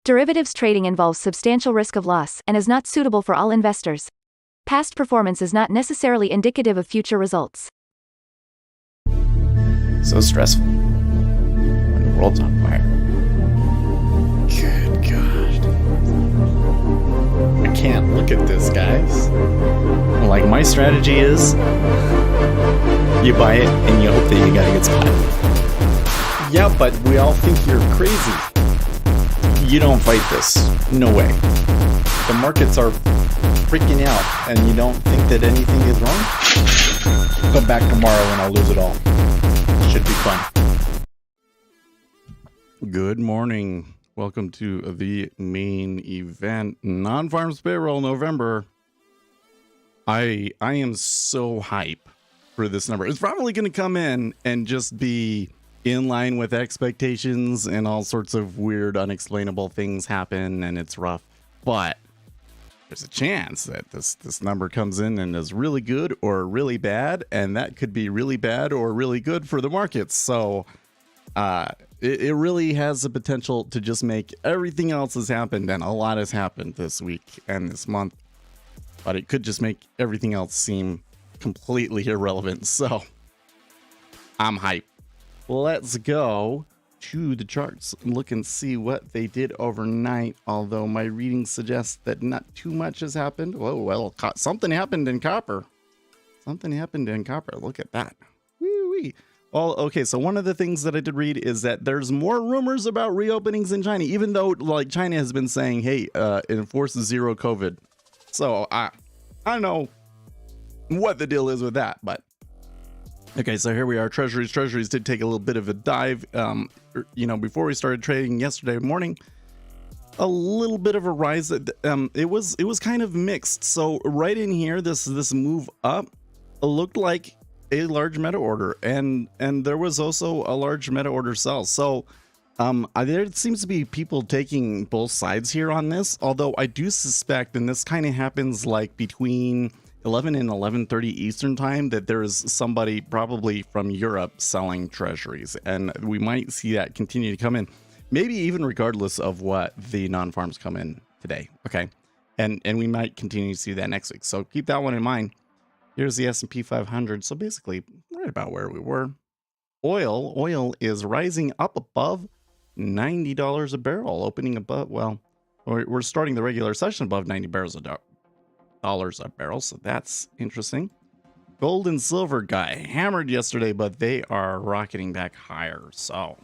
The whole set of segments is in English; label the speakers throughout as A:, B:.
A: Derivatives trading involves substantial risk of loss and is not suitable for all investors. Past performance is not necessarily indicative of future results.
B: So stressful. When the world's on fire. Good God. I can't look at this, guys. Like, my strategy is you buy it and you hope that you got a good spot. Yeah, but we all think you're crazy. You don't fight this. No way. The markets are freaking out and you don't think that anything is wrong? Come back tomorrow and I'll lose it all. Should be fun.
C: Good morning. Welcome to the main event, Non-Farms Payroll November. I am so hype for this number. It's probably going to come in and just be in line with expectations and all sorts of weird, unexplainable things happen and it's rough. But there's a chance that this number comes in and is really good or really bad, and that could be really bad or really good for the markets. So it really has the potential to just make everything else has happened, and a lot has happened this week and this month, but it could just make everything else seem completely irrelevant. So I'm hyped. Let's go to the charts and look and see what they did overnight, although my reading suggests that not too much has happened. Whoa, well, something happened in copper. Something happened in copper. Look at that. Woo-wee. Well, okay, so one of the things that I did read is that there's more rumors about reopenings in China, even though like China has been saying, hey, it enforces zero COVID. So I don't know what the deal is with that, but okay, so here we are. Treasuries did take a little bit of a dive. Before we started trading yesterday morning, a little bit of a rise. It was kind of mixed. So right in here, this move up looked like a large meta order, and there was also a large meta order sell. So there seems to be people taking both sides here on this. Although I do suspect, and this kind of happens like between 11 and 11:30 Eastern time, that there is somebody probably from Europe selling treasuries, and we might see that continue to come in, maybe even regardless of what the non-farms come in today. Okay, and we might continue to see that next week, so keep that one in mind. Here's the S&P 500. So basically right about where we were. Oil is rising up above $90 a barrel, opening above, well, we're starting the regular session above $90 a barrel, so that's interesting. Gold and silver got hammered yesterday, but they are rocketing back higher. So,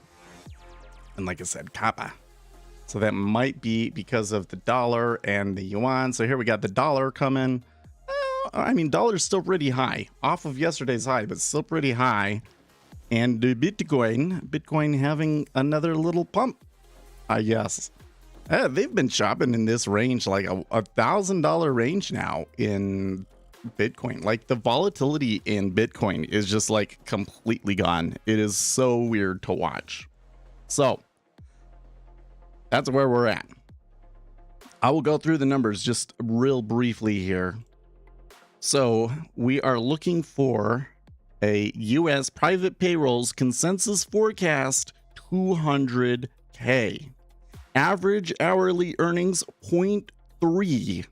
C: and like I said, copper. So that might be because of the dollar and the yuan. So here we got the dollar coming. I mean, dollar's still pretty high, off of yesterday's high, but still pretty high. And the Bitcoin having another little pump, I guess. They've been shopping in this range, like a $1,000 range now in Bitcoin. Like the volatility in Bitcoin is just like completely gone. It is so weird to watch. So that's where we're at. I will go through the numbers just real briefly here. So we are looking for a U.S. private payrolls consensus forecast 200K. Average hourly earnings 0.3.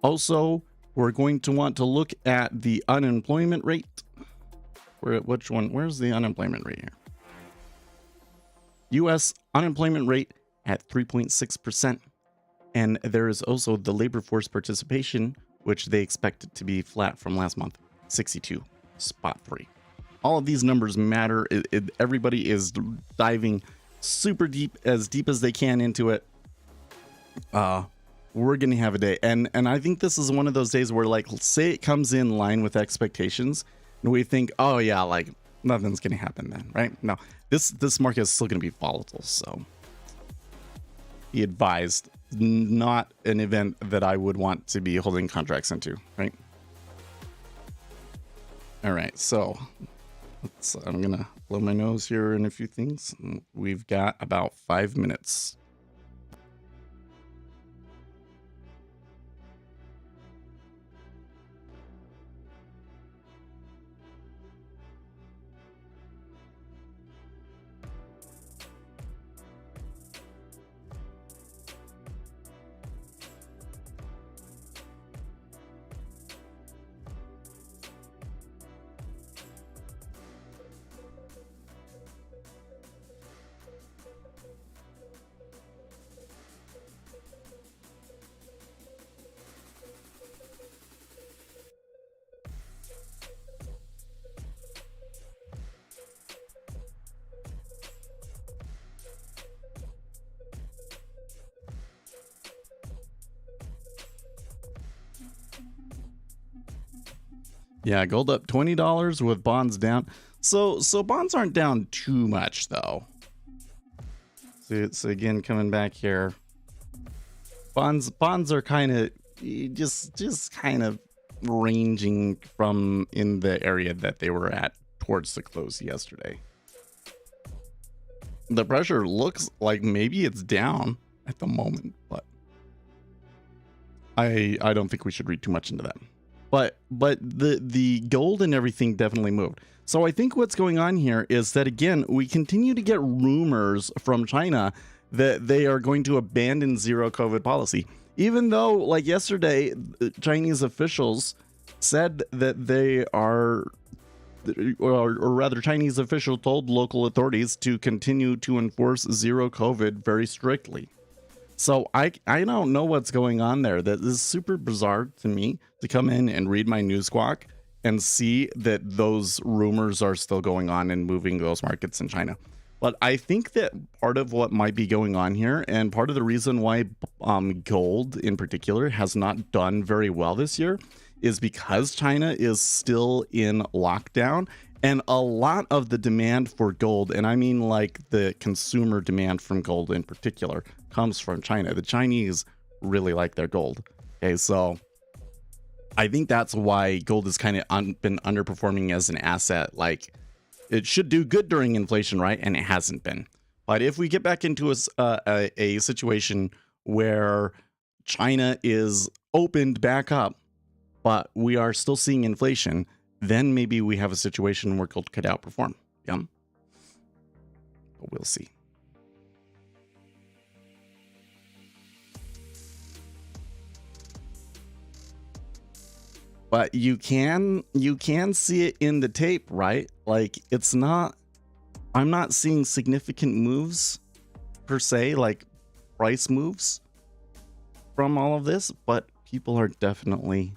C: Also, we're going to want to look at the unemployment rate. Which one? Where's the unemployment rate here? U.S. unemployment rate at 3.6%. And there is also the labor force participation, which they expect to be flat from last month, 62.3. All of these numbers matter. Everybody is diving super deep as they can into it. We're gonna have a day, and I think this is one of those days where, like, say it comes in line with expectations and we think, oh yeah, like nothing's gonna happen then, right? No, this market is still gonna be volatile, so be advised, not an event that I would want to be holding contracts into, right? All right, so I'm gonna blow my nose here in a few things. We've got about 5 minutes. Yeah, gold up $20 with bonds down. So bonds aren't down too much though. So again, coming back here, bonds are kind of just kind of ranging from in the area that they were at towards the close yesterday. The pressure looks like maybe it's down at the moment, but I don't think we should read too much into that. But the gold and everything definitely moved. So I think what's going on here is that, again, we continue to get rumors from China that they are going to abandon zero COVID policy, even though, like yesterday, Chinese officials said that they are, or rather, Chinese official told local authorities to continue to enforce zero COVID very strictly. So I don't know what's going on there. That is super bizarre to me to come in and read my news squawk and see that those rumors are still going on and moving those markets in China. But I think that part of what might be going on here, and part of the reason why gold in particular has not done very well this year, is because China is still in lockdown. And a lot of the demand for gold, and I mean like the consumer demand from gold in particular, comes from China. The Chinese really like their gold. Okay, so I think that's why gold has kind of been underperforming as an asset. Like, it should do good during inflation, right? And it hasn't been. But if we get back into a situation where China is opened back up, but we are still seeing inflation, then maybe we have a situation where gold could outperform. Yeah. But we'll see. But you can see it in the tape, right? Like, it's not, I'm not seeing significant moves per se, like price moves from all of this, but people are definitely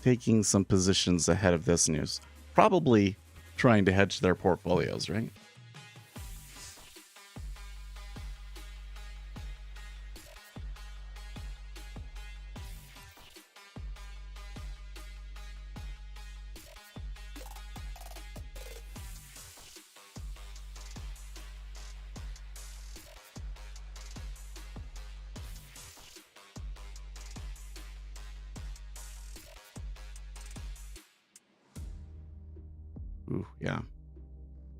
C: taking some positions ahead of this news, probably trying to hedge their portfolios, right? Ooh, yeah.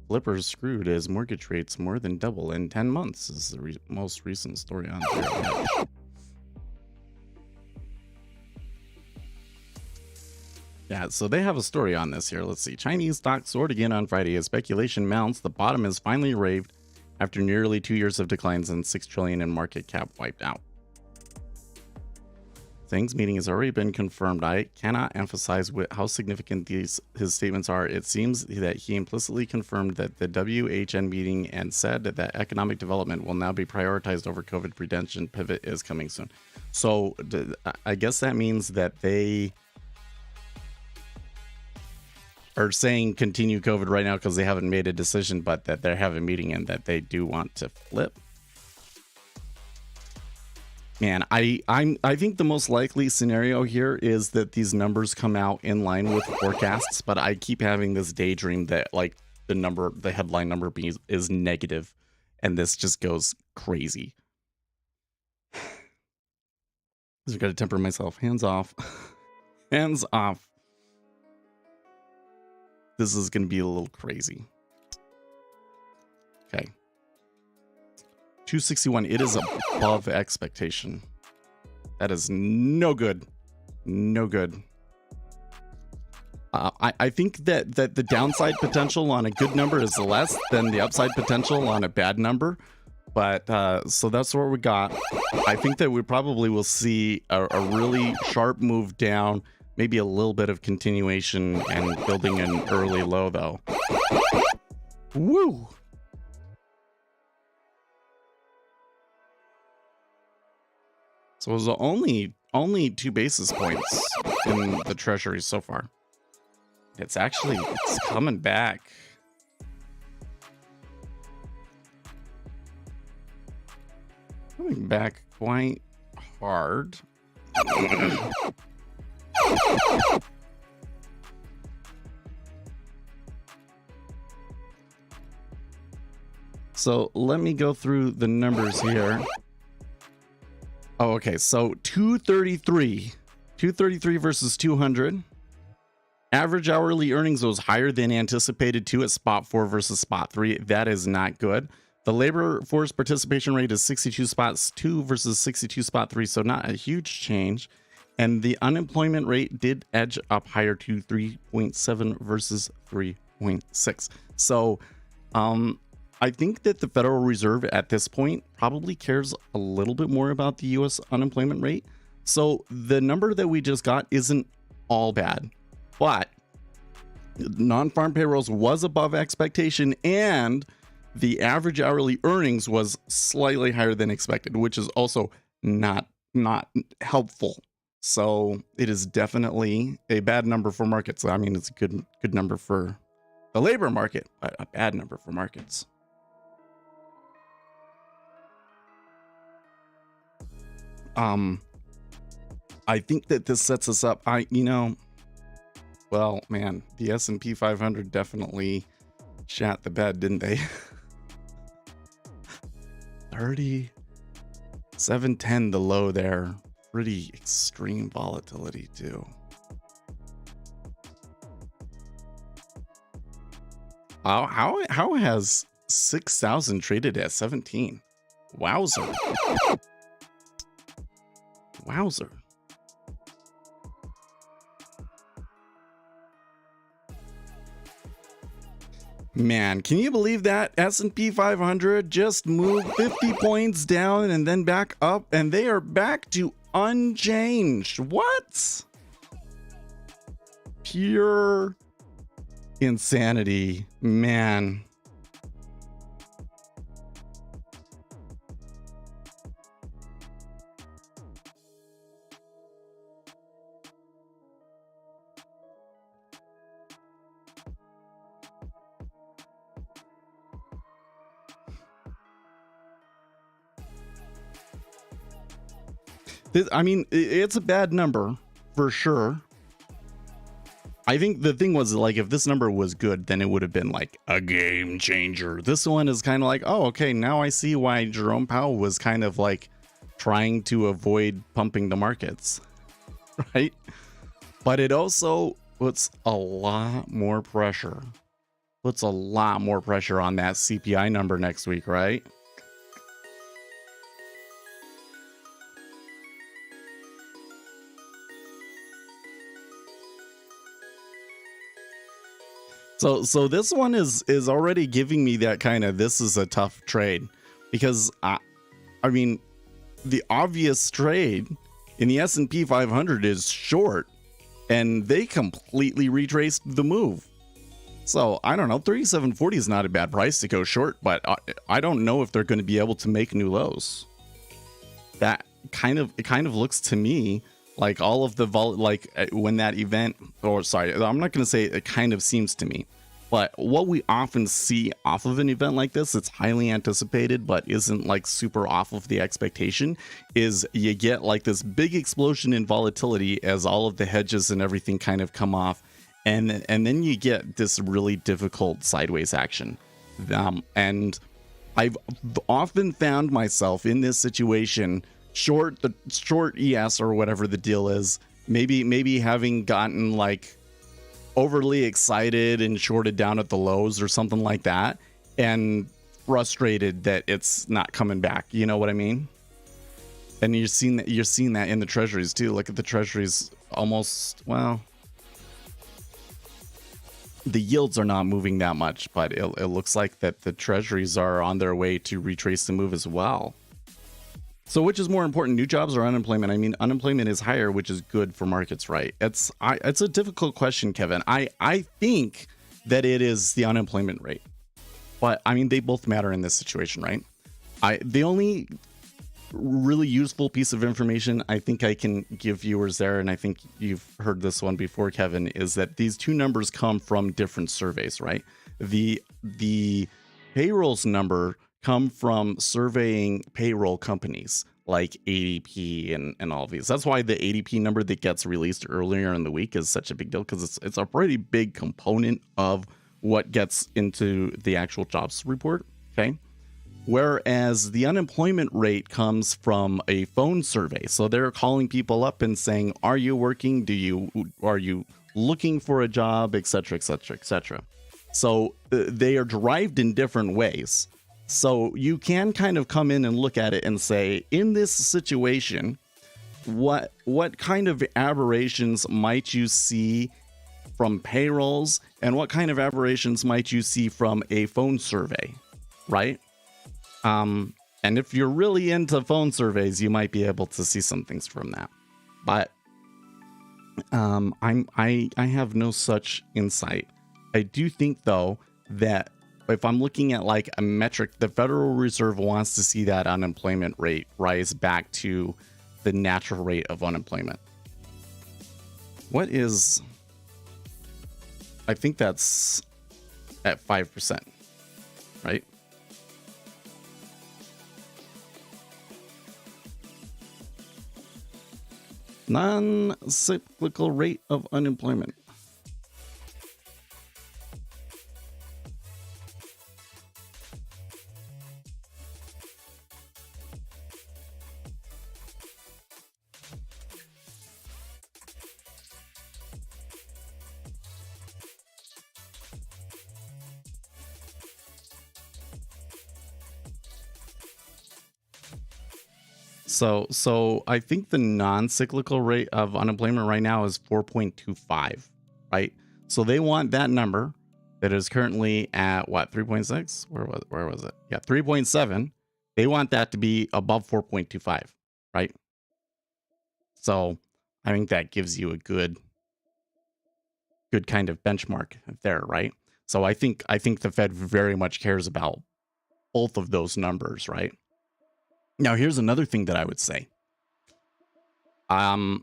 C: Flippers screwed as mortgage rates more than double in 10 months is the most recent story on there. Yeah, so they have a story on this here. Let's see. Chinese stocks soared again on Friday as speculation mounts. The bottom is finally raved after nearly 2 years of declines and $6 trillion in market cap wiped out. Zhang's meeting has already been confirmed. I cannot emphasize how significant his statements are. It seems that he implicitly confirmed that the WHN meeting and said that economic development will now be prioritized over COVID prevention. Pivot is coming soon. So I guess that means that they are saying continue COVID right now because they haven't made a decision, but that they have a meeting and that they do want to flip. Man, I think the most likely scenario here is that these numbers come out in line with forecasts, but I keep having this daydream that like the headline number is negative, and this just goes crazy. I've got to temper myself. Hands off. Hands off. This is going to be a little crazy. Okay. 261. It is above expectation. That is no good. No good. I think that the downside potential on a good number is less than the upside potential on a bad number. But so that's what we got. I think that we probably will see a really sharp move down, maybe a little bit of continuation and building an early low though. Woo! So it was only 2 basis points in the treasury so far. It's coming back. Coming back quite hard. So let me go through the numbers here. Oh, okay. So 233 versus 200. Average hourly earnings was higher than anticipated too at spot 4 versus spot 3. That is not good. The labor force participation rate is 62 spots 2 versus 62 spot 3. So not a huge change. And the unemployment rate did edge up higher to 3.7 versus 3.6. So I think that the Federal Reserve at this point probably cares a little bit more about the US unemployment rate. So the number that we just got isn't all bad. But non-farm payrolls was above expectation, and the average hourly earnings was slightly higher than expected, which is also not helpful. So it is definitely a bad number for markets. I mean, it's a good number for the labor market, but a bad number for markets. I think that this sets us up. Well, man, the S&P 500 definitely shat the bed, didn't they? 3710, the low there. Pretty extreme volatility too. How has 6,000 traded at 17? Wowzer. Wowzer. Man, can you believe that? S&P 500 just moved 50 points down and then back up, and they are back to unchanged. What? Pure insanity, man. I mean, it's a bad number for sure. I think the thing was, like, if this number was good, then it would have been like a game changer. This one is kind of like, oh, okay, now I see why Jerome Powell was kind of like trying to avoid pumping the markets, right? But it also puts a lot more pressure. Puts a lot more pressure on that CPI number next week, right? So this one is already giving me that kind of, this is a tough trade, because I mean, the obvious trade in the S&P 500 is short, and they completely retraced the move. So I don't know, 37.40 is not a bad price to go short, but I don't know if they're going to be able to make new lows. It kind of looks to me like all of the when that event, or sorry, I'm not going to say it kind of seems to me, but what we often see off of an event like this, it's highly anticipated, but isn't like super off of the expectation, is you get like this big explosion in volatility as all of the hedges and everything kind of come off. And then you get this really difficult sideways action. And I've often found myself in this situation, short ES or whatever the deal is, maybe having gotten like overly excited and shorted down at the lows or something like that, and frustrated that it's not coming back. You know what I mean? And you're seeing that in the treasuries too. Look at the treasuries, almost, well, the yields are not moving that much, but it looks like that the treasuries are on their way to retrace the move as well. So which is more important, new jobs or unemployment? I mean, unemployment is higher, which is good for markets, right? It's a difficult question, Kevin. I think that it is the unemployment rate, but I mean, they both matter in this situation, right? The only really useful piece of information I think I can give viewers there, and I think you've heard this one before, Kevin, is that these two numbers come from different surveys, right? The payrolls number come from surveying payroll companies like ADP and all of these. That's why the ADP number that gets released earlier in the week is such a big deal, because it's a pretty big component of what gets into the actual jobs report. Okay, Whereas the unemployment rate comes from a phone survey. So they're calling people up and saying, are you working? Are you looking for a job, etc., etc., etc. So they are derived in different ways. So you can kind of come in and look at it and say, in this situation, what kind of aberrations might you see from payrolls, and what kind of aberrations might you see from a phone survey, right? And if you're really into phone surveys, you might be able to see some things from that. But I have no such insight. I do think though that if I'm looking at like a metric, the Federal Reserve wants to see that unemployment rate rise back to the natural rate of unemployment. What is, I think that's at 5%, right? Non-cyclical rate of unemployment. So I think the non-cyclical rate of unemployment right now is 4.25, right? So they want that number that is currently at what, 3.6? Where was it? Yeah, 3.7. They want that to be above 4.25, right? So I think that gives you a good kind of benchmark there, right? So I think the Fed very much cares about both of those numbers, right? Now, here's another thing that I would say. I've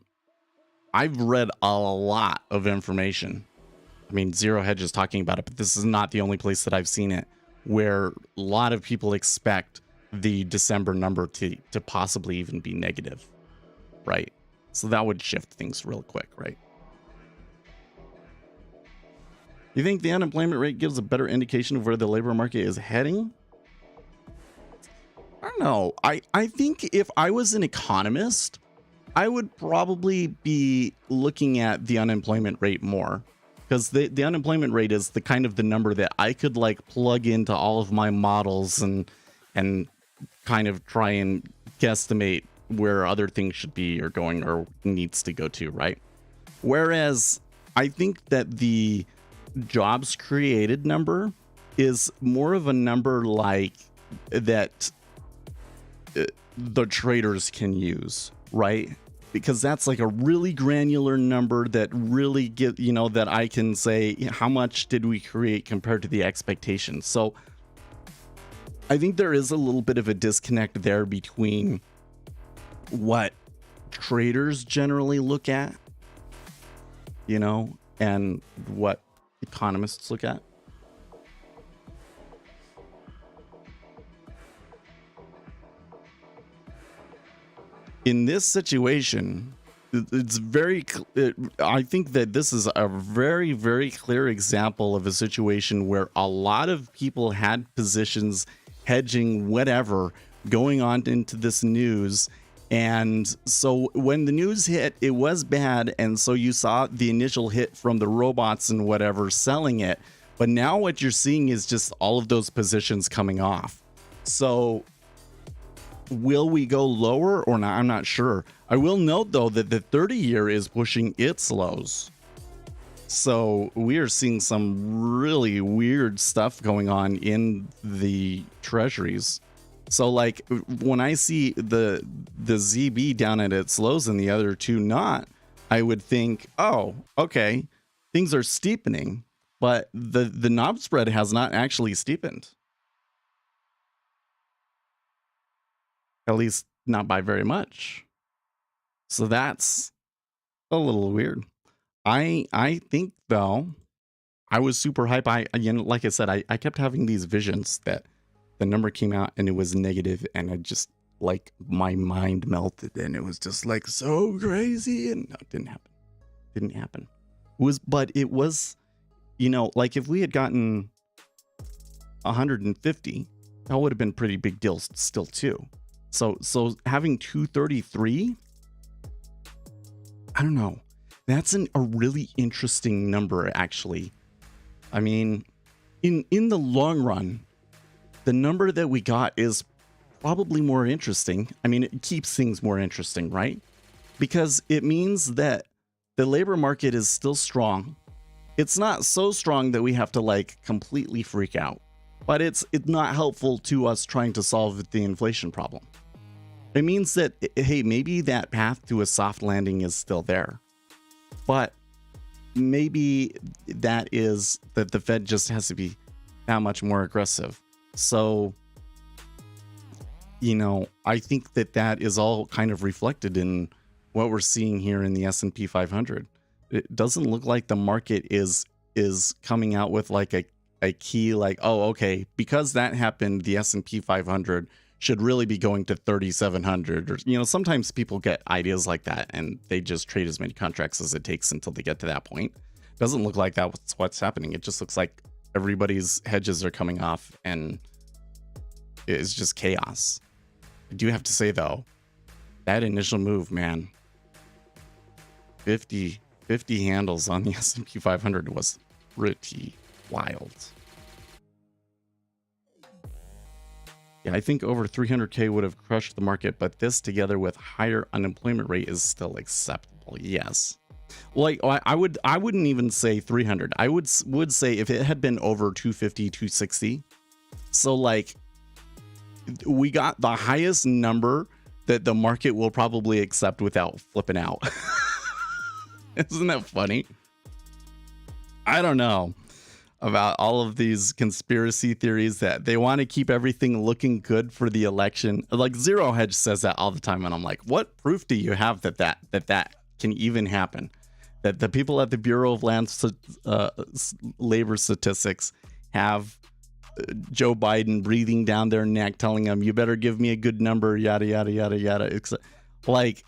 C: read a lot of information. I mean, Zero Hedge is talking about it, but this is not the only place that I've seen it, where a lot of people expect the December number to possibly even be negative, right? So that would shift things real quick, right? You think the unemployment rate gives a better indication of where the labor market is heading? I don't know. I think if I was an economist, I would probably be looking at the unemployment rate more, because the unemployment rate is the kind of the number that I could like plug into all of my models and kind of try and guesstimate where other things should be or going or needs to go to, right? Whereas I think that the jobs created number is more of a number like that the traders can use, right? Because that's like a really granular number that really get, you know, that I can say how much did we create compared to the expectations. So I think there is a little bit of a disconnect there between what traders generally look at, you know, and what economists look at. In this situation, it's I think that this is a very, very clear example of a situation where a lot of people had positions hedging whatever going on into this news. And so when the news hit, it was bad. And so you saw the initial hit from the robots and whatever selling it. But now what you're seeing is just all of those positions coming off. So will we go lower or not? I'm not sure. I will note, though, that the 30-year is pushing its lows. So we are seeing some really weird stuff going on in the treasuries. So like when I see the ZB down at its lows and the other two not, I would think, oh, okay, things are steepening, but the knob spread has not actually steepened. At least not by very much. So that's a little weird. I think though, I was super hype. Like I said, I kept having these visions that the number came out and it was negative, and I just like my mind melted and it was just like so crazy, and no, it didn't happen. Didn't happen. But it was, you know, like if we had gotten 150, That would have been pretty big deal still too. So having 233, I don't know. That's a really interesting number, actually. I mean, in the long run, the number that we got is probably more interesting. I mean, it keeps things more interesting, right? Because it means that the labor market is still strong. It's not so strong that we have to like completely freak out, but it's not helpful to us trying to solve the inflation problem. It means that, hey, maybe that path to a soft landing is still there, but maybe that is that the Fed just has to be that much more aggressive. So, you know, I think that is all kind of reflected in what we're seeing here in the S&P 500. It doesn't look like the market is coming out with like a key, like, oh, okay, because that happened, the S&P 500 should really be going to 3,700. Or, you know, sometimes people get ideas like that and they just trade as many contracts as it takes until they get to that point. Doesn't look like that's what's happening. It just looks like everybody's hedges are coming off and it's just chaos. I do have to say, though, that initial move, man, 50 handles on the S&P 500 was pretty wild. Yeah, I think over 300K would have crushed the market, but this together with higher unemployment rate is still acceptable. Yes. Like I wouldn't even say 300. I would say if it had been over 250, 260. So like we got the highest number that the market will probably accept without flipping out. Isn't that funny? I don't know about all of these conspiracy theories that they want to keep everything looking good for the election. Like Zero Hedge says that all the time, and I'm like, what proof do you have that can even happen? That the people at the Bureau of Land Labor Statistics have Joe Biden breathing down their neck, telling them, "You better give me a good number," yada yada yada yada. It's like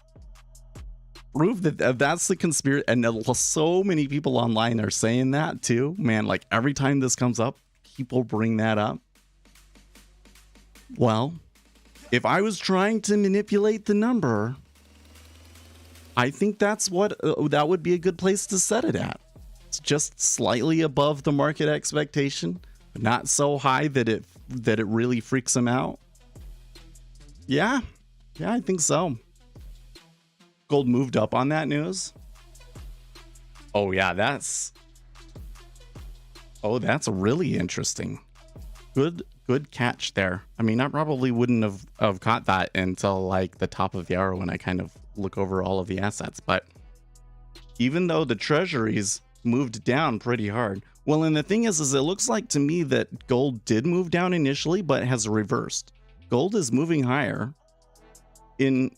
C: prove that that's the conspiracy, and so many people online are saying that too, man. Like every time this comes up, people bring that up. Well, if I was trying to manipulate the number, I think that's what that would be a good place to set it at. It's just slightly above the market expectation, but not so high that it really freaks them out. Yeah, I think so. Gold moved up on that news. Oh yeah, that's really interesting. Good catch there. I mean, I probably wouldn't have caught that until like the top of the hour when I kind of look over all of the assets. But even though the treasuries moved down pretty hard, well, and the thing is it looks like to me that gold did move down initially, but has reversed. Gold is moving higher in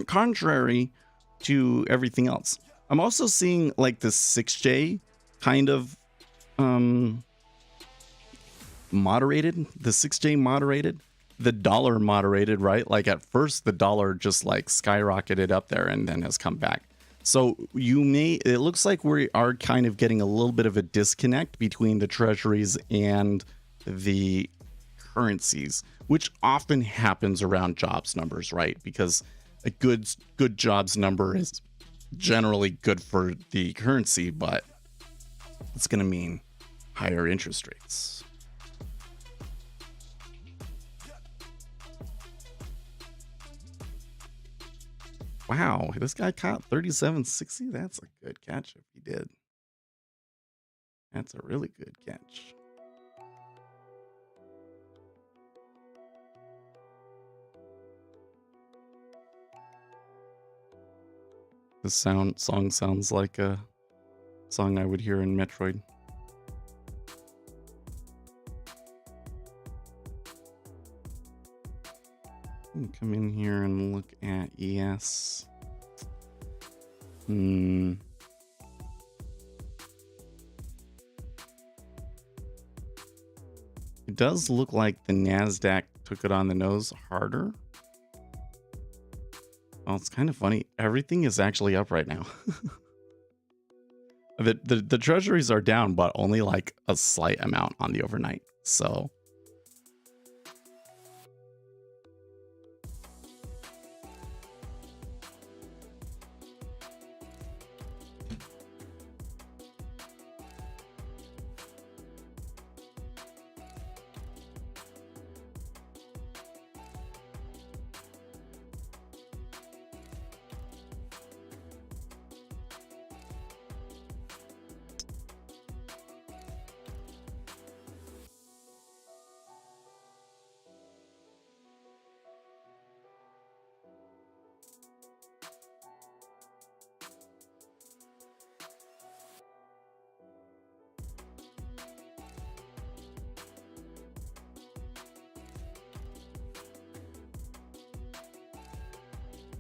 C: contrary to everything else. I'm also seeing like the 6J kind of moderated, the 6J moderated, the dollar moderated, right? Like at first the dollar just like skyrocketed up there and then has come back. So it looks like we are kind of getting a little bit of a disconnect between the treasuries and the currencies, which often happens around jobs numbers, right? Because a good jobs number is generally good for the currency, but it's going to mean higher interest rates. Wow, this guy caught 37.60. That's a good catch if he did. That's a really good catch. This song sounds like a song I would hear in Metroid. Come in here and look at ES. It does look like the NASDAQ took it on the nose harder. Well, it's kind of funny. Everything is actually up right now. The treasuries are down, but only like a slight amount on the overnight. So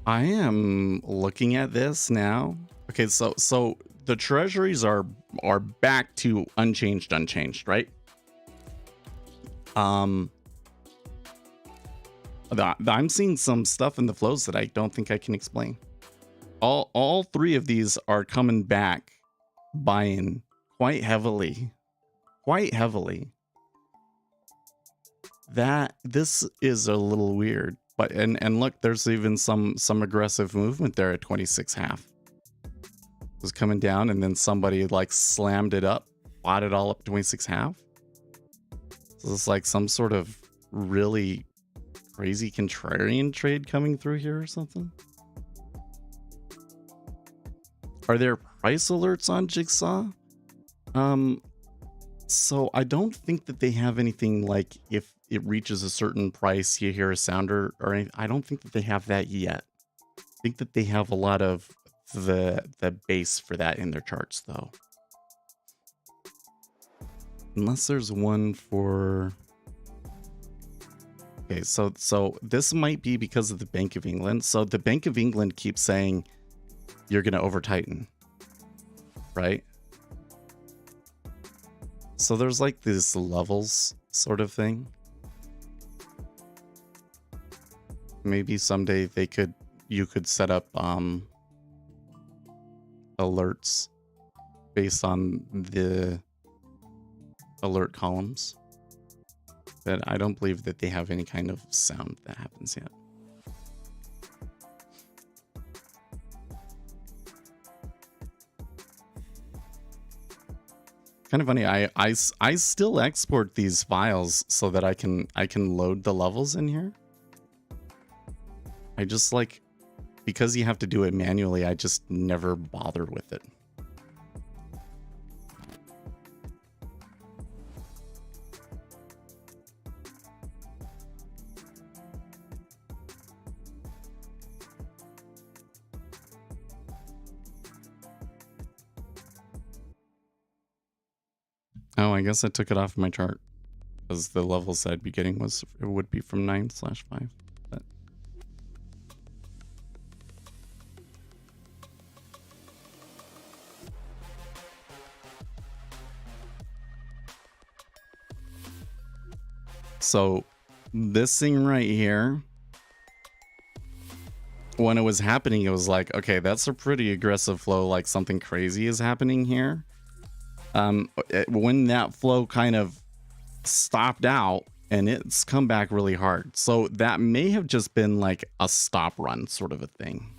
C: I am looking at this now. Okay, so the treasuries are back to unchanged, right? I'm seeing some stuff in the flows that I don't think I can explain. All three of these are coming back, buying quite heavily. That this is a little weird, but and look, there's even some aggressive movement there at 26.5. It was coming down, and then somebody like slammed it up, bought it all up 26.5. So it's like some sort of really crazy contrarian trade coming through here or something. Are there price alerts on Jigsaw? So I don't think that they have anything like if it reaches a certain price, you hear a sounder or anything. I don't think that they have that yet. I think that they have a lot of the base for that in their charts though. Unless there's one for... Okay, so this might be because of the Bank of England. So the Bank of England keeps saying you're going to over tighten, right? So there's like these levels sort of thing. Maybe someday you could set up alerts based on the alert columns. But I don't believe that they have any kind of sound that happens yet. Kind of funny. I still export these files so that I can load the levels in here. I just like, because you have to do it manually, I just never bother with it. Oh, I guess I took it off my chart because the levels I'd be getting would be from 9/5. But so this thing right here, when it was happening, it was like, okay, that's a pretty aggressive flow, like something crazy is happening here. When that flow kind of stopped out and it's come back really hard. So that may have just been like a stop run sort of a thing.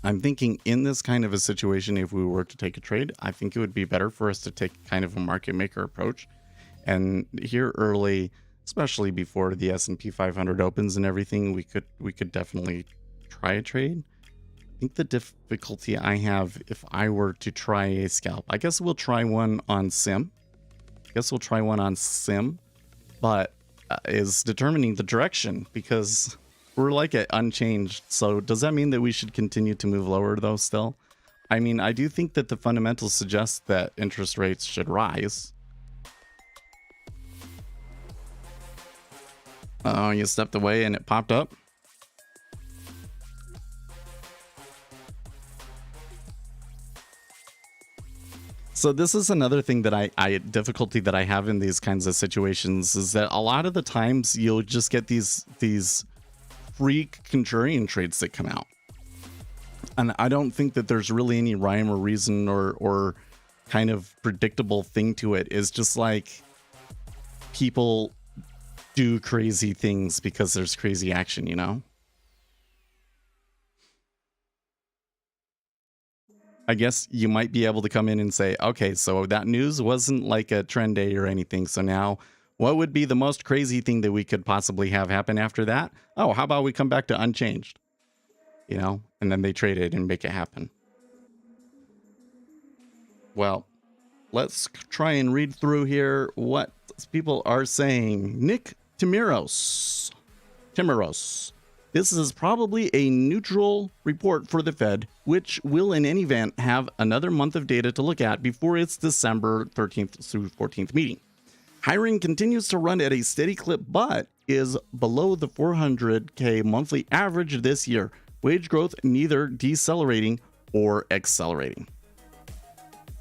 C: I'm thinking in this kind of a situation, if we were to take a trade, I think it would be better for us to take kind of a market maker approach. And here early, especially before the S&P 500 opens and everything, we could definitely try a trade. I think the difficulty I have if I were to try a scalp, I guess we'll try one on sim. But is determining the direction, because we're like at unchanged. So does that mean that we should continue to move lower though still? I mean, I do think that the fundamentals suggest that interest rates should rise. Oh, you stepped away and it popped up. So this is another thing that difficulty that I have in these kinds of situations, is that a lot of the times you'll just get these freak contrarian trades that come out. And I don't think that there's really any rhyme or reason or kind of predictable thing to it. It's just like people do crazy things because there's crazy action, you know? I guess you might be able to come in and say, okay, so that news wasn't like a trend day or anything. So now what would be the most crazy thing that we could possibly have happen after that? Oh, how about we come back to unchanged, you know? And then they trade it and make it happen. Well, let's try and read through here what people are saying. Nick Timiros. This This is probably a neutral report for the Fed, which will in any event have another month of data to look at before its December 13th through 14th meeting. Hiring continues to run at a steady clip, but is below the 400K monthly average this year. Wage growth neither decelerating or accelerating.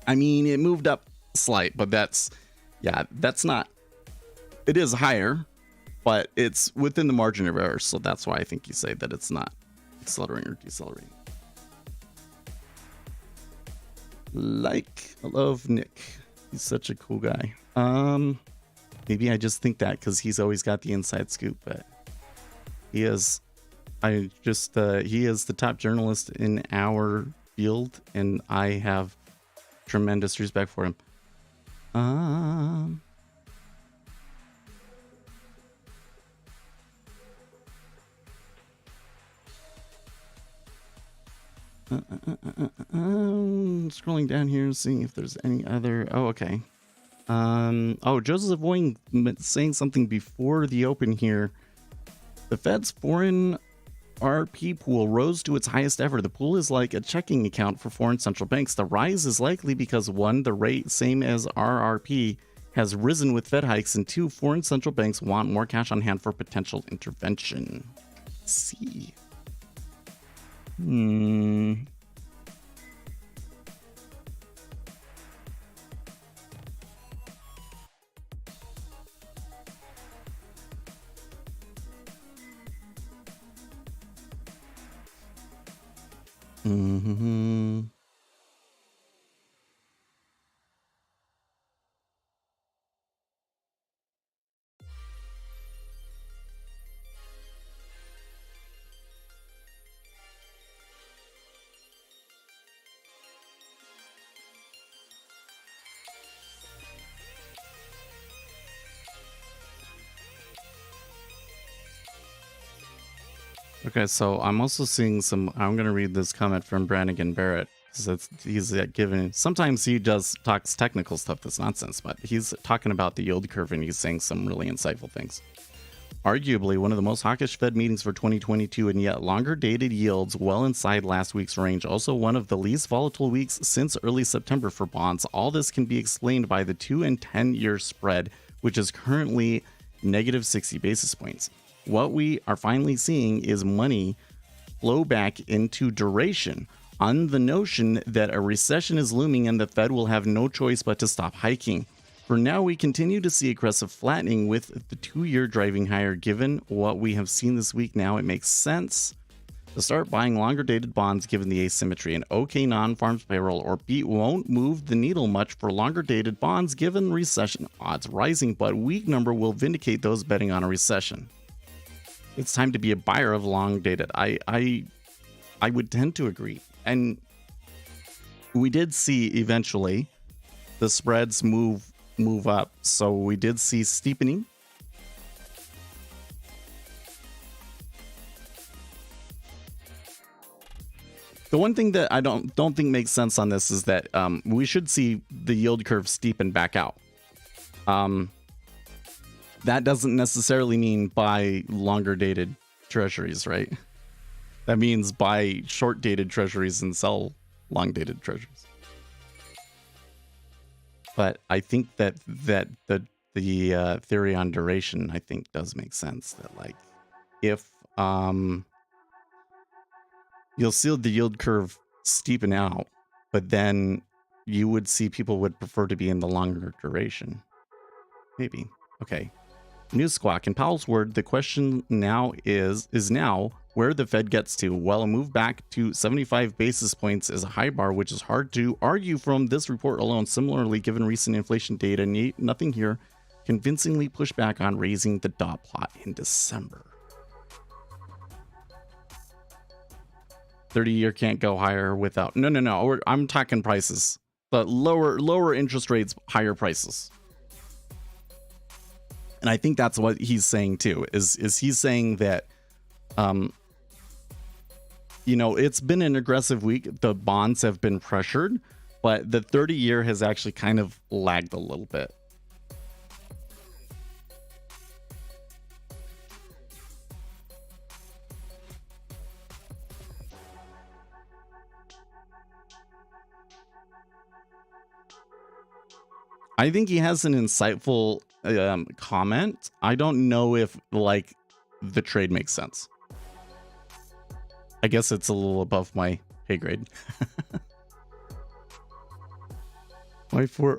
C: I mean, it moved up slight, but that's not, it is higher, but it's within the margin of error. So that's why I think you say that it's not accelerating or decelerating. I love Nick. He's such a cool guy. Maybe I just think that because he's always got the inside scoop, but he is, he is the top journalist in our field, and I have tremendous respect for him. Scrolling down here, seeing if there's any other. Oh, okay. Joseph Wing saying something before the open here. The Fed's foreign RP pool rose to its highest ever. The pool is like a checking account for foreign central banks. The rise is likely because 1, the rate, same as RRP, has risen with Fed hikes, and 2, foreign central banks want more cash on hand for potential intervention. Let's see. Okay, so I'm also seeing some. I'm going to read this comment from Brannigan Barrett. He's giving. Sometimes he talks technical stuff that's nonsense, but he's talking about the yield curve and he's saying some really insightful things. Arguably one of the most hawkish Fed meetings for 2022, and yet longer dated yields well inside last week's range. Also one of the least volatile weeks since early September for bonds. All this can be explained by the 2- and 10-year spread, which is currently negative 60 basis points. What we are finally seeing is money flow back into duration on the notion that a recession is looming and the Fed will have no choice but to stop hiking. For now, we continue to see aggressive flattening with the 2-year driving higher. Given what we have seen this week now, it makes sense to start buying longer dated bonds given the asymmetry. An okay non-farms payroll or beat won't move the needle much for longer dated bonds given recession odds rising, but weak number will vindicate those betting on a recession. It's time to be a buyer of long dated. I would tend to agree. And we did see eventually the spreads move up. So we did see steepening. The one thing that I don't think makes sense on this is that we should see the yield curve steepen back out. That doesn't necessarily mean buy longer dated treasuries, right? That means buy short dated treasuries and sell long dated treasuries. But I think that the theory on duration, I think, does make sense. That like if you'll see the yield curve steepen out, but then you would see people would prefer to be in the longer duration. Maybe. Okay. News Squawk. In Powell's word, the question now is now where the Fed gets to. Well, a move back to 75 basis points is a high bar, which is hard to argue from this report alone. Similarly, given recent inflation data, nothing here convincingly pushed back on raising the dot plot in December. 30-year can't go higher without. No. I'm talking prices. But lower interest rates, higher prices. And I think that's what he's saying too, is he's saying that, it's been an aggressive week. The bonds have been pressured, but the 30-year has actually kind of lagged a little bit. I think he has an insightful comment. I don't know if like the trade makes sense. I guess it's a little above my pay grade.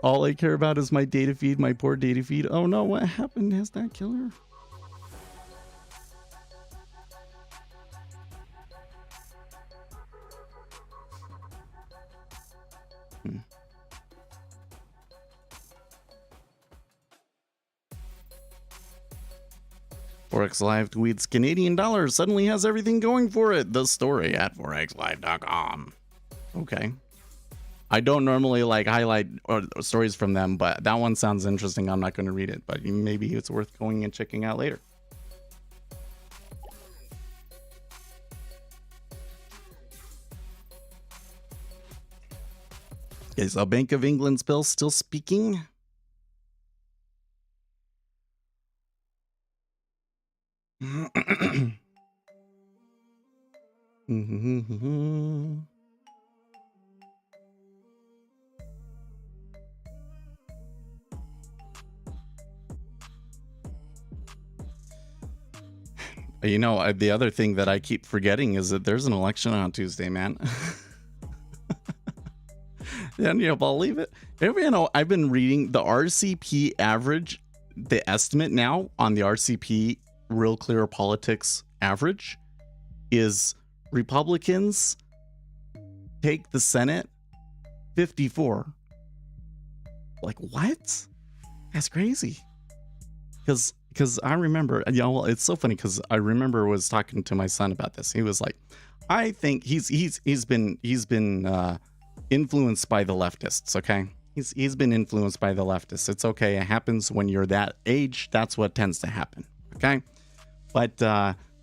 C: All I care about is my data feed, my poor data feed. Oh no, what happened? Has that killer? Forex Live tweets, Canadian dollar suddenly has everything going for it. The story at forexlive.com. Okay. I don't normally like highlight stories from them, but that one sounds interesting. I'm not going to read it, but maybe it's worth going and checking out later. Is a Bank of England's bill still speaking? You know, the other thing that I keep forgetting is that there's an election on Tuesday, man. And you'll believe it. You know, I've been reading the RCP average, the estimate now on the RCP Real Clear Politics average is Republicans take the Senate 54. Like, what? That's crazy. Because I remember, you know, it's so funny because I remember was talking to my son about this. He was like, I think he's been influenced by the leftists. Okay, he's been influenced by the leftists. It's okay. It happens when you're that age. That's what tends to happen. Okay, but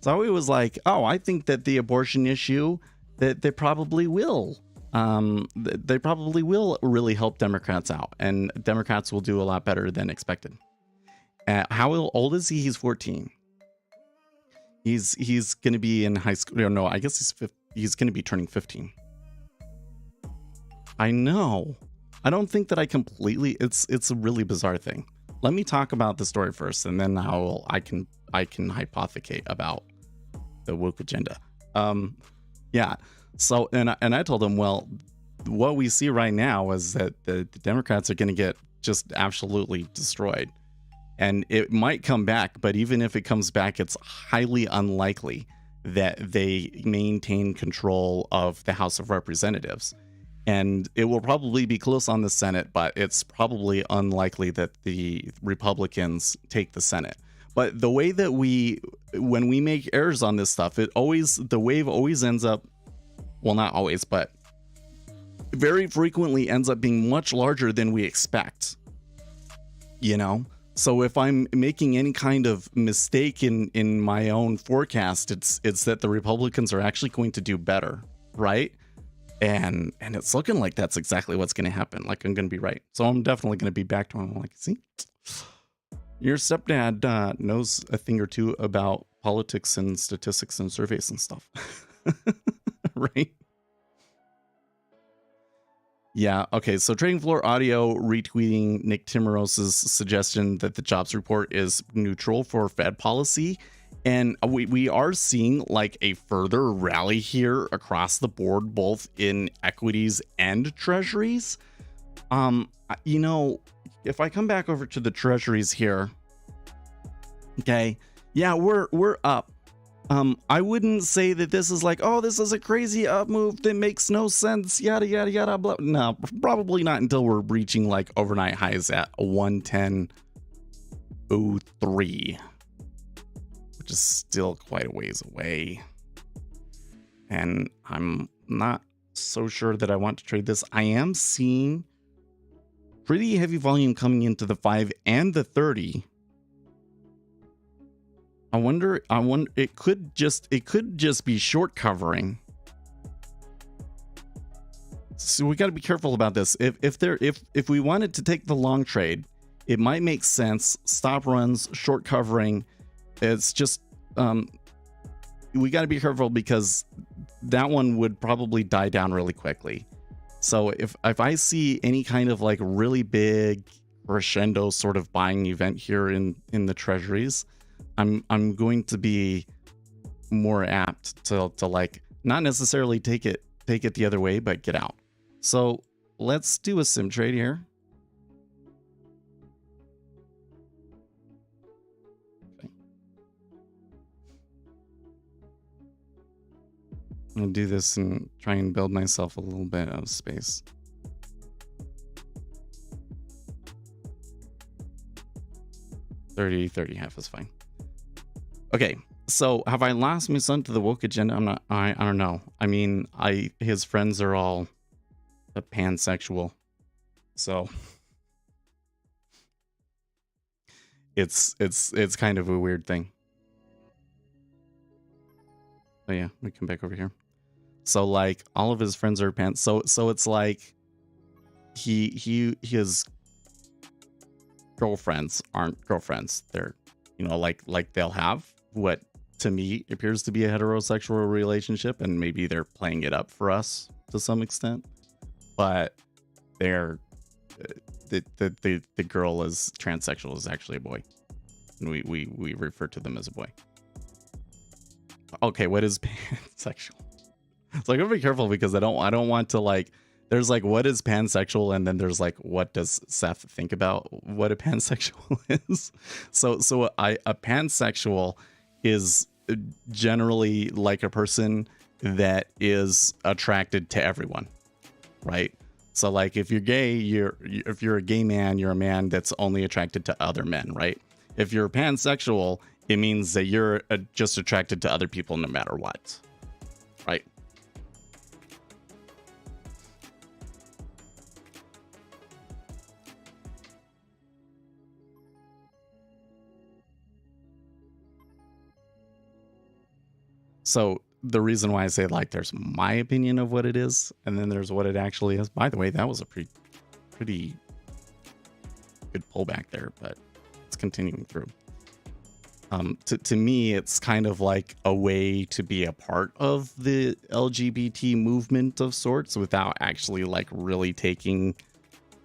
C: so he was like, oh, I think that the abortion issue that they probably will. They probably will really help Democrats out, and Democrats will do a lot better than expected. How old is he? He's 14. He's going to be in high school. No, I guess he's going to be turning 15. I know. I don't think that I completely. It's a really bizarre thing. Let me talk about the story first, and then I can hypothecate about the woke agenda. Yeah. So and I told him, well, what we see right now is that the Democrats are going to get just absolutely destroyed. And it might come back, but even if it comes back, it's highly unlikely that they maintain control of the House of Representatives. And it will probably be close on the Senate, but it's probably unlikely that the Republicans take the Senate. But the way that when we make errors on this stuff, the wave always ends up, well, not always, but very frequently ends up being much larger than we expect, you know? So if I'm making any kind of mistake in my own forecast, it's that the Republicans are actually going to do better, right? And it's looking like that's exactly what's going to happen. Like, I'm going to be right. So I'm definitely going to be back to him. I'm like, see, your stepdad knows a thing or two about politics and statistics and surveys and stuff, right? Yeah, okay, so Trading Floor Audio retweeting Nick Timoros's suggestion that the jobs report is neutral for Fed policy. And we are seeing like a further rally here across the board, both in equities and treasuries. You know, if I come back over to the treasuries here, okay, yeah, we're up. I wouldn't say that this is like, oh, this is a crazy up move that makes no sense, yada, yada, yada, blah. No, probably not until we're reaching like overnight highs at 110.03, which is still quite a ways away. And I'm not so sure that I want to trade this. I am seeing pretty heavy volume coming into the 5 and the 30. I wonder it could just be short covering. So we got to be careful about this. If we wanted to take the long trade, it might make sense. Stop runs, short covering. It's just we got to be careful because that one would probably die down really quickly. So if I see any kind of like really big crescendo sort of buying event here in the treasuries, I'm going to be more apt to like not necessarily take it the other way, but get out. So let's do a sim trade here. Okay. I'm gonna do this and try and build myself a little bit of space. $30 half is fine. Okay, so have I lost my son to the woke agenda? I don't know. I mean, his friends are all a pansexual, so it's kind of a weird thing. Oh yeah, we come back over here. So like all of his friends are pants. So it's like his girlfriends aren't girlfriends. They're, you know, like they'll have what to me appears to be a heterosexual relationship, and maybe they're playing it up for us to some extent, but they're the girl is transsexual, is actually a boy, and we refer to them as a boy. Okay, what is pansexual? So I gotta be careful because I don't want to like, there's like what is pansexual, and then there's like what does Seth think about what a pansexual is. So a pansexual is generally like a person that is attracted to everyone, right? So like if you're gay, if you're a gay man, you're a man that's only attracted to other men, right? If you're pansexual, it means that you're just attracted to other people no matter what, right? So the reason why I say like there's my opinion of what it is, and then there's what it actually is. By the way, that was a pretty good pullback there, but it's continuing through. To me, it's kind of like a way to be a part of the LGBT movement of sorts without actually like really taking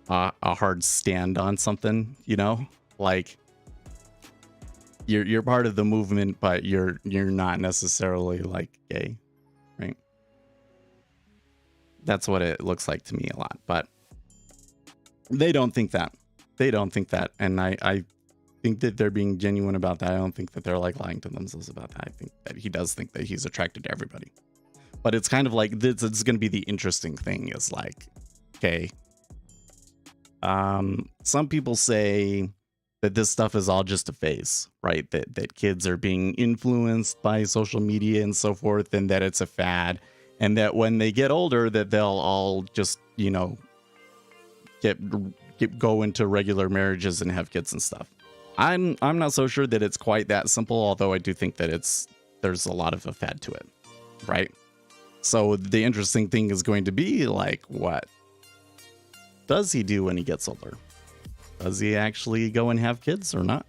C: a hard stand on something, you know, like you're part of the movement, but you're not necessarily like gay, right? That's what it looks like to me a lot, but they don't think that. And I think that they're being genuine about that. I don't think that they're like lying to themselves about that. I think that he does think that he's attracted to everybody, but it's kind of like this is going to be the interesting thing is like, okay, some people say that this stuff is all just a phase, right? That kids are being influenced by social media and so forth, and that it's a fad, and that when they get older, that they'll all just, you know, go into regular marriages and have kids and stuff. I'm not so sure that it's quite that simple, although I do think that there's a lot of a fad to it, right? So the interesting thing is going to be like, what does he do when he gets older? Does he actually go and have kids or not?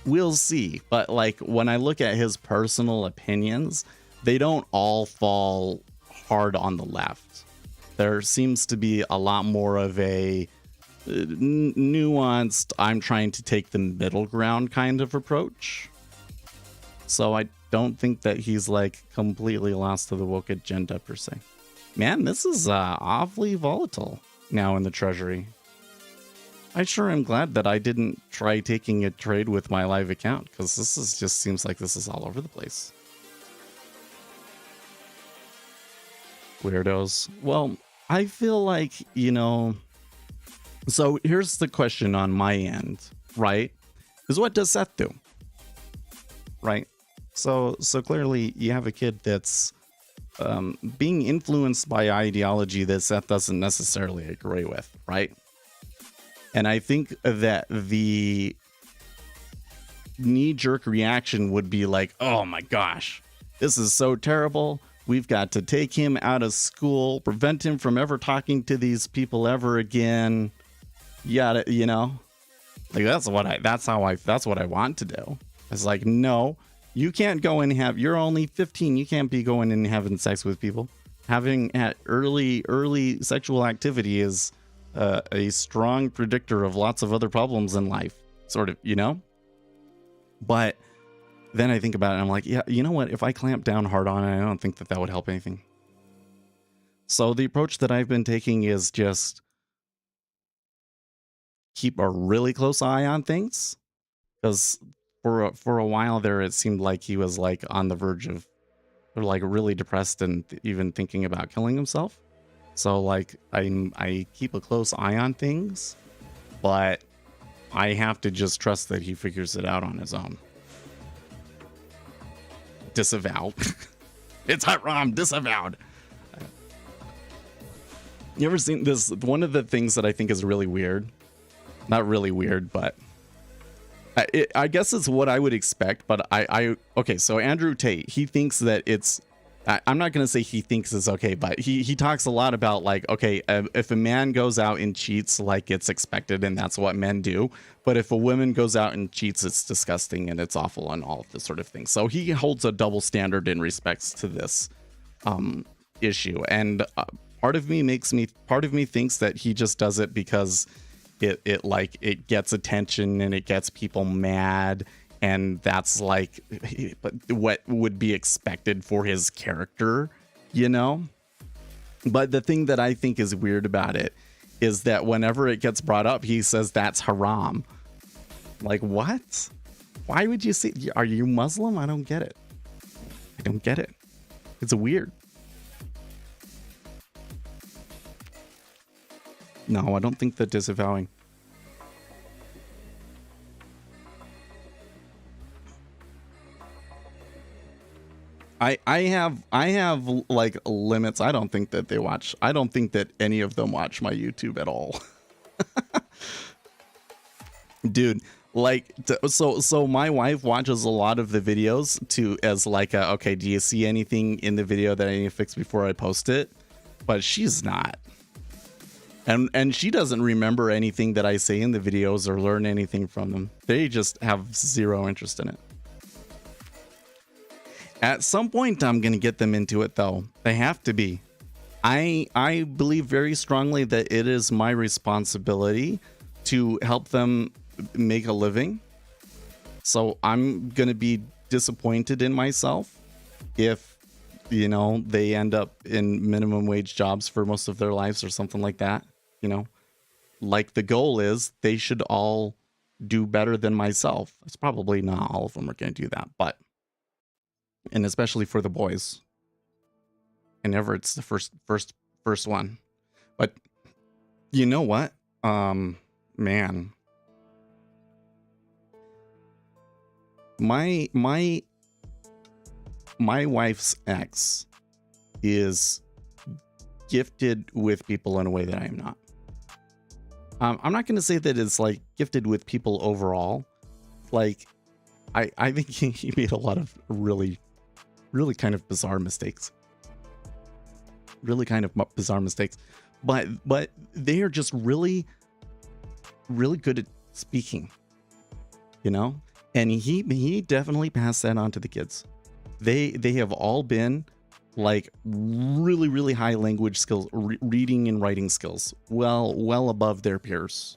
C: We'll see. But like when I look at his personal opinions, they don't all fall hard on the left. There seems to be a lot more of a nuanced, I'm trying to take the middle ground kind of approach. So I don't think that he's like completely lost to the woke agenda per se. Man, this is awfully volatile now in the treasury. I sure am glad that I didn't try taking a trade with my live account, because this is just seems like this is all over the place. Weirdos. Well, I feel like, you know, so here's the question on my end, right? Is what does Seth do? Right? So clearly you have a kid that's being influenced by ideology that Seth doesn't necessarily agree with, right? And I think that the knee-jerk reaction would be like, oh my gosh, this is so terrible. We've got to take him out of school, prevent him from ever talking to these people ever again. Yeah, you know, like that's what I want to do. It's like, no, you can't go and you're only 15. You can't be going and having sex with people. Having at early sexual activity is a strong predictor of lots of other problems in life, sort of, you know? But then I think about it and I'm like, yeah, you know what? If I clamp down hard on it, I don't think that that would help anything. So the approach that I've been taking is just keep a really close eye on things, because for a while there, it seemed like he was like on the verge of, or like really depressed and even thinking about killing himself. So like I keep a close eye on things, but I have to just trust that he figures it out on his own. Disavow. It's haram, disavowed. You ever seen this? One of the things that I think is really weird, not really weird, but I guess it's what I would expect. But okay, so Andrew Tate, he thinks that it's, I'm not going to say he thinks it's okay, but he talks a lot about like, okay, if a man goes out and cheats, like it's expected and that's what men do. But if a woman goes out and cheats, it's disgusting and it's awful and all of this sort of thing. So he holds a double standard in respects to this issue. And part of me thinks that he just does it because it gets attention and it gets people mad. And that's like what would be expected for his character, you know? But the thing that I think is weird about it is that whenever it gets brought up, he says that's haram. Like, what? Why would you say, are you Muslim? I don't get it. I don't get it. It's weird. No, I don't think that disavowing. I have like limits. I don't think that I don't think that any of them watch my YouTube at all. Dude, like, so my wife watches a lot of the videos as like okay, do you see anything in the video that I need to fix before I post it? But she's not. And she doesn't remember anything that I say in the videos or learn anything from them. They just have zero interest in it. At some point, I'm going to get them into it, though. They have to be. I believe very strongly that it is my responsibility to help them make a living. So I'm going to be disappointed in myself if, you know, they end up in minimum wage jobs for most of their lives or something like that. You know, like the goal is they should all do better than myself. It's probably not all of them are going to do that, but. And especially for the boys. And Everett's the first one. But you know what? Man. My wife's ex is gifted with people in a way that I am not. I'm not going to say that it's like gifted with people overall. Like, I think he made a lot of really kind of bizarre mistakes. But they are just really good at speaking, you know? And he definitely passed that on to the kids. They have all been like really high language skills, reading and writing skills, well above their peers.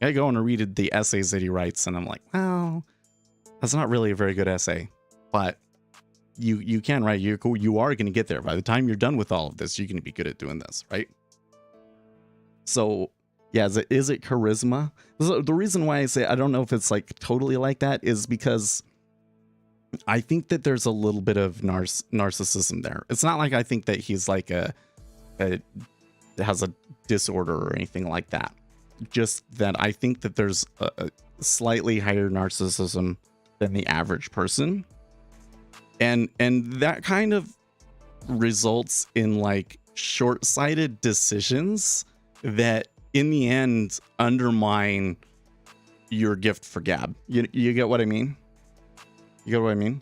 C: I go and read the essays that he writes, and I'm like, well, that's not really a very good essay, but you can write. You are going to get there. By the time you're done with all of this, you're going to be good at doing this, right? So, yeah, is it charisma? So the reason why I say I don't know if it's like totally like that is because I think that there's a little bit of narcissism there. It's not like I think that he's like has a disorder or anything like that. Just that I think that there's a slightly higher narcissism than the average person. And that kind of results in like short-sighted decisions that in the end undermine your gift for gab. You get what I mean? You get what I mean?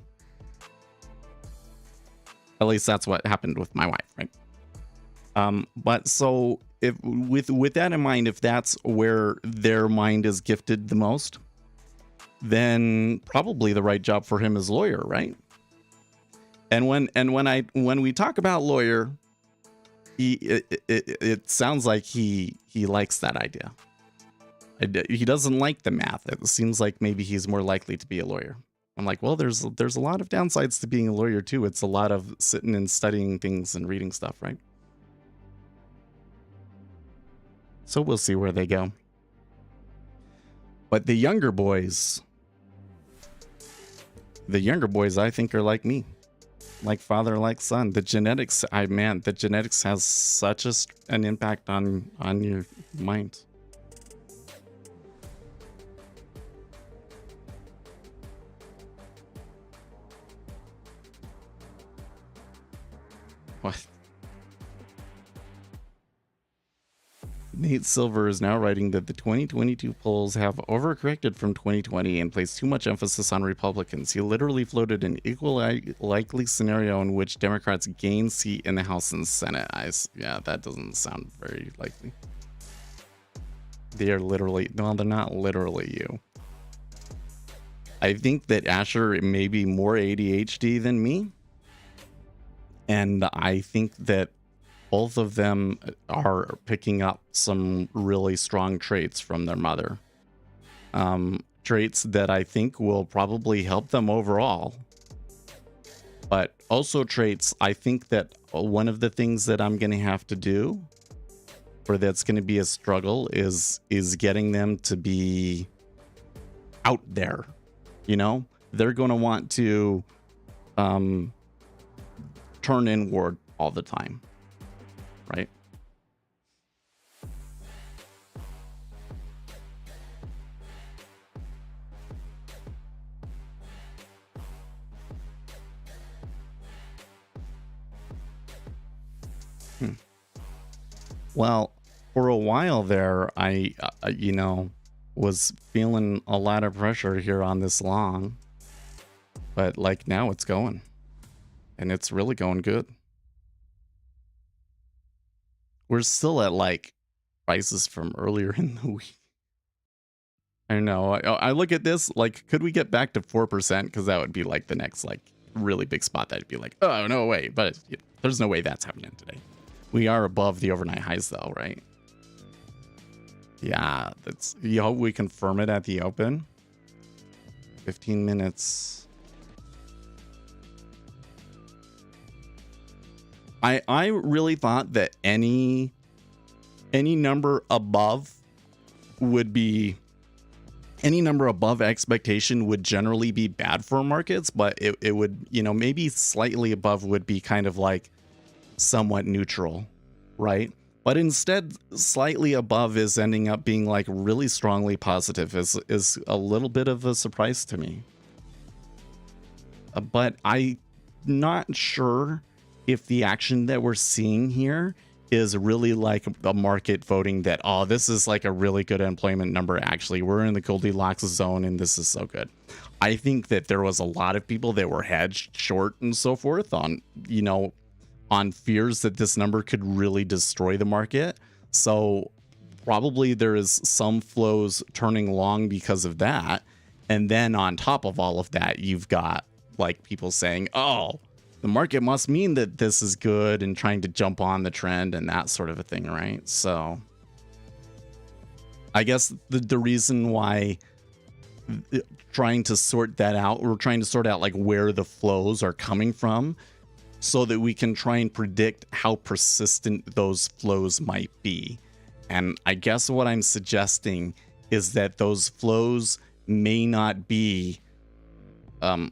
C: At least that's what happened with my wife, right? But so if with that in mind, if that's where their mind is gifted the most, then probably the right job for him is lawyer, right? And when we talk about lawyer, it sounds like he likes that idea. He doesn't like the math. It seems like maybe he's more likely to be a lawyer. I'm like, well, there's a lot of downsides to being a lawyer too. It's a lot of sitting and studying things and reading stuff, right? So we'll see where they go. But the younger boys, I think are like me, like father, like son. The genetics, the genetics has such an impact on your mind. What? Nate Silver is now writing that the 2022 polls have overcorrected from 2020 and placed too much emphasis on Republicans. He literally floated an equally likely scenario in which Democrats gain seat in the House and Senate. Yeah, that doesn't sound very likely. They are literally, no, they're not literally you. I think that Asher may be more ADHD than me. And I think that both of them are picking up some really strong traits from their mother. Traits that I think will probably help them overall. But also traits, I think that one of the things that I'm going to have to do, or that's going to be a struggle, is getting them to be out there. You know, they're going to want to turn inward all the time, right? Well, for a while there, I was feeling a lot of pressure here on this long, but like now it's going. And it's really going good. We're still at like prices from earlier in the week. I don't know. I look at this, like, could we get back to 4%? Because that would be like the next like really big spot that'd be like, oh, no way. But there's no way that's happening today. We are above the overnight highs though, right? Yeah, that's, you hope we confirm it at the open. 15 minutes. I really thought that any number above would be, any number above expectation would generally be bad for markets, but it would, maybe slightly above would be kind of like somewhat neutral, right? But instead, slightly above is ending up being like really strongly positive, is a little bit of a surprise to me. But I'm not sure if the action that we're seeing here is really like a market voting that, oh, this is like a really good employment number. Actually, we're in the Goldilocks zone and this is so good. I think that there was a lot of people that were hedged short and so forth on, on fears that this number could really destroy the market. So probably there is some flows turning long because of that. And then on top of all of that, you've got like people saying, oh, the market must mean that this is good, and trying to jump on the trend and that sort of a thing, right? So I guess the reason why trying to sort that out, we're trying to sort out like where the flows are coming from so that we can try and predict how persistent those flows might be. And I guess what I'm suggesting is that those flows may not be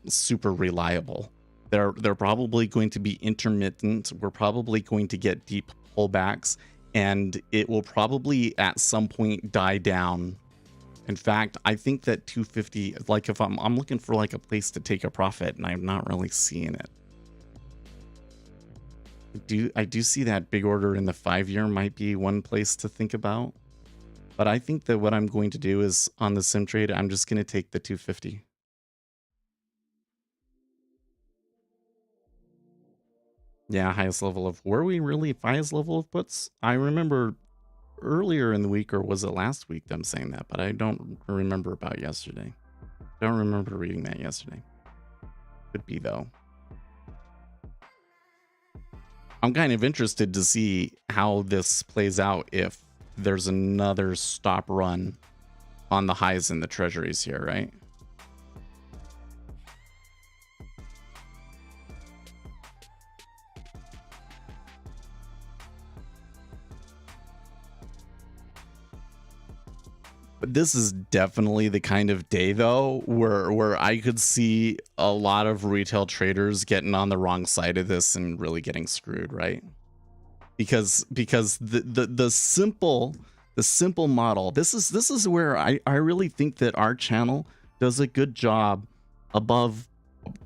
C: super reliable. They're probably going to be intermittent. We're probably going to get deep pullbacks, and it will probably at some point die down. In fact, I think that 250, like if I'm looking for like a place to take a profit, and I'm not really seeing it. I do see that big order in the 5-year might be one place to think about. But I think that what I'm going to do is on the sim trade, I'm just going to take the 250. Yeah, highest level of, were we really highest level of puts? I remember earlier in the week, or was it last week, them saying that, but I don't remember about yesterday. Don't remember reading that yesterday. Could be though. I'm kind of interested to see how this plays out if there's another stop run on the highs in the treasuries here, right? But this is definitely the kind of day, though, where I could see a lot of retail traders getting on the wrong side of this and really getting screwed, right? Because the simple model, this is where I really think that our channel does a good job above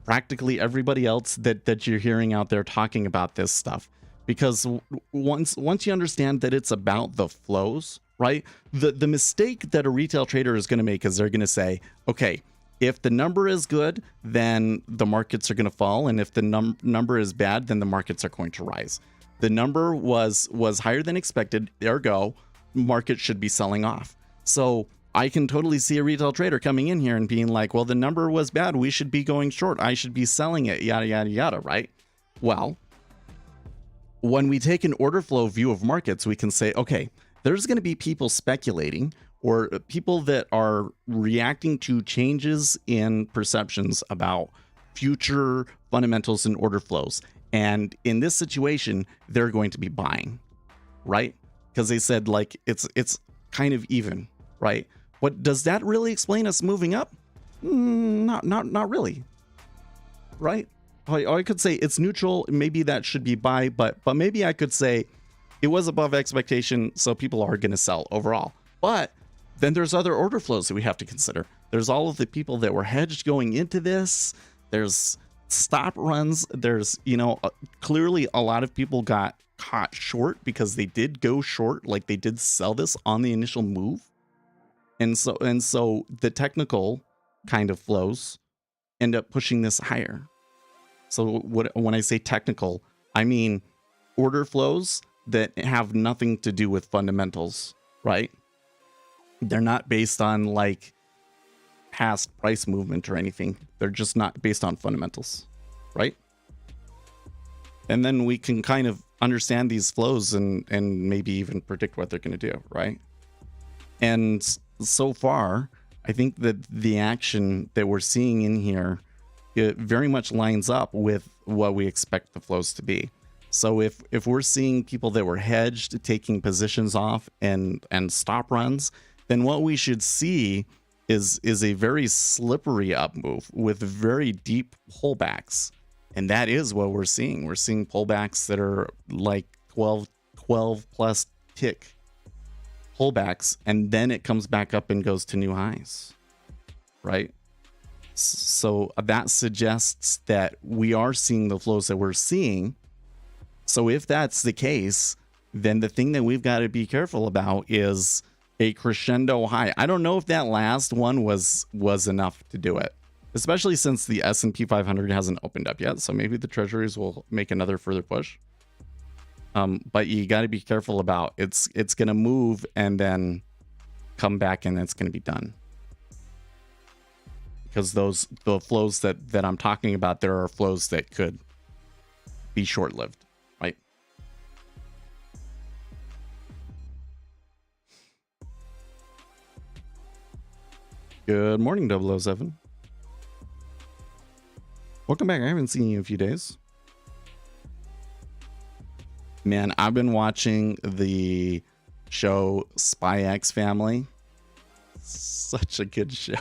C: practically everybody else that you're hearing out there talking about this stuff. Because once you understand that it's about the flows, right? The mistake that a retail trader is going to make is they're going to say, okay, if the number is good, then the markets are going to fall, and if the number is bad, then the markets are going to rise. The number was higher than expected, ergo, market should be selling off. So I can totally see a retail trader coming in here and being like, well, the number was bad, we should be going short, I should be selling it, yada, yada, yada, right? Well, when we take an order flow view of markets, we can say, okay, there's going to be people speculating or people that are reacting to changes in perceptions about future fundamentals and order flows. And in this situation, they're going to be buying, right? Because they said like it's kind of even, right? What does that really explain us moving up? Not really, right? I could say it's neutral. Maybe that should be buy, but maybe I could say it was above expectation, so people are going to sell overall. But then there's other order flows that we have to consider. There's all of the people that were hedged going into this. There's stop runs. There's, clearly a lot of people got caught short because they did go short, like they did sell this on the initial move. And so the technical kind of flows end up pushing this higher. So when I say technical, I mean order flows that have nothing to do with fundamentals, right? They're not based on like past price movement or anything. They're just not based on fundamentals, right? And then we can kind of understand these flows and maybe even predict what they're going to do, right? And so far, I think that the action that we're seeing in here, it very much lines up with what we expect the flows to be. So if we're seeing people that were hedged taking positions off and stop runs, then what we should see is a very slippery up move with very deep pullbacks. And that is what we're seeing. We're seeing pullbacks that are like 12 plus tick pullbacks, and then it comes back up and goes to new highs, right? So that suggests that we are seeing the flows that we're seeing. So if that's the case, then the thing that we've got to be careful about is a crescendo high. I don't know if that last one was enough to do it, especially since the S&P 500 hasn't opened up yet. So maybe the treasuries will make another further push. But you got to be careful about it's going to move and then come back and it's going to be done. Because the flows that I'm talking about, there are flows that could be short-lived, right? Good morning, 007. Welcome back. I haven't seen you in a few days. Man, I've been watching the show Spy X Family. Such a good show.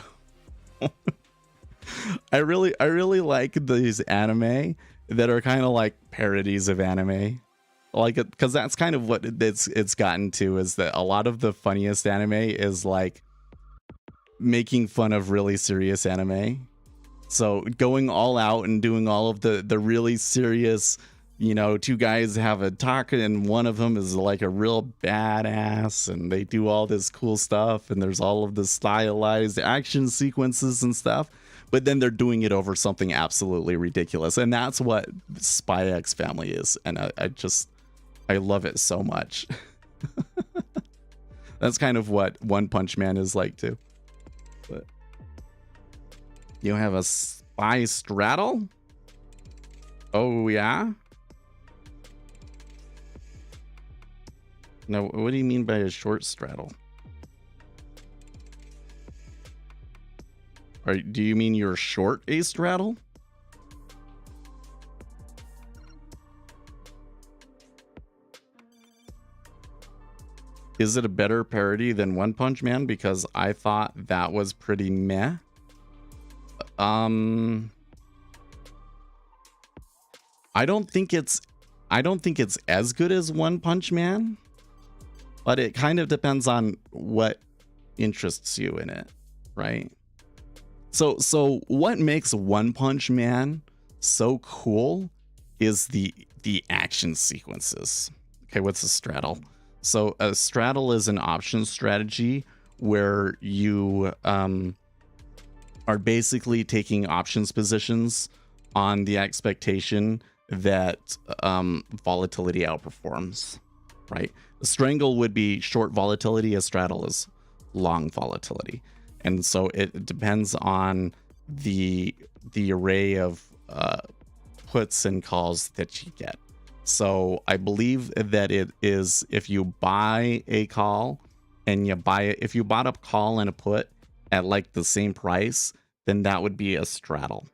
C: I really like these anime that are kind of like parodies of anime. Like, because that's kind of what it's gotten to, is that a lot of the funniest anime is like making fun of really serious anime. So going all out and doing all of the really serious, two guys have a talk and one of them is like a real badass and they do all this cool stuff and there's all of the stylized action sequences and stuff, but then they're doing it over something absolutely ridiculous. And that's what Spy X Family is. And I love it so much. That's kind of what One Punch Man is like too. But you have a spy straddle? Oh yeah? Now, what do you mean by a short straddle? Or do you mean you're short a straddle? Is it a better parody than One Punch Man? Because I thought that was pretty meh. I don't think it's as good as One Punch Man, but it kind of depends on what interests you in it, right? So what makes One Punch Man so cool is the action sequences. Okay, what's a straddle? So a straddle is an option strategy where you are basically taking options positions on the expectation that volatility outperforms, right? A strangle would be short volatility, a straddle is long volatility. And so it depends on the array of puts and calls that you get. So I believe that it is if you buy a call and you buy it, if you bought a call and a put at like the same price, then that would be a straddle.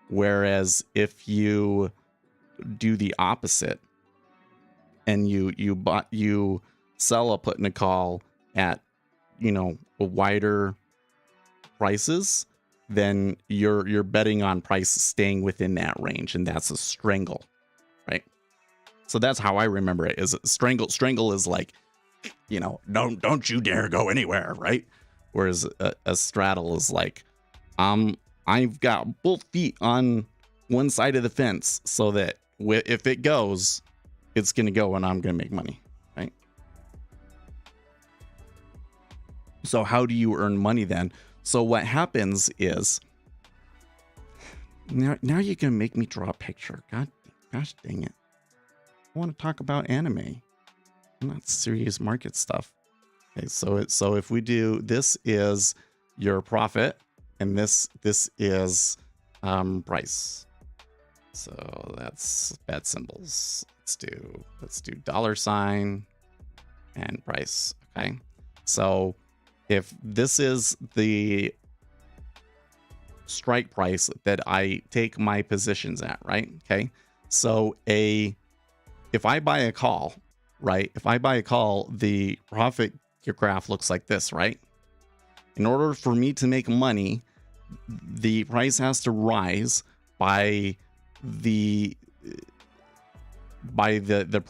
C: Whereas if you do the opposite and you sell a put and a call at, you know, a wider prices, then you're betting on price staying within that range, and that's a strangle, right? So that's how I remember it. Is strangle is like, you know, don't you dare go anywhere, right? Whereas a straddle is like, I've got both feet on one side of the fence, so that if it goes, it's gonna go and I'm gonna make money, right? So how do you earn money then? So what happens is, now you're gonna make me draw a picture. Gosh dang it! I want to talk about anime, not serious market stuff. Okay, so if we do, this is your profit, and this is price. So that's bet symbols. Let's do $sign and price. Okay, so if this is the strike price that I take my positions at, right? Okay, so if I buy a call, right? If I buy a call, the profit graph looks like this, right? In order for me to make money, the price has to rise by the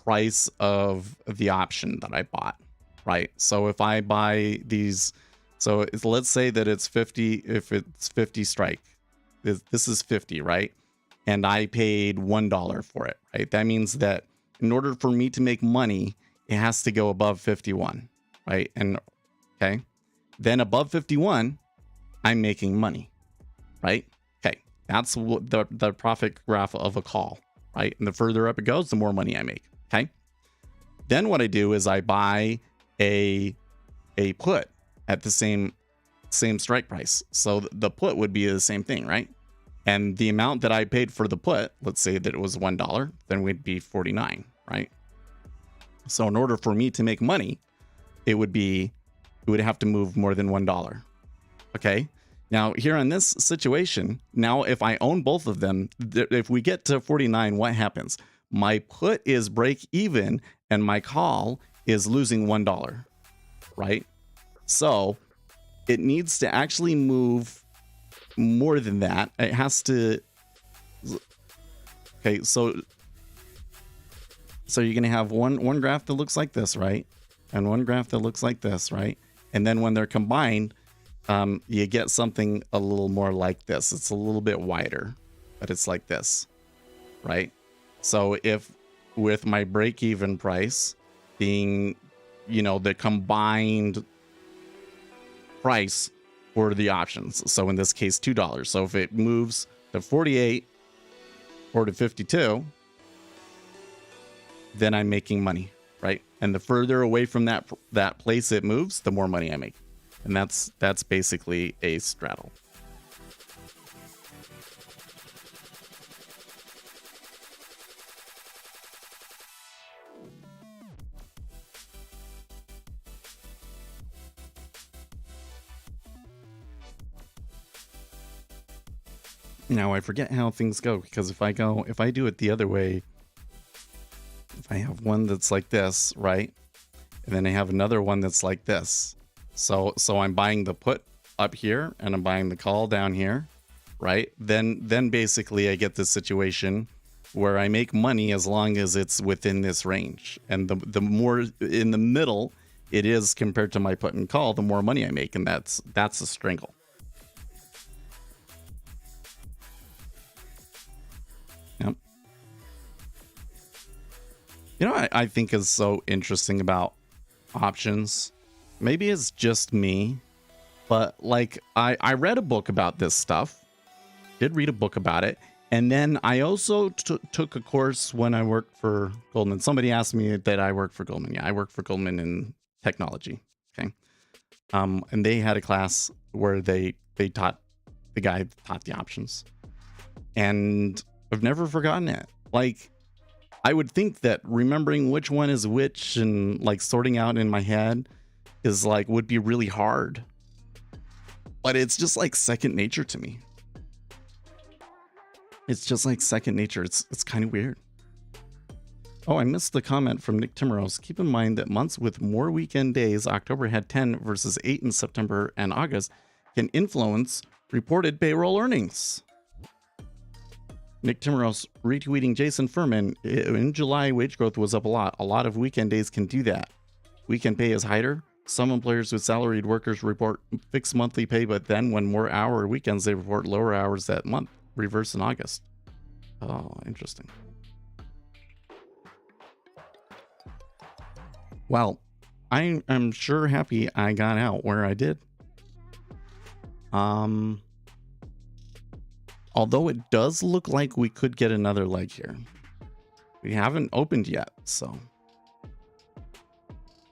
C: price of the option that I bought, right? So if I buy these, so let's say that it's 50, if it's 50 strike, this is 50, right? And I paid $1 for it, right? That means that in order for me to make money, it has to go above 51, right? And okay, then above 51, I'm making money, right? Okay, that's what the profit graph of a call, right? And the further up it goes, the more money I make. Okay, then what I do is I buy a put at the same strike price. So the put would be the same thing, right? And the amount that I paid for the put, let's say that it was $1, then we'd be 49, right? So in order for me to make money, it would have to move more than $1. Okay. Now here in this situation, now if I own both of them, if we get to 49, what happens? My put is break even and my call is losing $1, right? So it needs to actually move more than that. It has to. Okay, so you're gonna have one graph that looks like this, right? And one graph that looks like this, right? And then when they're combined, you get something a little more like this. It's a little bit wider, but it's like this, right? So if with my break-even price being, you know, the combined price for the options, so in this case $2, so if it moves to 48 or to 52, then I'm making money, right? And the further away from that place it moves, the more money I make. And that's basically a straddle. Now I forget how things go, because if I do it the other way, if I have one that's like this, right? And then I have another one that's like this. So I'm buying the put up here and I'm buying the call down here, right? Then basically I get this situation where I make money as long as it's within this range. And the more in the middle it is compared to my put and call, the more money I make, and that's a strangle. Yep. You know what I think is so interesting about options? Maybe it's just me, but like I read a book about this stuff, did read a book about it, and then I also took a course when I worked for Goldman. Somebody asked me that I work for Goldman. Yeah, I work for Goldman in technology. Okay. And they had a class where they taught, the guy taught the options, and I've never forgotten it. Like, I would think that remembering which one is which and like sorting out in my head is like, would be really hard, but it's just like second nature to me. It's just like second nature. It's kind of weird. Oh, I missed the comment from Nick Timmeros. Keep in mind that months with more weekend days, October had 10 versus 8 in September and August, can influence reported payroll earnings. Nick Timmeros retweeting Jason Furman. In July, wage growth was up a lot. A lot of weekend days can do that. Weekend pay is higher. Some employers with salaried workers report fixed monthly pay, but then when more hour weekends, they report lower hours that month. Reverse in August. Oh, interesting. Well, I'm sure happy I got out where I did. Although it does look like we could get another leg here. We haven't opened yet, so.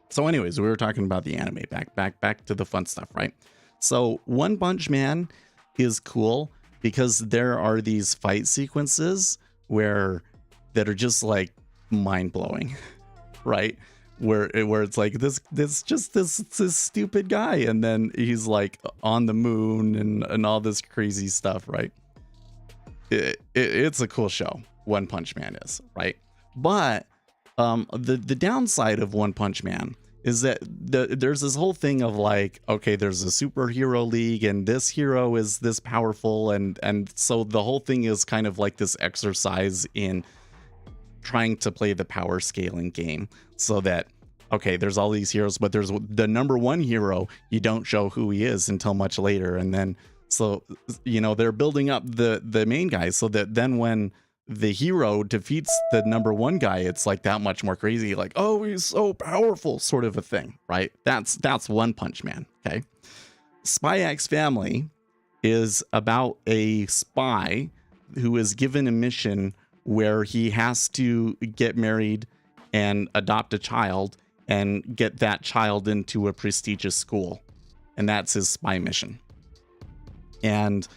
C: So anyways, we were talking about the anime. Back to the fun stuff, right? So One Punch Man is cool because there are these fight sequences that are just like mind-blowing, right? Where it's like this stupid guy, and then he's like on the moon and all this crazy stuff, right? It's a cool show. One Punch Man is, right? But the downside of One Punch Man is that there's this whole thing of like, okay, there's a superhero league and this hero is this powerful, and so the whole thing is kind of like this exercise in trying to play the power scaling game, so that, okay, there's all these heroes, but there's the number one hero, you don't show who he is until much later, and then so, you know, they're building up the main guy so that then when the hero defeats the number one guy, it's like that much more crazy, like, oh, he's so powerful, sort of a thing, right? That's One Punch Man. Okay. Spy X Family is about a spy who is given a mission where he has to get married and adopt a child and get that child into a prestigious school. And that's his spy mission. And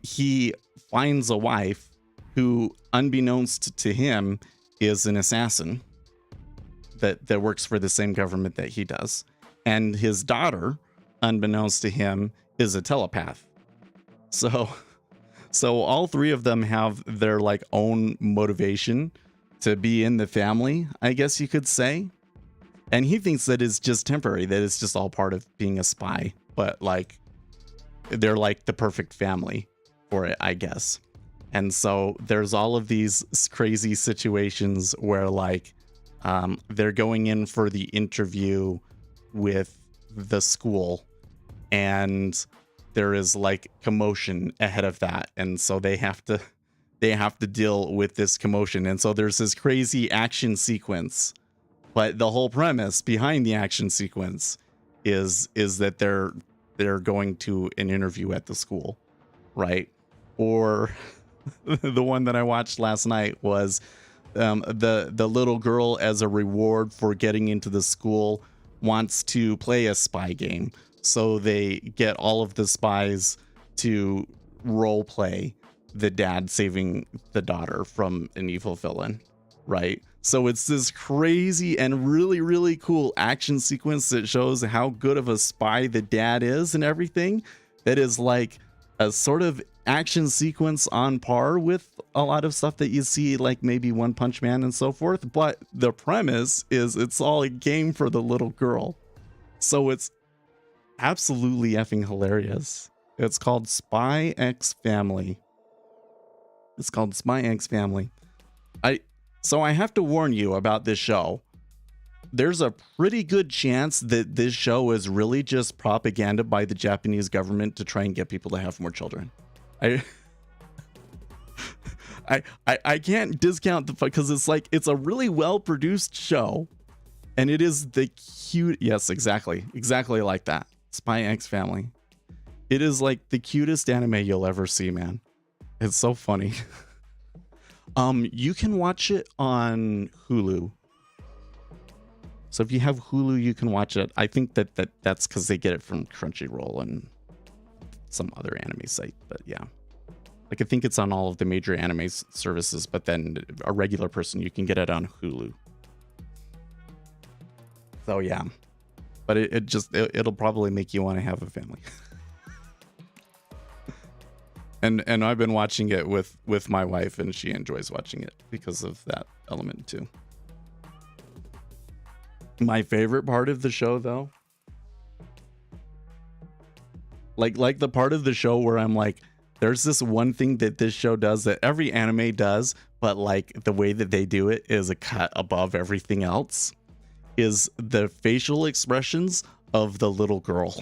C: he finds a wife who, unbeknownst to him, is an assassin that works for the same government that he does. And his daughter, unbeknownst to him, is a telepath. So all three of them have their like own motivation to be in the family, I guess you could say. And he thinks that it's just temporary, that it's just all part of being a spy. But like, they're like the perfect family for it, I guess. And so there's all of these crazy situations where like they're going in for the interview with the school, and there is like commotion ahead of that, and so they have to deal with this commotion. And so there's this crazy action sequence, but the whole premise behind the action sequence is that they're going to an interview at the school, right? Or the one that I watched last night was the little girl, as a reward for getting into the school, wants to play a spy game. So they get all of the spies to role play the dad saving the daughter from an evil villain, right? So it's this crazy and really, really cool action sequence that shows how good of a spy the dad is and everything. That is like a sort of action sequence on par with a lot of stuff that you see, like maybe One Punch Man and so forth. But the premise is it's all a game for the little girl. So it's absolutely effing hilarious. It's called Spy X Family. It's called Spy X Family. So I have to warn you about this show. There's a pretty good chance that this show is really just propaganda by the Japanese government to try and get people to have more children. I can't discount the because it's a really well produced show, and it is the cute. Yes, exactly like that. Spy X Family. It is like the cutest anime you'll ever see, man. It's so funny. You can watch it on Hulu. So if you have Hulu, you can watch it. I think that's because they get it from Crunchyroll and some other anime site. But yeah, like I think it's on all of the major anime services. But then a regular person, you can get it on Hulu. So yeah, but it'll probably make you want to have a family. And I've been watching it with my wife, and she enjoys watching it because of that element too. My favorite part of the show, though, like the part of the show where I'm like, there's this one thing that this show does that every anime does, but like the way that they do it is a cut above everything else, is the facial expressions of the little girl.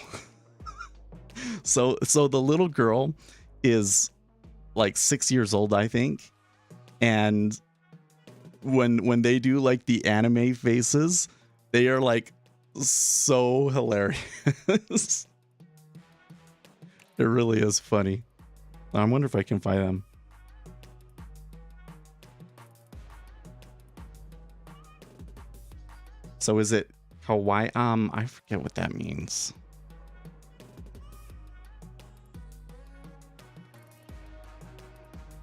C: So the little girl is like 6 years old, I think, and when they do like the anime faces, they are like so hilarious. It really is funny. I wonder if I can find them. So is it Hawaii? I forget what that means.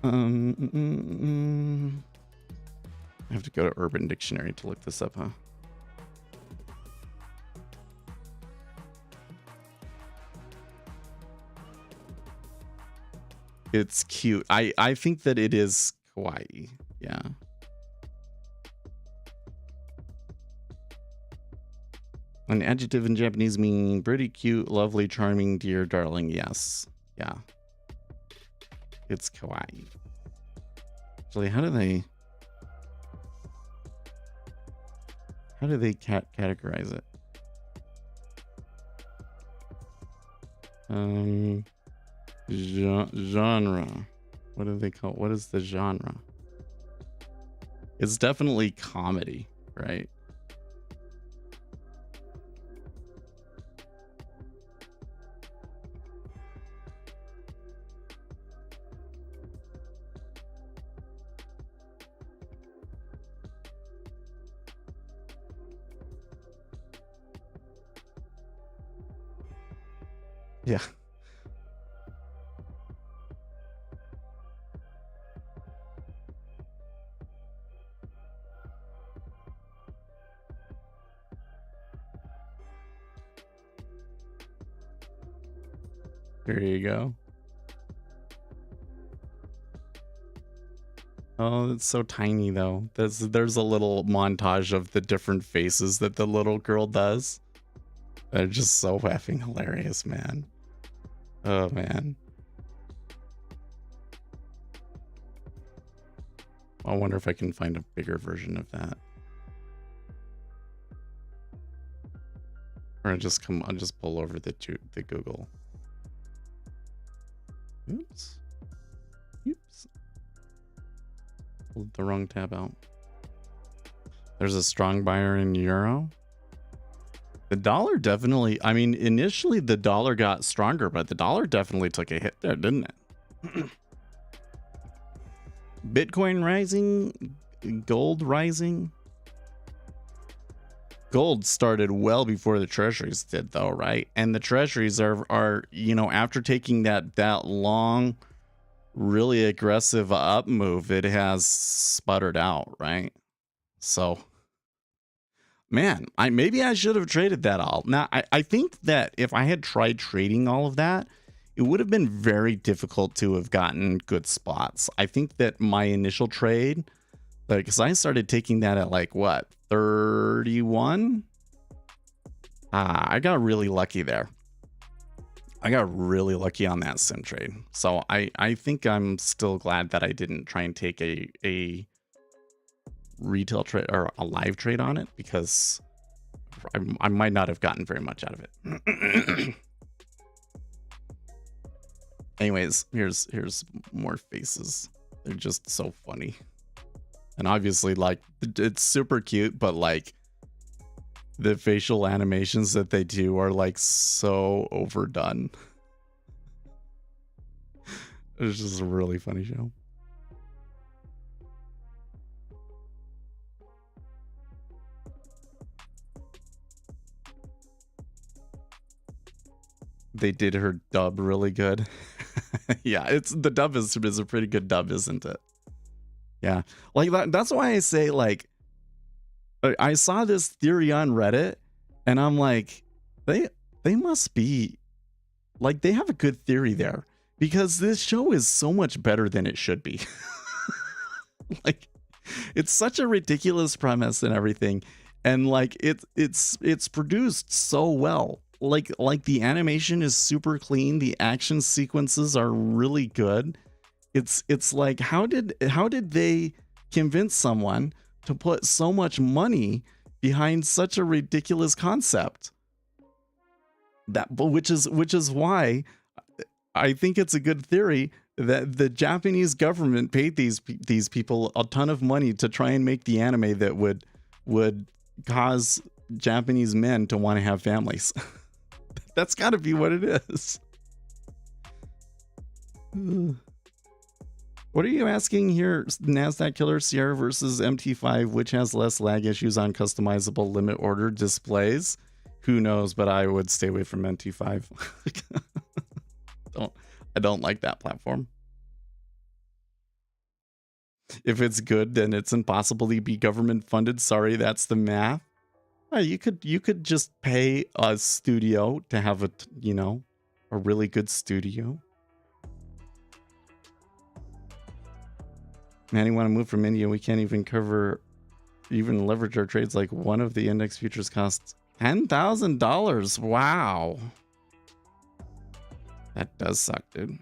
C: I have to go to Urban Dictionary to look this up, huh? It's cute. I think that it is kawaii. Yeah. An adjective in Japanese meaning pretty, cute, lovely, charming, dear, darling. Yes. Yeah. It's kawaii. Actually, how do they categorize it? Genre. What do they call? What is the genre? It's definitely comedy, right? Yeah. There you go. Oh, it's so tiny though. There's a little montage of the different faces that the little girl does. They're just so effing hilarious, man. Oh man. I wonder if I can find a bigger version of that. Or I'll just pull over the Google. Oops. Pulled the wrong tab out. There's a strong buyer in euro. The dollar definitely, I mean, initially the dollar got stronger, but the dollar definitely took a hit there, didn't it? Bitcoin rising, gold rising. Gold started well before the treasuries did though, right? And the treasuries are you know, after taking that long, really aggressive up move, it has sputtered out, right? So man, maybe I should have traded that all. Now, I think that if I had tried trading all of that, it would have been very difficult to have gotten good spots. I think that my initial trade, because I started taking that at like what, 31? I got really lucky there. I got really lucky on that sim trade. So I think I'm still glad that I didn't try and take a retail trade or a live trade on it, because I might not have gotten very much out of it. Anyways, here's more faces. They're just so funny. And obviously, like, it's super cute, but like the facial animations that they do are like so overdone. It's just a really funny show. They did her dub really good. Yeah, it's the dub is a pretty good dub, isn't it? Yeah, like that's why I say, like, I saw this theory on Reddit and I'm like, they must be like, they have a good theory there, because this show is so much better than it should be. Like, it's such a ridiculous premise and everything, and like it's produced so well. Like the animation is super clean, the action sequences are really good. It's like, how did they convince someone to put so much money behind such a ridiculous concept? Which is why I think it's a good theory that the Japanese government paid these people a ton of money to try and make the anime that would cause Japanese men to want to have families. That's got to be what it is. What are you asking here? NASDAQ Killer Sierra versus MT5, which has less lag issues on customizable limit order displays? Who knows, but I would stay away from MT5. I don't like that platform. If it's good, then it's impossible to be government funded. Sorry, that's the math. You could just pay a studio to have a really good studio. Man, you want to move from India? We can't even leverage our trades. Like, one of the index futures costs $10,000. Wow, that does suck, dude.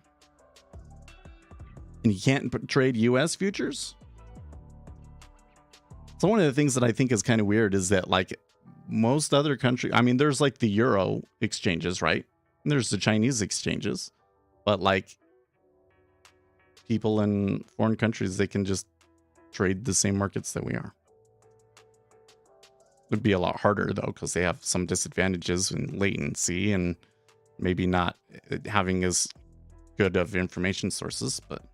C: And you can't trade US futures. So one of the things that I think is kind of weird is that, like, most other countries, I mean, there's like the Euro exchanges, right? And there's the Chinese exchanges, but like, people in foreign countries, they can just trade the same markets that we are. It'd be a lot harder though, because they have some disadvantages in latency and maybe not having as good of information sources, but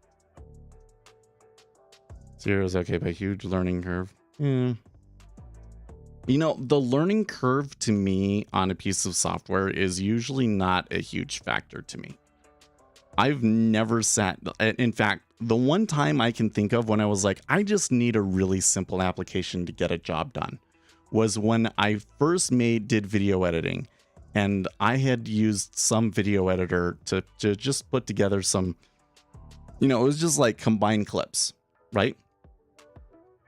C: zero is okay, but huge learning curve. You know, the learning curve to me on a piece of software is usually not a huge factor to me. I've never in fact, the one time I can think of when I was like, I just need a really simple application to get a job done, was when I first did video editing, and I had used some video editor to just put together some, it was just like combined clips, right?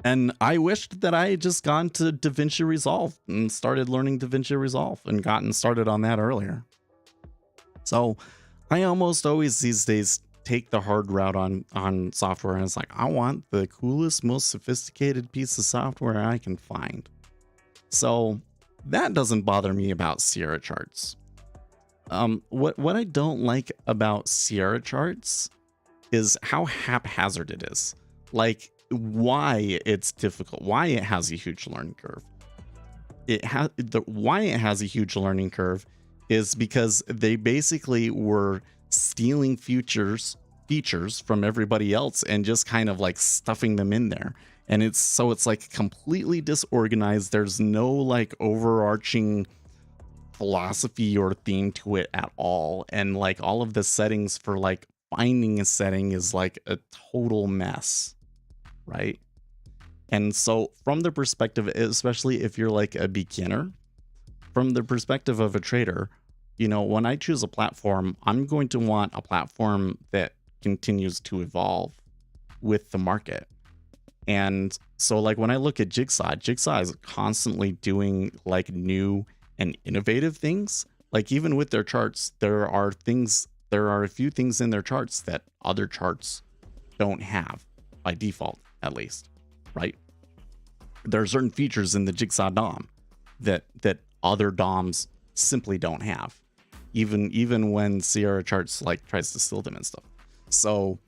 C: And I wished that I had just gone to DaVinci Resolve and started learning DaVinci Resolve and gotten started on that earlier. So I almost always these days take the hard route on software, and it's like, I want the coolest, most sophisticated piece of software I can find. So that doesn't bother me about Sierra charts. What I don't like about Sierra charts is how haphazard it is. Like, why it's difficult, why it has a huge learning curve. Why it has a huge learning curve is because they basically were stealing features from everybody else and just kind of like stuffing them in there. And it's like completely disorganized. There's no like overarching philosophy or theme to it at all. And like all of the settings for like finding a setting is like a total mess, right? And so from the perspective, especially if you're like a beginner, from the perspective of a trader, you know, when I choose a platform, I'm going to want a platform that continues to evolve with the market. And so like when I look at Jigsaw is constantly doing like new and innovative things. Like even with their charts, there are a few things in their charts that other charts don't have by default, at least, right? There are certain features in the Jigsaw DOM that other DOMs simply don't have, even when Sierra charts like tries to steal them and stuff. So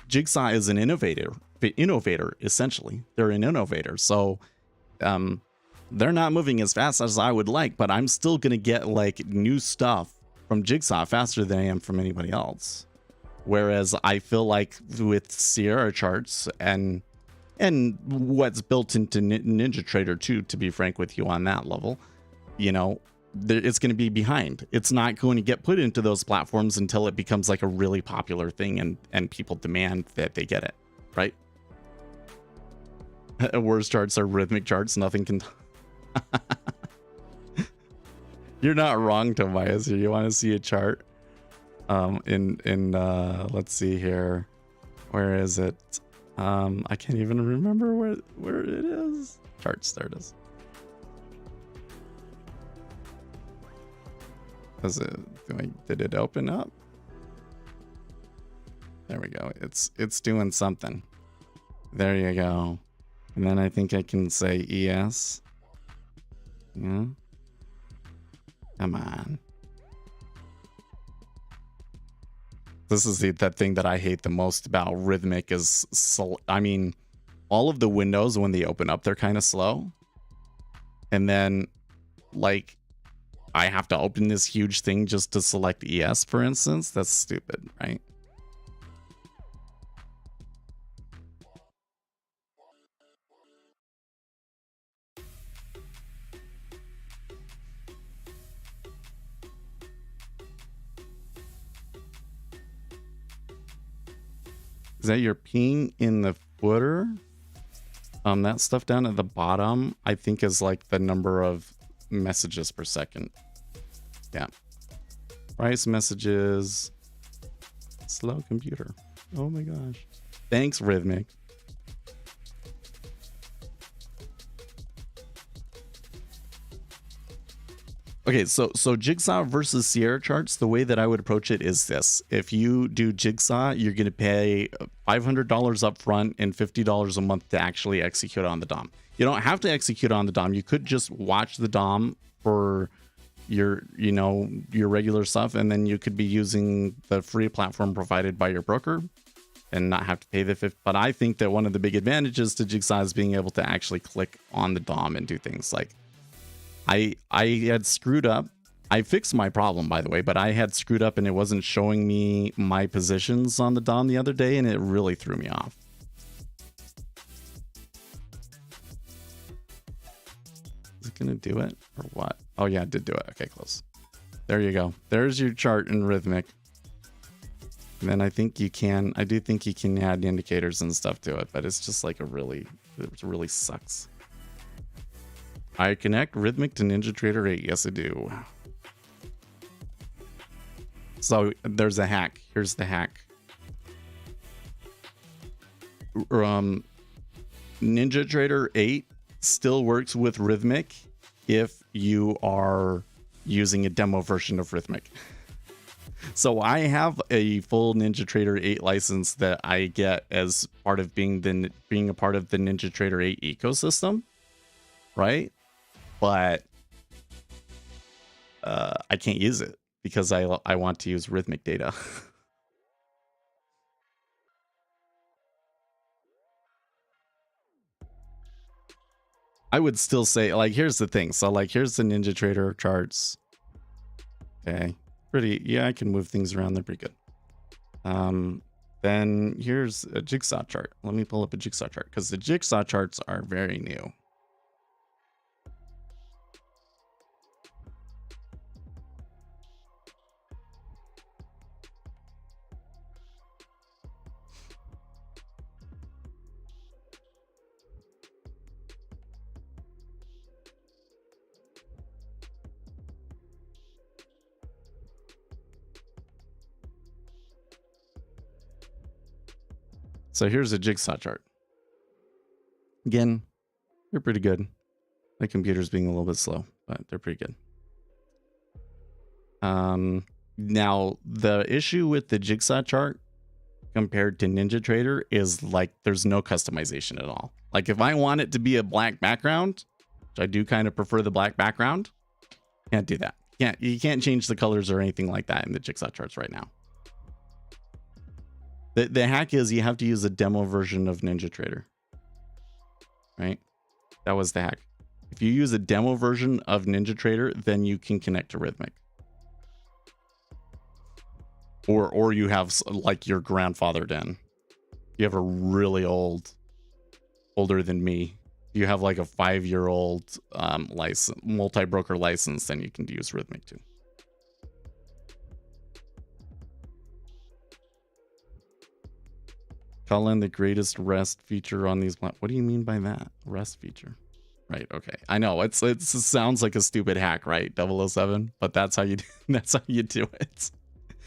C: Jigsaw is an innovator essentially. They're an innovator. So they're not moving as fast as I would like, but I'm still gonna get like new stuff from Jigsaw faster than I am from anybody else. Whereas I feel like with Sierra charts and what's built into NinjaTrader too, to be frank with you on that level, you know, it's going to be behind. It's not going to get put into those platforms until it becomes like a really popular thing and people demand that they get it, right? Worst charts are rhythmic charts. Nothing can. You're not wrong, Tobias. You want to see a chart? Let's see here. Where is it? I can't even remember where it is. Charts, there it is. Did it open up? There we go. It's doing something. There you go. And then I think I can say ES. Yeah. Come on. This is that thing that I hate the most about Rhythmic is, I mean, all of the windows when they open up, they're kind of slow. And then, like, I have to open this huge thing just to select ES, for instance. That's stupid, right? Is that your ping in the footer? That stuff down at the bottom, I think is like the number of messages per second. Yeah. Price messages. Slow computer. Oh my gosh. Thanks, Rhythmic. Okay, so Jigsaw versus Sierra charts, the way that I would approach it is this. If you do Jigsaw, you're going to pay $500 up front and $50 a month to actually execute on the DOM. You don't have to execute on the DOM. You could just watch the DOM for your regular stuff, and then you could be using the free platform provided by your broker and not have to pay the $50. But I think that one of the big advantages to Jigsaw is being able to actually click on the DOM and do things like I had screwed up. I fixed my problem, by the way, but I had screwed up and it wasn't showing me my positions on the DOM the other day, and it really threw me off. Is it gonna do it or what? Oh yeah, it did do it. Okay, close. There you go. There's your chart in Rhythmic. And then I do think you can add indicators and stuff to it, but it's just like it really sucks. I connect Rhythmic to NinjaTrader 8. Yes, I do. So there's a hack. Here's the hack. NinjaTrader 8 still works with Rhythmic if you are using a demo version of Rhythmic. So I have a full NinjaTrader 8 license that I get as part of being a part of the NinjaTrader 8 ecosystem, right? But I can't use it because I want to use Rhythmic data. I would still say, like, here's the thing. So, like, here's the NinjaTrader charts. Okay, yeah, I can move things around. They're pretty good. Then here's a Jigsaw chart. Let me pull up a Jigsaw chart because the Jigsaw charts are very new. So here's a jigsaw chart. Again, they're pretty good. My computer's being a little bit slow, but they're pretty good. Now the issue with the jigsaw chart compared to NinjaTrader is like there's no customization at all. Like if I want it to be a black background, which I do kind of prefer the black background, can't do that. You can't change the colors or anything like that in the jigsaw charts right now. The hack is you have to use a demo version of NinjaTrader. Right? That was the hack. If you use a demo version of NinjaTrader, then you can connect to Rhythmic. Or you have like your grandfathered in. You have a really older than me. You have like a 5-year-old license, multi-broker license, then you can use Rhythmic too. Colin, the greatest rest feature on these. What do you mean by that? Rest feature. Right. Okay. I know it sounds like a stupid hack, right? 007, but that's how you do, that's how you do it.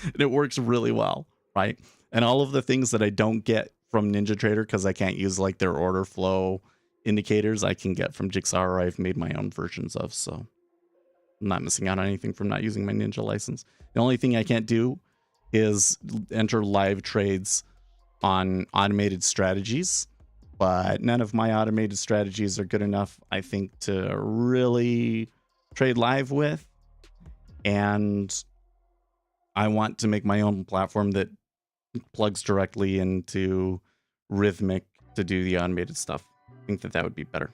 C: And it works really well, right? And all of the things that I don't get from NinjaTrader because I can't use like their order flow indicators, I can get from Jigsaw, or I've made my own versions of. So I'm not missing out on anything from not using my Ninja license. The only thing I can't do is enter live trades on automated strategies, but none of my automated strategies are good enough, I think, to really trade live with. And I want to make my own platform that plugs directly into Rhythmic to do the automated stuff. I think that would be better.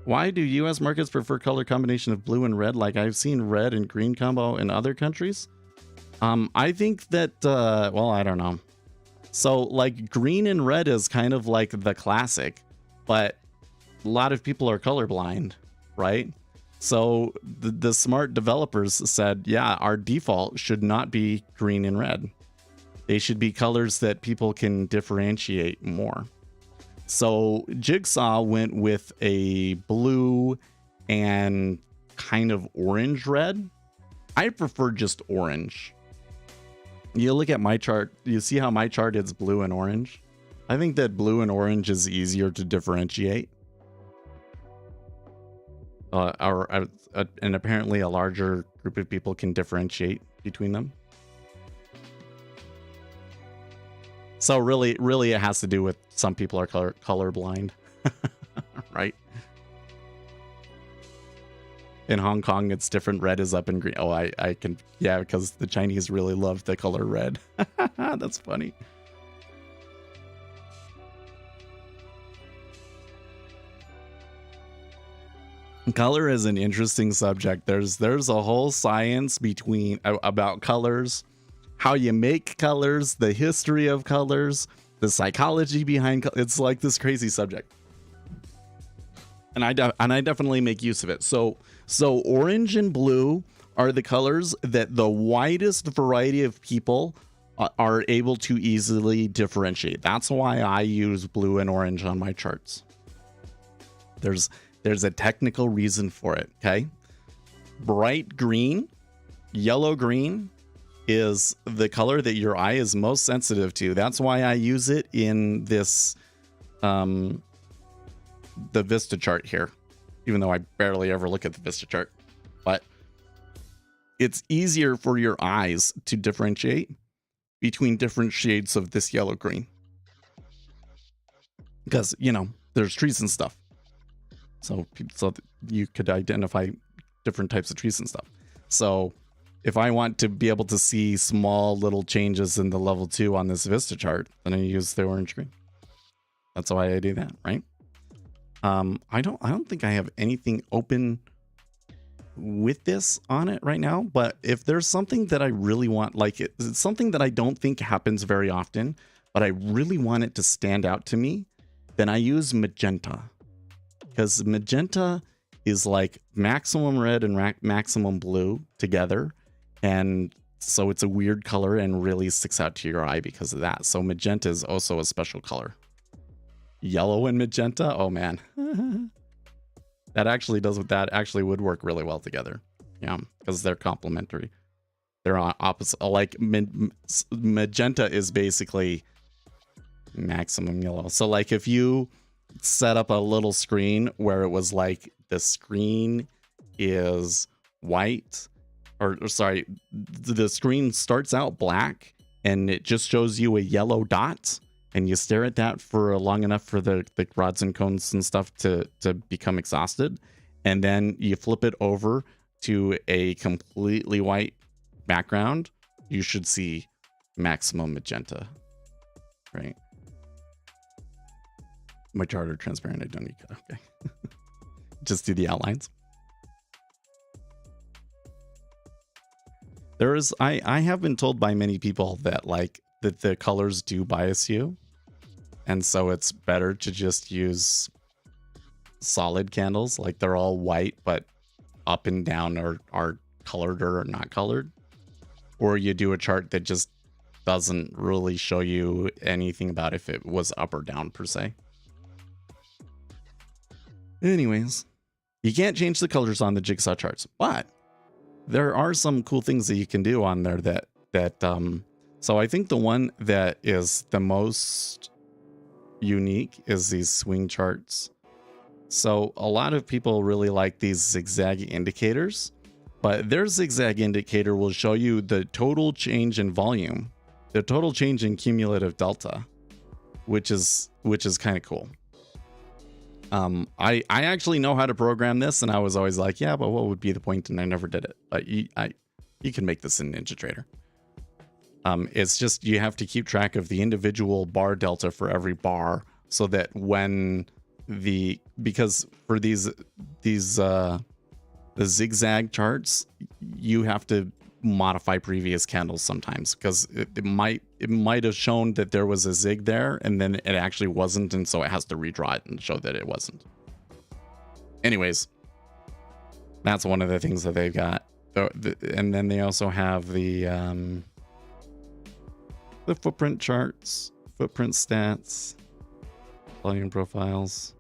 C: Why do US markets prefer color combination of blue and red? Like I've seen red and green combo in other countries. I think that, well, I don't know. So like green and red is kind of like the classic, but a lot of people are colorblind, right? So the smart developers said, yeah, our default should not be green and red. They should be colors that people can differentiate more. So Jigsaw went with a blue and kind of orange red. I prefer just orange. You look at my chart, you see how my chart is blue and orange? I think that blue and orange is easier to differentiate. And apparently a larger group of people can differentiate between them. So really it has to do with some people are colorblind, right? In Hong Kong, it's different. Red is up and green. Oh, I can, yeah, because the Chinese really love the color red. That's funny. Color is an interesting subject. There's a whole science about colors, how you make colors, the history of colors, the psychology behind color. It's like this crazy subject. And I definitely make use of it. So orange and blue are the colors that the widest variety of people are able to easily differentiate. That's why I use blue and orange on my charts. There's a technical reason for it, okay? Bright green, yellow green is the color that your eye is most sensitive to. That's why I use it in this the Vista chart here, even though I barely ever look at the Vista chart. But it's easier for your eyes to differentiate between different shades of this yellow green. Because, you know, there's trees and stuff. So you could identify different types of trees and stuff. So if I want to be able to see small little changes in the level 2 on this Vista chart, then I use the orange green. That's why I do that, right? I don't think I have anything open with this on it right now, but if there's something that I really want, like it's something that I don't think happens very often, but I really want it to stand out to me, then I use magenta. Because magenta is like maximum red and maximum blue together. And so it's a weird color and really sticks out to your eye because of that. So magenta is also a special color. Yellow and magenta, oh man. That actually would work really well together. Yeah, because they're complementary. They're on opposite. Like magenta is basically maximum yellow. So like if you set up a little screen where it was like the screen is white, or sorry, the screen starts out black and it just shows you a yellow dot, and you stare at that for long enough for the rods and cones and stuff to become exhausted, and then you flip it over to a completely white background, you should see maximum magenta, right? My chart are transparent. I don't need to. Okay. Just do the outlines. I have been told by many people that like that the colors do bias you, and so it's better to just use solid candles, like they're all white but up and down are colored or not colored, or you do a chart that just doesn't really show you anything about if it was up or down per se. Anyways, you can't change the colors on the jigsaw charts, but there are some cool things that you can do on there so I think the one that is the most unique is these swing charts. So a lot of people really like these zigzag indicators, but their zigzag indicator will show you the total change in volume, the total change in cumulative delta, which is kind of cool. I actually know how to program this, and I was always like, yeah, but what would be the point? And I never did it. But you can make this in NinjaTrader. It's just you have to keep track of the individual bar delta for every bar, so that when because for the zigzag charts, you have to modify previous candles sometimes, because it might have shown that there was a zig there and then it actually wasn't, and so it has to redraw it and show that it wasn't. Anyways, that's one of the things that they've got. And then they also have the footprint charts, footprint stats, volume profiles.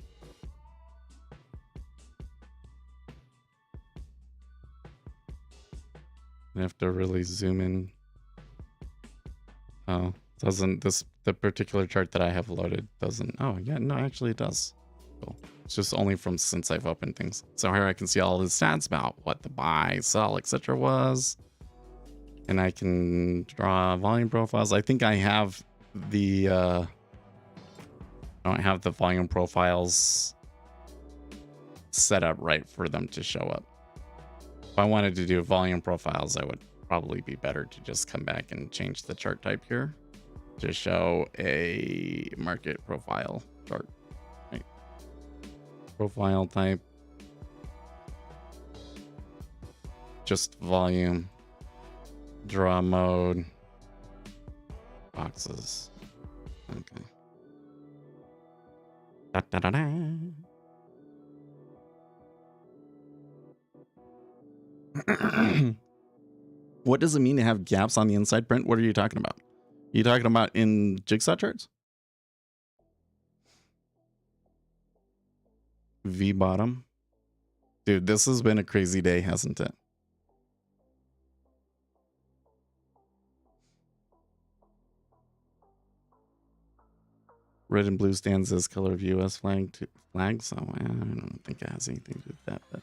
C: I have to really zoom in. Oh, the particular chart that I have loaded doesn't. Oh, yeah, no, actually it does. Cool. It's just only from since I've opened things. So here I can see all the stats about what the buy, sell, etc. was. And I can draw volume profiles. I think I have the I don't have the volume profiles set up right for them to show up. If I wanted to do volume profiles, I would probably be better to just come back and change the chart type here to show a market profile chart. Right. Profile type, just volume, draw mode, boxes. Okay. Da, da, da, da. What does it mean to have gaps on the inside print? What are you talking about? You talking about in jigsaw charts? V bottom. Dude, this has been a crazy day, hasn't it? Red and blue stands as color of US flag, so I don't think it has anything to do with that. But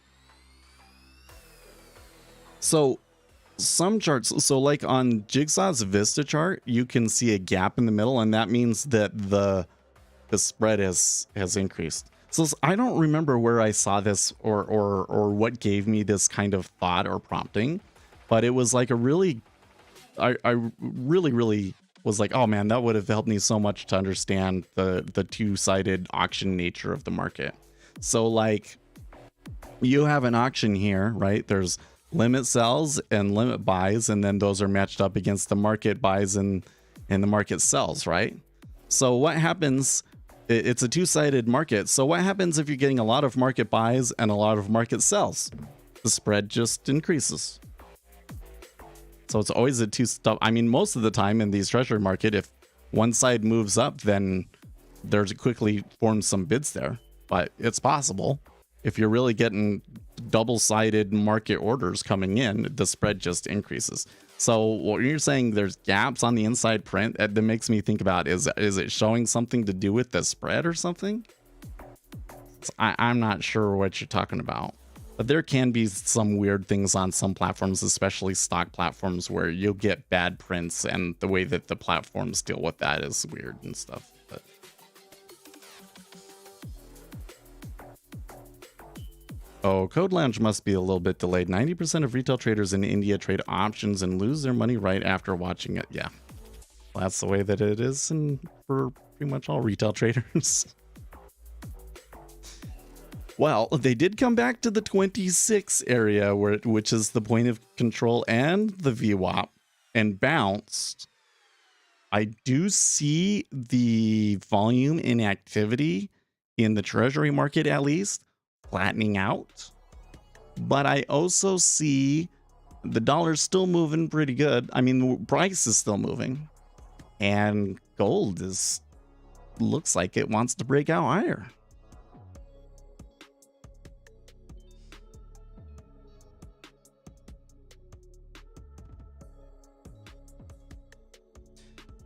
C: so some charts, so like on Jigsaw's Vista chart, you can see a gap in the middle, and that means that the spread has increased. So I don't remember where I saw this or what gave me this kind of thought or prompting, but it was like a really, I really was like, oh man, that would have helped me so much to understand the two-sided auction nature of the market. So like you have an auction here, right? There's limit sells and limit buys, and then those are matched up against the market buys and the market sells, right? So what happens, it's a two-sided market. So what happens if you're getting a lot of market buys and a lot of market sells? The spread just increases. So it's always a two-step. I mean, most of the time in these treasury market, if one side moves up, then there's quickly forms some bids there, but it's possible. If you're really getting double-sided market orders coming in, the spread just increases. So what you're saying, there's gaps on the inside print that makes me think about, is it showing something to do with the spread or something? So I'm not sure what you're talking about. But there can be some weird things on some platforms, especially stock platforms, where you'll get bad prints, and the way that the platforms deal with that is weird and stuff. But oh, Code Lounge must be a little bit delayed. 90% of retail traders in India trade options and lose their money right after watching it. Yeah, well, that's the way that it is, and for pretty much all retail traders. Well, they did come back to the 26 area, which is the point of control and the VWAP, and bounced. I do see the volume in activity in the treasury market, at least, flattening out. But I also see the dollar's still moving pretty good. I mean, the price is still moving. And gold looks like it wants to break out higher.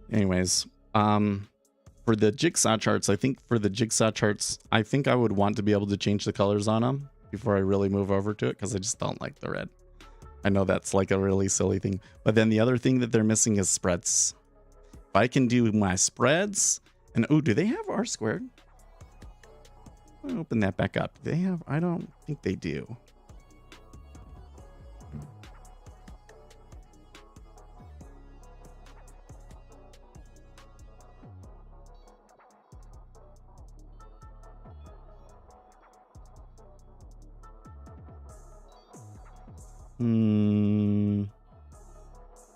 C: Anyways, for the jigsaw charts, I think I would want to be able to change the colors on them before I really move over to it, because I just don't like the red. I know that's like a really silly thing, but then the other thing that they're missing is spreads. If I can do my spreads, and oh, do they have R squared? I'll open that back up. Do they have? I don't think they do.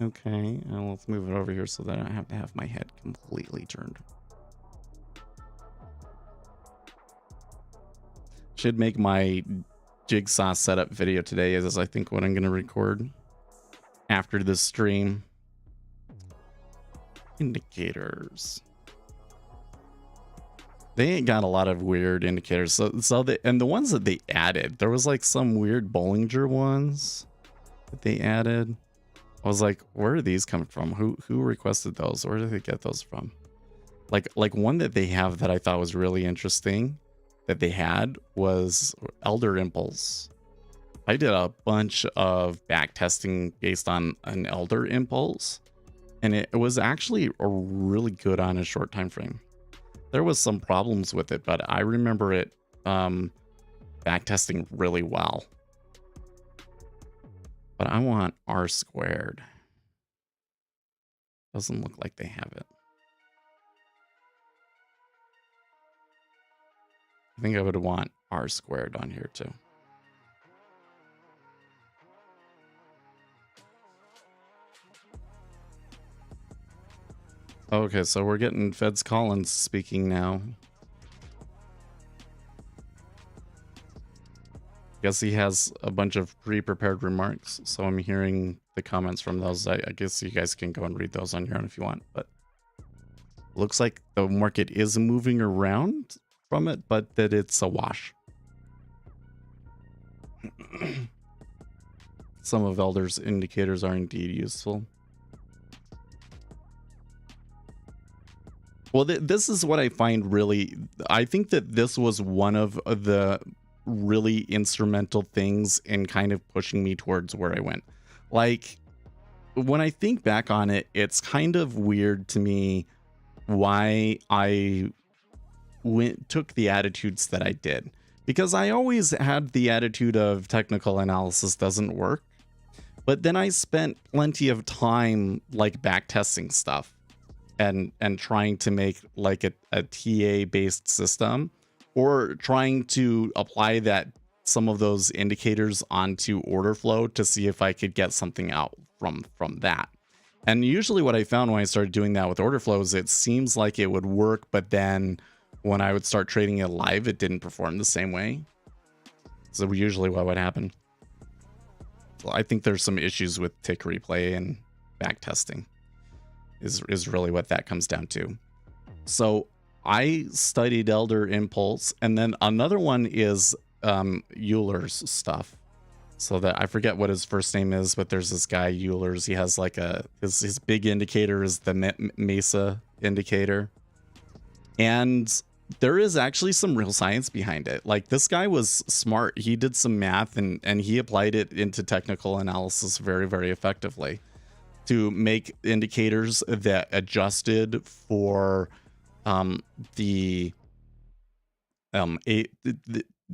C: Okay, let's move it over here so that I don't have to have my head completely turned. Should make my jigsaw setup video today, as I think what I'm going to record after this stream. Indicators. They ain't got a lot of weird indicators. And the ones that they added, there was like some weird Bollinger ones that they added. I was like, where are these coming from? Who requested those? Where did they get those from? Like one that they have that I thought was really interesting that they had was Elder Impulse. I did a bunch of back testing based on an Elder Impulse, and it was actually really good on a short time frame. There was some problems with it, but I remember it back testing really well. But I want R squared. Doesn't look like they have it. I think I would want R squared on here too. Okay, so we're getting Feds Collins speaking now. Guess he has a bunch of pre-prepared remarks, so I'm hearing the comments from those. I guess you guys can go and read those on your own if you want, but looks like the market is moving around from it, but that it's a wash. Some of Elder's indicators are indeed useful. Well, this is what I find really, I think that this was one of the really instrumental things in kind of pushing me towards where I went. Like, when I think back on it, it's kind of weird to me why I took the attitudes that I did, because I always had the attitude of technical analysis doesn't work, but then I spent plenty of time like back testing stuff and trying to make like a TA based system, or trying to apply some of those indicators onto order flow to see if I could get something out from that. And usually what I found when I started doing that with order flows, it seems like it would work, but then when I would start trading it live, it didn't perform the same way. So usually what would happen. So I think there's some issues with tick replay and back testing is really what that comes down to. So I studied Elder Impulse, and then another one is Euler's stuff. So that I forget what his first name is, but there's this guy Euler's. He has like his big indicator is the Mesa indicator, and there is actually some real science behind it. Like this guy was smart. He did some math and he applied it into technical analysis very, very effectively to make indicators that adjusted for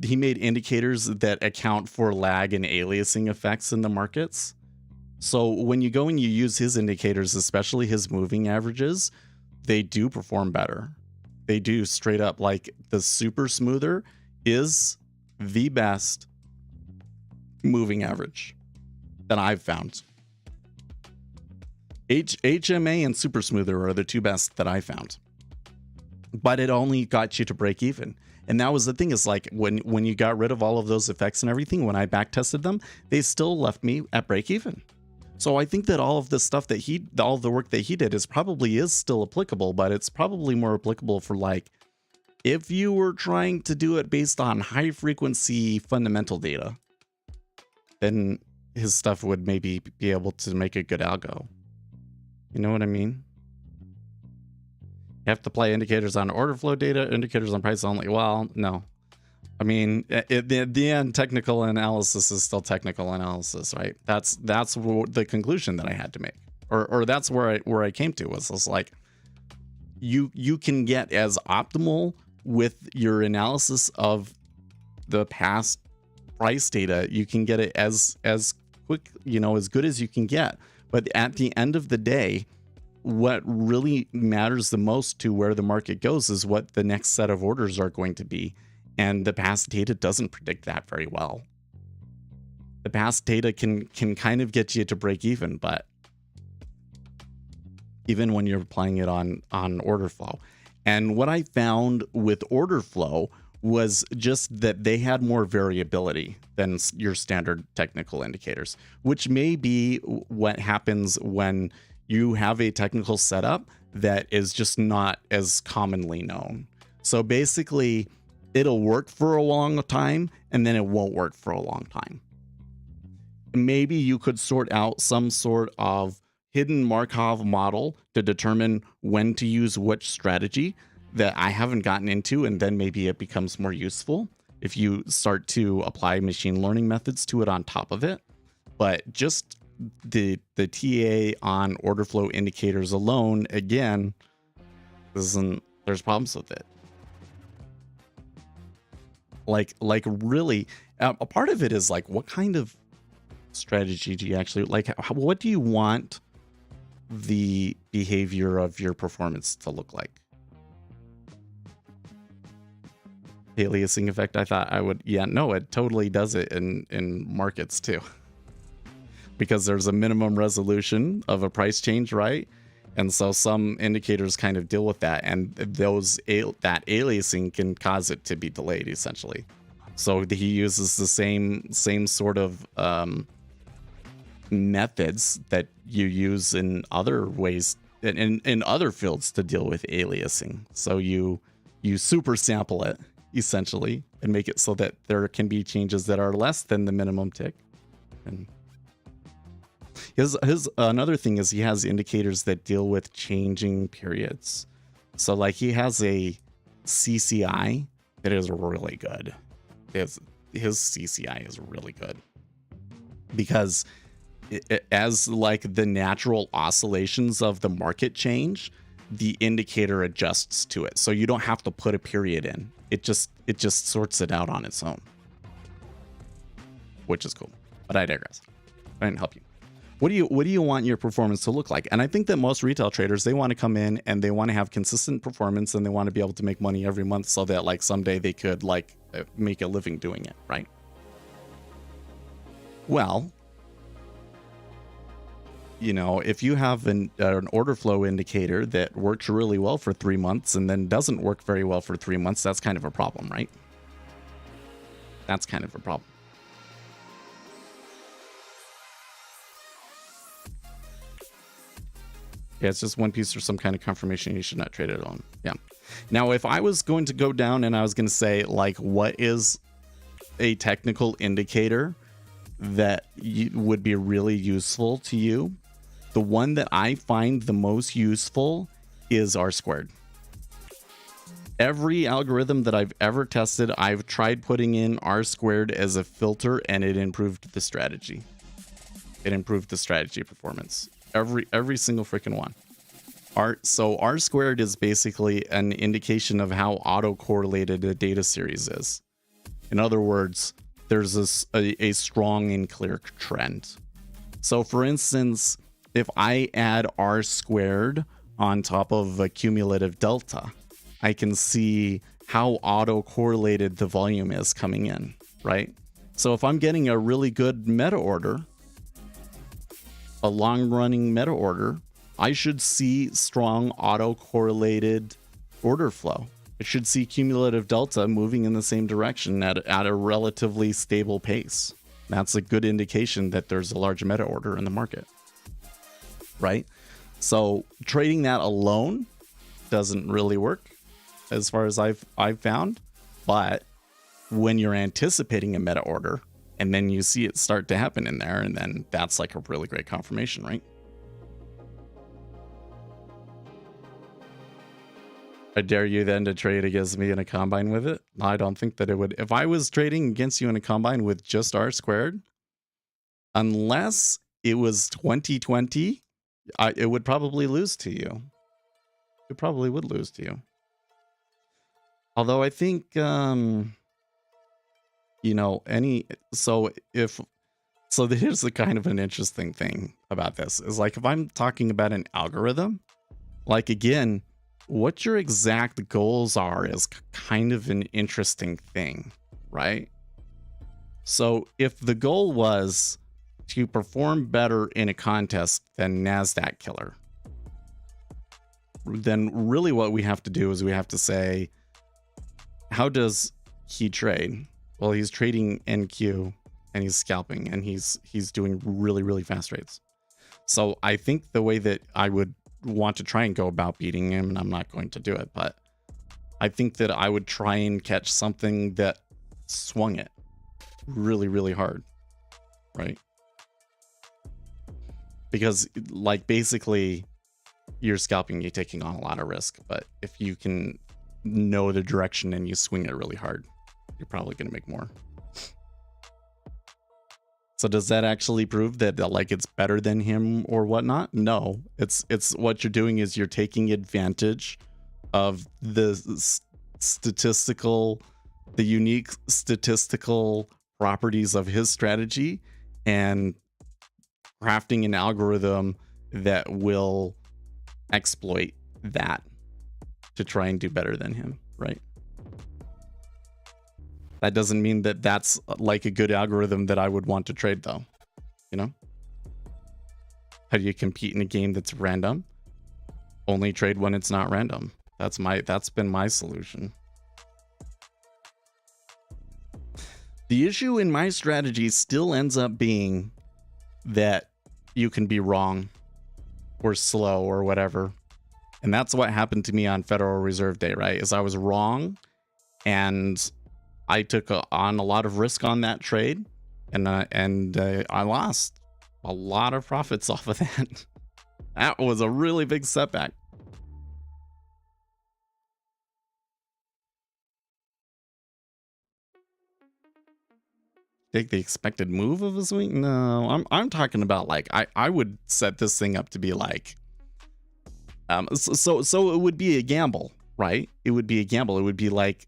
C: he made indicators that account for lag and aliasing effects in the markets. So when you go and you use his indicators, especially his moving averages, they do perform better. They do straight up. Like the super smoother is the best moving average that I've found. HMA and super smoother are the two best that I found, but it only got you to break even. And that was the thing, is like when you got rid of all of those effects and everything, when I back tested them, they still left me at break even. So I think that all of the stuff that all of the work that he did is still applicable, but it's probably more applicable for like, if you were trying to do it based on high frequency fundamental data, then his stuff would maybe be able to make a good algo. You know what I mean? You have to play indicators on order flow data, indicators on price only. Well, no. I mean, at the end, technical analysis is still technical analysis, right? That's the conclusion that I had to make, or that's where I came to, was just like, you can get as optimal with your analysis of the past price data. You can get it as quick, as good as you can get. But at the end of the day, what really matters the most to where the market goes is what the next set of orders are going to be. And the past data doesn't predict that very well. The past data can kind of get you to break even, but even when you're applying it on order flow. And what I found with order flow was just that they had more variability than your standard technical indicators, which may be what happens when you have a technical setup that is just not as commonly known. So basically, it'll work for a long time and then it won't work for a long time. Maybe you could sort out some sort of hidden Markov model to determine when to use which strategy that I haven't gotten into, and then maybe it becomes more useful if you start to apply machine learning methods to it on top of it. But just the TA on order flow indicators alone, again, there's problems with it. Like really, a part of it is like, what kind of strategy do you actually like? What do you want the behavior of your performance to look like? Aliasing effect, I thought I would, no, it totally does it in markets too. Because there's a minimum resolution of a price change, right? And so some indicators kind of deal with that, and that aliasing can cause it to be delayed, essentially. So he uses the same sort of methods that you use in other ways, in other fields, to deal with aliasing. So you super sample it, essentially, and make it so that there can be changes that are less than the minimum tick. And his another thing is he has indicators that deal with changing periods. So like he has a CCI that is really good. His CCI is really good because as like the natural oscillations of the market change, the indicator adjusts to it. So you don't have to put a period in. It just sorts it out on its own, which is cool. But I digress. I didn't help you. What do you want your performance to look like? And I think that most retail traders, they want to come in and they want to have consistent performance, and they want to be able to make money every month so that like someday they could like make a living doing it, right? Well, if you have an order flow indicator that works really well for 3 months and then doesn't work very well for 3 months, that's kind of a problem, right? That's kind of a problem. Yeah, it's just one piece or some kind of confirmation you should not trade it on. Yeah. Now, if I was going to go down and I was going to say, like, what is a technical indicator that would be really useful to you, the one that I find the most useful is R squared. Every algorithm that I've ever tested, I've tried putting in R squared as a filter, and it improved the strategy. It improved the strategy performance. Every single freaking one. So R squared is basically an indication of how auto-correlated a data series is. In other words, there's a strong and clear trend. So for instance, if I add R squared on top of a cumulative delta, I can see how auto-correlated the volume is coming in, right? So if I'm getting a really good meta order, a long-running meta order, I should see strong auto-correlated order flow. It should see cumulative delta moving in the same direction at a relatively stable pace. That's a good indication that there's a large meta order in the market, right? So trading that alone doesn't really work as far as I've found. But when you're anticipating a meta order and then you see it start to happen in there, and then that's like a really great confirmation, right? I dare you then to trade against me in a combine with it? I don't think that it would. If I was trading against you in a combine with just R squared, unless it was 2020, it would probably lose to you. It probably would lose to you. Although I think, you know, so here's the kind of an interesting thing about this is like, if I'm talking about an algorithm, like again, what your exact goals are is kind of an interesting thing, right? So if the goal was to perform better in a contest than NASDAQ killer, then really what we have to do is we have to say, how does he trade? Well, he's trading NQ and he's scalping and he's doing really, really fast trades. So I think the way that I would want to try and go about beating him, and I'm not going to do it, but I think that I would try and catch something that swung it really, really hard, right? Because like basically you're scalping, you're taking on a lot of risk, but if you can know the direction and you swing it really hard, you're probably going to make more. So does that actually prove that like it's better than him or whatnot? No, it's what you're doing is you're taking advantage of the unique statistical properties of his strategy and crafting an algorithm that will exploit that to try and do better than him, right? That doesn't mean that that's like a good algorithm that I would want to trade, though. You know? How do you compete in a game that's random? Only trade when it's not random. That's been my solution. The issue in my strategy still ends up being that you can be wrong or slow or whatever. And that's what happened to me on Federal Reserve Day, right? Is I was wrong and I took on a lot of risk on that trade, and I lost a lot of profits off of that. That was a really big setback. Take the expected move of a swing? No, I'm talking about like I would set this thing up to be like, so it would be a gamble, right? It would be a gamble. It would be like,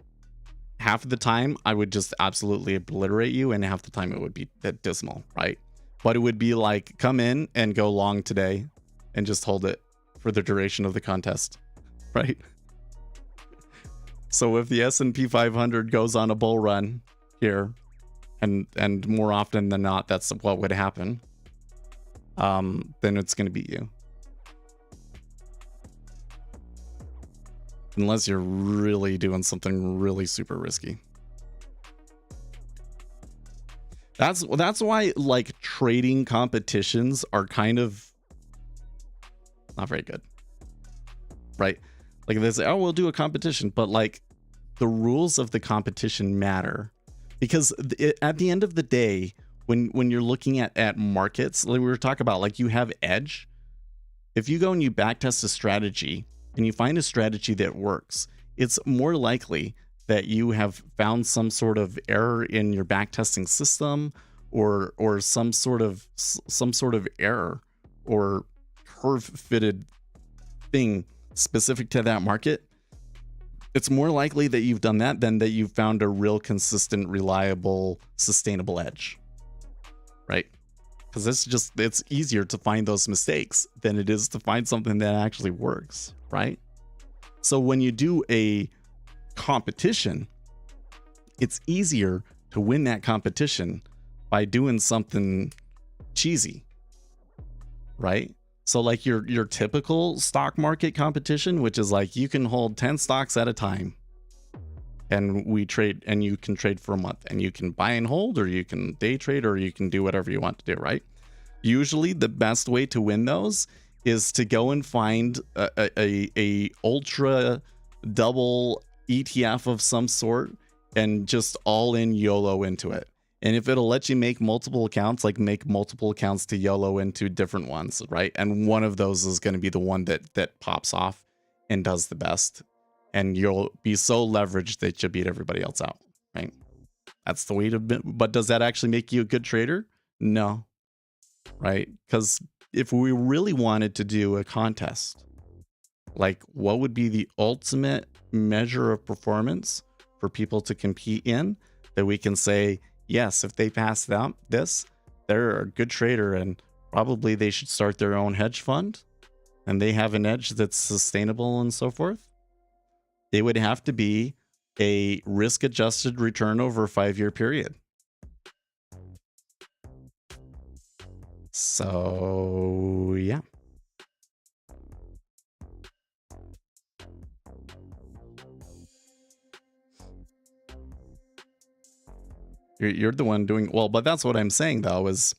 C: half of the time I would just absolutely obliterate you, and half the time it would be dismal, right? But it would be like, come in and go long today and just hold it for the duration of the contest, right? So if the S&P 500 goes on a bull run here, and more often than not that's what would happen, then it's going to beat you. Unless you're really doing something really super risky. That's why like trading competitions are kind of not very good, right? Like they say, oh, we'll do a competition, but like the rules of the competition matter, because at the end of the day, when you're looking at markets, like we were talking about, like you have edge. If you go and you backtest a strategy and you find a strategy that works, it's more likely that you have found some sort of error in your backtesting system, or some sort of error or curve fitted thing specific to that market. It's more likely that you've done that than that you've found a real consistent, reliable, sustainable edge, right? Because it's easier to find those mistakes than it is to find something that actually works, right? So when you do a competition, it's easier to win that competition by doing something cheesy, right? So like your typical stock market competition, which is like you can hold 10 stocks at a time and we trade, and you can trade for a month, and you can buy and hold, or you can day trade, or you can do whatever you want to do, right? Usually the best way to win those is to go and find a ultra double ETF of some sort and just all in YOLO into it. And if it'll let you make multiple accounts, like make multiple accounts to YOLO into different ones, right? And one of those is going to be the one that pops off and does the best. And you'll be so leveraged that you beat everybody else out, right? That's the way to be. But does that actually make you a good trader? No, right? Because if we really wanted to do a contest, like what would be the ultimate measure of performance for people to compete in, that we can say, yes, if they pass out this, they're a good trader, and probably they should start their own hedge fund, and they have an edge that's sustainable and so forth. It would have to be a risk-adjusted return over a 5-year period. So, yeah. You're the one doing well, but that's what I'm saying though, is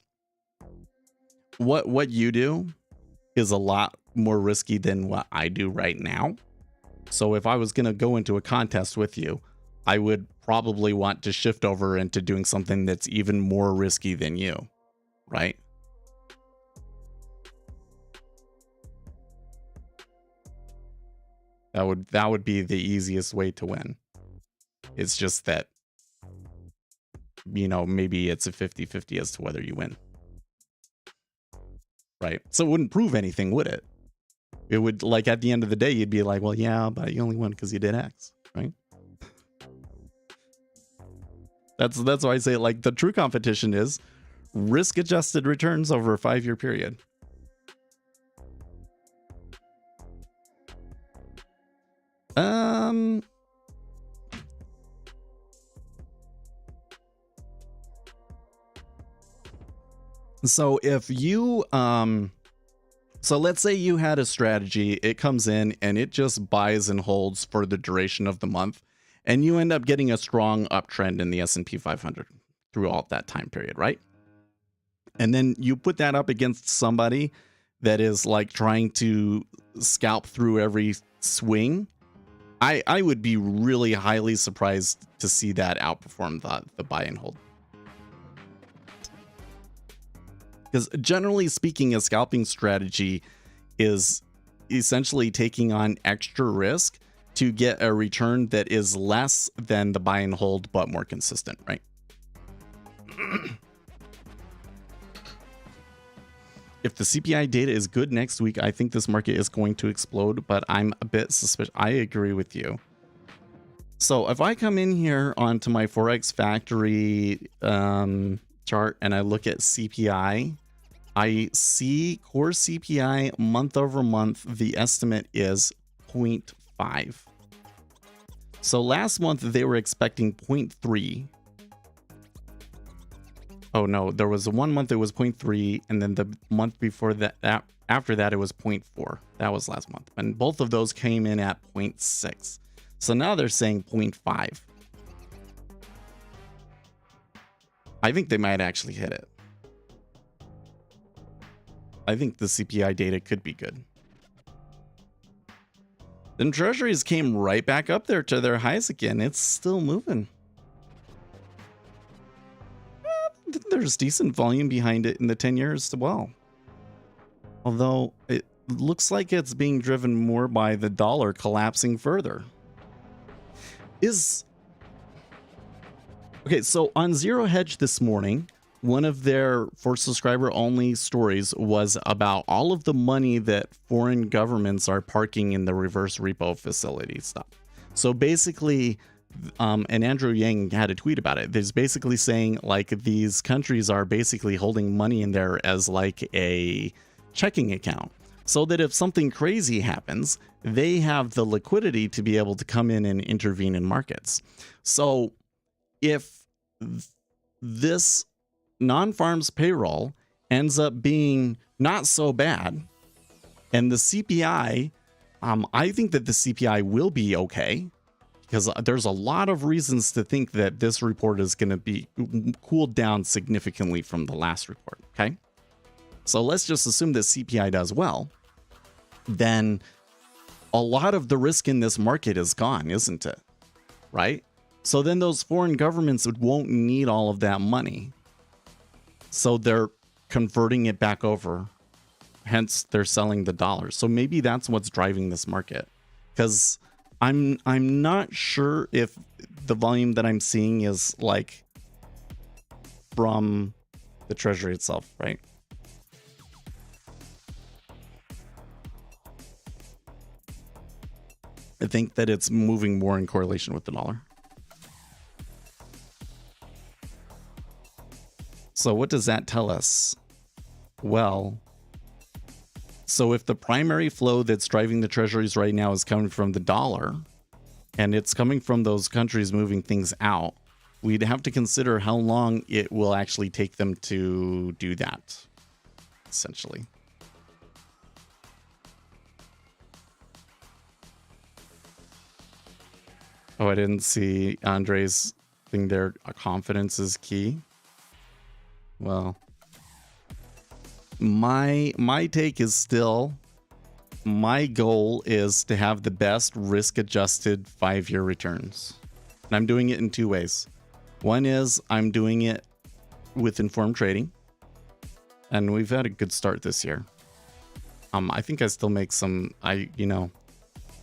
C: what you do is a lot more risky than what I do right now. So if I was going to go into a contest with you, I would probably want to shift over into doing something that's even more risky than you, right? That would be the easiest way to win. It's just that, you know, maybe it's a 50-50 as to whether you win. Right? So it wouldn't prove anything, would it? It would, like, at the end of the day, you'd be like, well, yeah, but you only won because you did X, right? That's why I say, like, the true competition is risk-adjusted returns over a 5-year period. So if you, so let's say you had a strategy, it comes in and it just buys and holds for the duration of the month, and you end up getting a strong uptrend in the S&P 500 through all that time period, right? And then you put that up against somebody that is like trying to scalp through every swing. I would be really highly surprised to see that outperform the buy and hold. Because generally speaking, a scalping strategy is essentially taking on extra risk to get a return that is less than the buy and hold, but more consistent, right? If the CPI data is good next week, I think this market is going to explode, but I'm a bit suspicious. I agree with you. So if I come in here onto my Forex Factory chart and I look at CPI, I see core CPI month over month, the estimate is 0.5. So last month they were expecting 0.3. Oh no, there was 1 month it was 0.3, and then the month before that, after that it was 0.4. That was last month. And both of those came in at 0.6. So now they're saying 0.5. I think they might actually hit it. I think the CPI data could be good. Then treasuries came right back up there to their highs again. It's still moving. there's decent volume behind it in the 10 years as well. Although it looks like it's being driven more by the dollar collapsing further. Okay, so on Zero Hedge this morning, one of their for subscriber only stories was about all of the money that foreign governments are parking in the reverse repo facility stuff. So basically, and Andrew Yang had a tweet about it. There's basically saying like these countries are basically holding money in there as like a checking account, so that if something crazy happens, they have the liquidity to be able to come in and intervene in markets. So if this non-farms payroll ends up being not so bad, and the CPI, I think that the CPI will be okay, because there's a lot of reasons to think that this report is going to be cooled down significantly from the last report. Okay, so let's just assume that CPI does well. Then a lot of the risk in this market is gone, isn't it? Right? So then those foreign governments won't need all of that money. So they're converting it back over. Hence, they're selling the dollars. So maybe that's what's driving this market. Because I'm not sure if the volume that I'm seeing is like from the treasury itself, right? I think that it's moving more in correlation with the dollar. So what does that tell us? Well, so if the primary flow that's driving the treasuries right now is coming from the dollar, and it's coming from those countries moving things out, we'd have to consider how long it will actually take them to do that, essentially. Oh, I didn't see Andre's thing there. Confidence is key. Well, my take is still, my goal is to have the best risk-adjusted 5-year returns. And I'm doing it in two ways. One is I'm doing it with informed trading. And we've had a good start this year. I think I still make some, I'm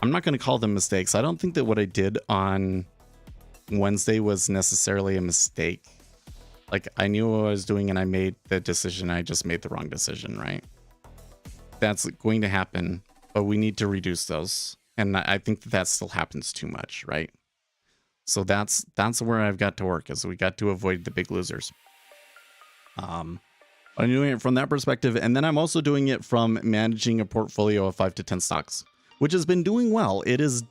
C: not going to call them mistakes. I don't think that what I did on Wednesday was necessarily a mistake. Like, I knew what I was doing and I made the decision. I just made the wrong decision, right? That's going to happen, but we need to reduce those. And I think that still happens too much, right? So that's where I've got to work, is we got to avoid the big losers. I'm doing it from that perspective. And then I'm also doing it from managing a portfolio of 5 to 10 stocks, which has been doing well. It is,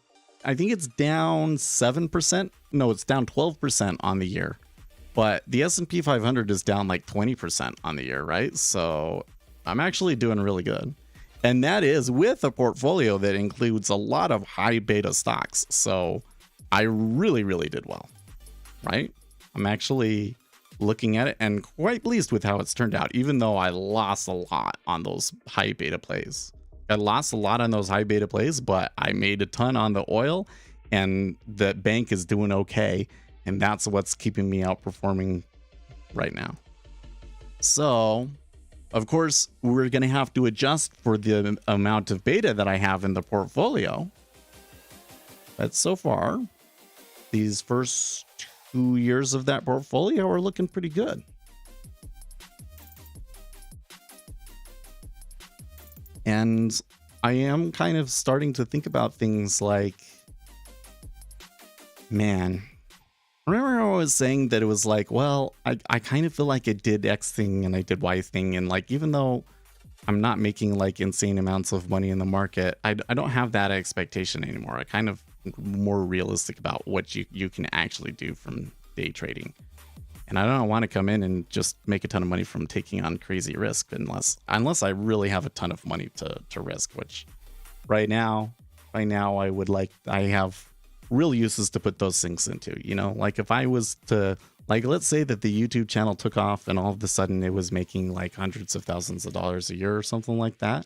C: I think it's down 7%. No, it's down 12% on the year. But the S&P 500 is down like 20% on the year, right? So I'm actually doing really good. And that is with a portfolio that includes a lot of high beta stocks. So I really, really did well, right? I'm actually looking at it and quite pleased with how it's turned out, even though I lost a lot on those high beta plays. I lost a lot on those high beta plays, but I made a ton on the oil, and the bank is doing okay. And that's what's keeping me outperforming right now. So, of course, we're going to have to adjust for the amount of beta that I have in the portfolio. But so far, these first 2 years of that portfolio are looking pretty good. And I am kind of starting to think about things like, man, remember I was saying that it was like, well, I kind of feel like I did X thing and I did Y thing. And like, even though I'm not making like insane amounts of money in the market, I don't have that expectation anymore. I kind of more realistic about what you can actually do from day trading. And I don't want to come in and just make a ton of money from taking on crazy risk unless I really have a ton of money to risk, which right now I have real uses to put those things into, like if I was to, like, let's say that the YouTube channel took off and all of a sudden it was making like hundreds of thousands of dollars a year or something like that.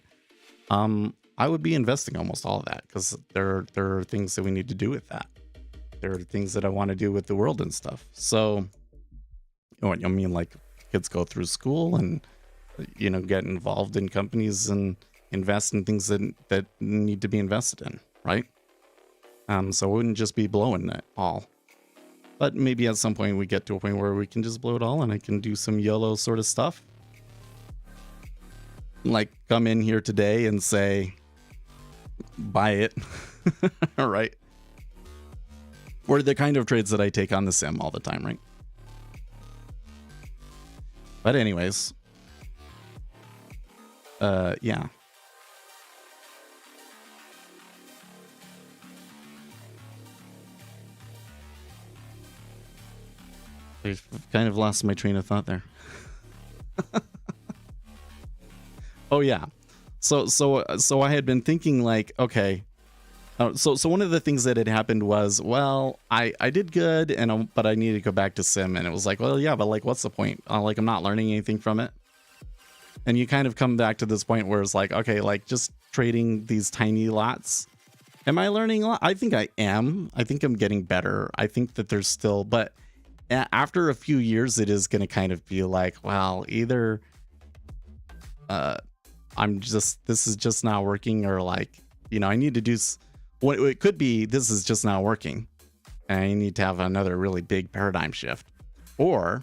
C: I would be investing almost all of that, because there are things that we need to do with that. There are things that I want to do with the world and stuff. So, I mean, like kids go through school and, get involved in companies and invest in things that need to be invested in, right? So it wouldn't just be blowing it all. But maybe at some point we get to a point where we can just blow it all and I can do some YOLO sort of stuff. Like come in here today and say, buy it. All right. Or the kind of trades that I take on the sim all the time, right? But anyways, yeah. I've kind of lost my train of thought there. Oh yeah. So I had been thinking like, okay. So one of the things that had happened was, well, I did good, but I needed to go back to sim, and it was like, well, yeah, but like, what's the point? Like, I'm not learning anything from it. And you kind of come back to this point where it's like, okay, like just trading these tiny lots. Am I learning a lot? I think I am. I think I'm getting better. I think that there's still, but after a few years, it is going to kind of be like, well, either this is just not working, or like, I need to do what it could be. This is just not working. And I need to have another really big paradigm shift. Or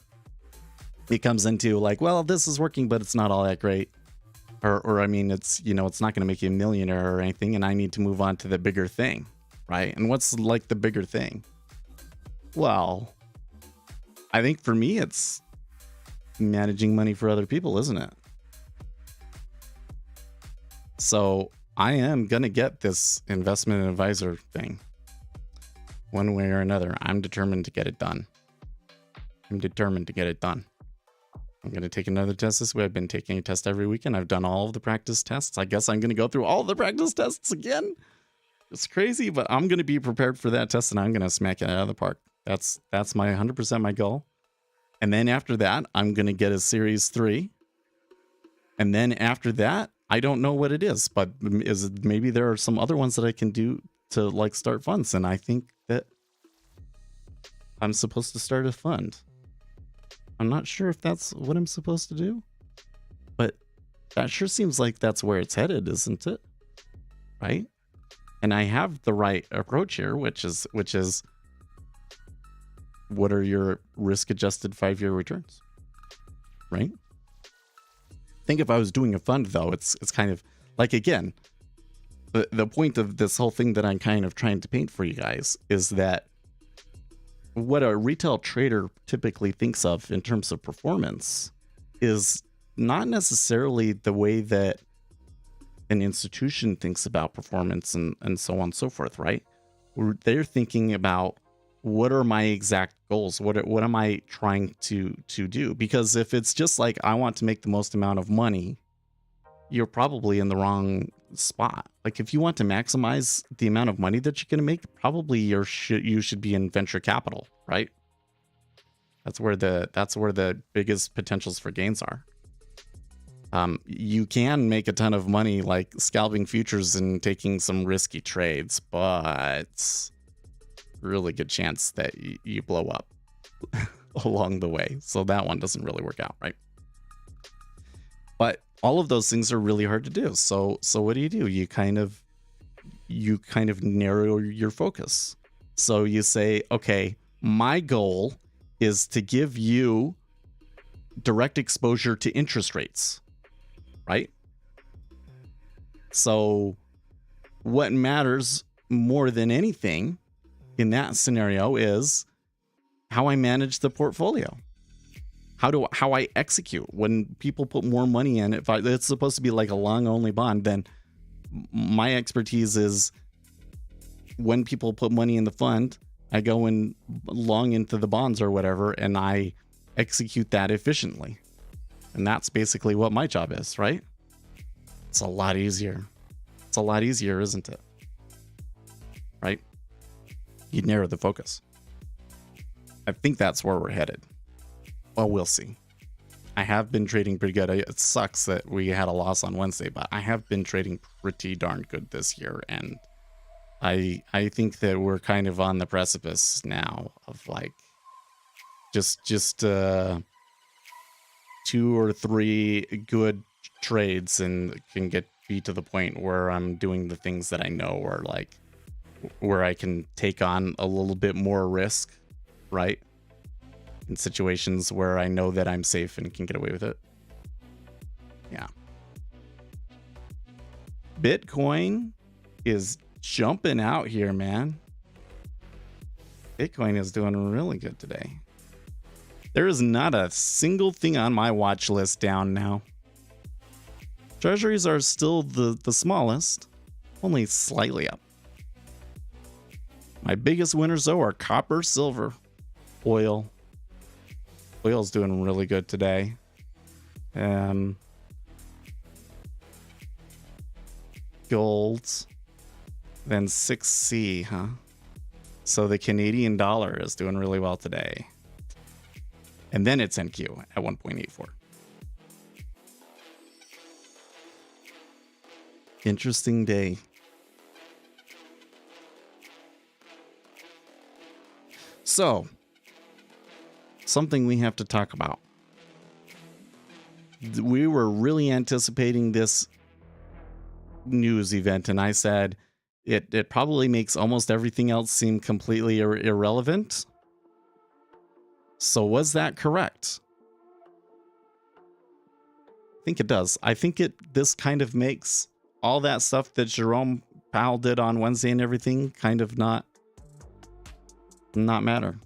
C: it comes into like, well, this is working, but it's not all that great. Or I mean, it's, it's not going to make you a millionaire or anything. And I need to move on to the bigger thing. Right. And what's like the bigger thing? Well, I think for me, it's managing money for other people, isn't it? So I am going to get this investment advisor thing one way or another. I'm determined to get it done. I'm going to take another test this week. I've been taking a test every weekend. I've done all of the practice tests. I guess I'm going to go through all of the practice tests again. It's crazy, but I'm going to be prepared for that test and I'm going to smack it out of the park. That's my 100% my goal. And then after that, I'm going to get a series 3. And then after that, I don't know what it is, but maybe there are some other ones that I can do to like start funds. And I think that I'm supposed to start a fund. I'm not sure if that's what I'm supposed to do, but that sure seems like that's where it's headed, isn't it? Right? And I have the right approach here, which is what are your risk-adjusted 5-year returns? Right? I think if I was doing a fund, though, it's kind of like, again, the point of this whole thing that I'm kind of trying to paint for you guys is that what a retail trader typically thinks of in terms of performance is not necessarily the way that an institution thinks about performance and so on and so forth, right? They're thinking about, what are my exact goals? What am I trying to do? Because if it's just like, I want to make the most amount of money, you're probably in the wrong spot. Like if you want to maximize the amount of money that you're going to make, probably you should be in venture capital, right? That's where the biggest potentials for gains are. You can make a ton of money like scalping futures and taking some risky trades, but really good chance that you blow up along the way. So that one doesn't really work out, right? But all of those things are really hard to do. So what do? You kind of narrow your focus. So you say, okay, my goal is to give you direct exposure to interest rates, right? So what matters more than anything in that scenario is how I manage the portfolio. How I execute when people put more money in. If it's supposed to be like a long only bond, then my expertise is when people put money in the fund, I go in long into the bonds or whatever, and I execute that efficiently. And that's basically what my job is, right? It's a lot easier. It's a lot easier, isn't it? Right? You narrow the focus. I think that's where we're headed. Well, we'll see. I have been trading pretty good. It sucks that we had a loss on Wednesday, but I have been trading pretty darn good this year. And I think that we're kind of on the precipice now of like just 2 or 3 good trades and can be to the point where I'm doing the things that I know, or like where I can take on a little bit more risk, right? In situations where I know that I'm safe and can get away with it. Yeah. Bitcoin is jumping out here, man. Bitcoin is doing really good today. There is not a single thing on my watch list down now. Treasuries are still the smallest, only slightly up. My biggest winners, though, are copper, silver, oil. Oil's doing really good today. Gold, then 6C, huh? So the Canadian dollar is doing really well today. And then it's NQ at 1.84. Interesting day. So, something we have to talk about. We were really anticipating this news event, and I said it probably makes almost everything else seem completely irrelevant. So was that correct? I think it does. I think this kind of makes all that stuff that Jerome Powell did on Wednesday and everything kind of not matter.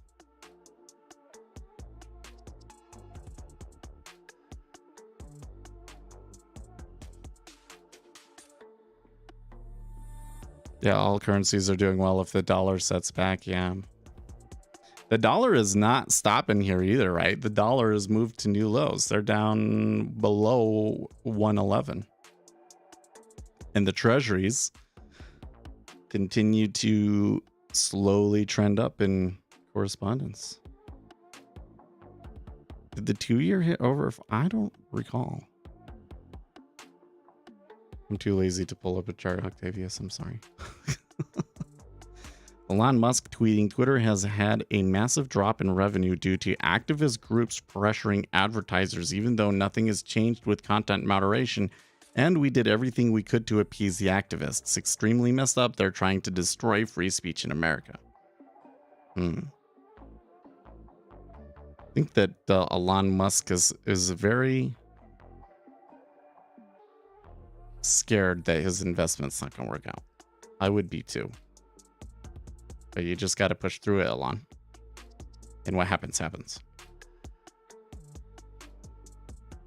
C: Yeah, all currencies are doing well if the dollar sets back. Yeah. The dollar is not stopping here either, right? The dollar has moved to new lows. They're down below 111. And the treasuries continue to slowly trend up in correspondence. Did the 2-year hit over? I don't recall. I'm too lazy to pull up a chart, Octavius. I'm sorry. Elon Musk tweeting, Twitter has had a massive drop in revenue due to activist groups pressuring advertisers, even though nothing has changed with content moderation, and we did everything we could to appease the activists. Extremely messed up. They're trying to destroy free speech in America. I think that Elon Musk is very scared that his investment's not going to work out. I would be too. But you just got to push through it, Elon. And what happens, happens.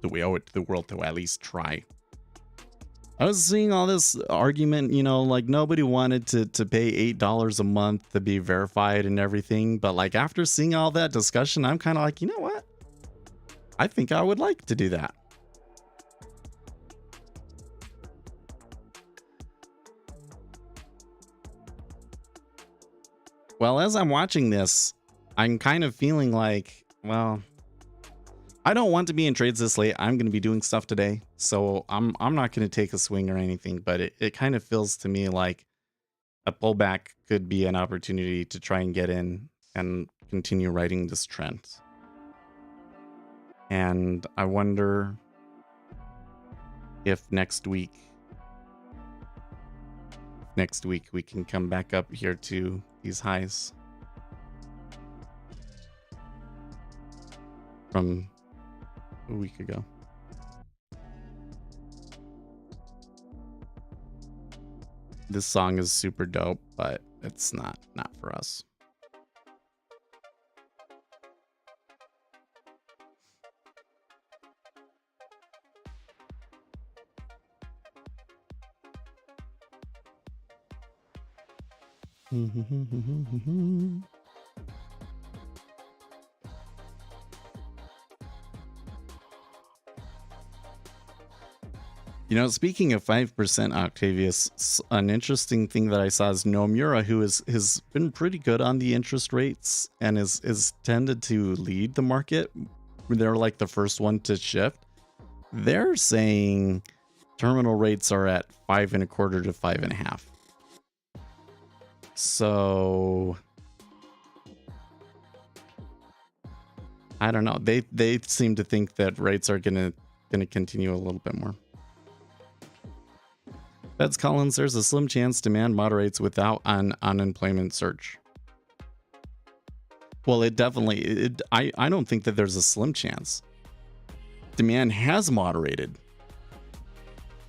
C: So we owe it to the world to at least try. I was seeing all this argument, you know, like nobody wanted to pay $8 a month to be verified and everything. But like after seeing all that discussion, I'm kind of like, you know what? I think I would like to do that. Well, as I'm watching this, I'm kind of feeling like, well, I don't want to be in trades this late. I'm going to be doing stuff today, so I'm not going to take a swing or anything, but it kind of feels to me like a pullback could be an opportunity to try and get in and continue riding this trend. And I wonder if next week we can come back up here to these highs from a week ago. This song is super dope, but it's not for us. You know, speaking of 5%, Octavius, an interesting thing that I saw is Nomura, who has been pretty good on the interest rates and is tended to lead the market. They're like the first one to shift. They're saying terminal rates are at 5.25 to 5.5. So I don't know. They seem to think that rates are gonna continue a little bit more. Feds Collins, there's a slim chance demand moderates without an unemployment surge. Well, it definitely, I don't think that there's a slim chance. Demand has moderated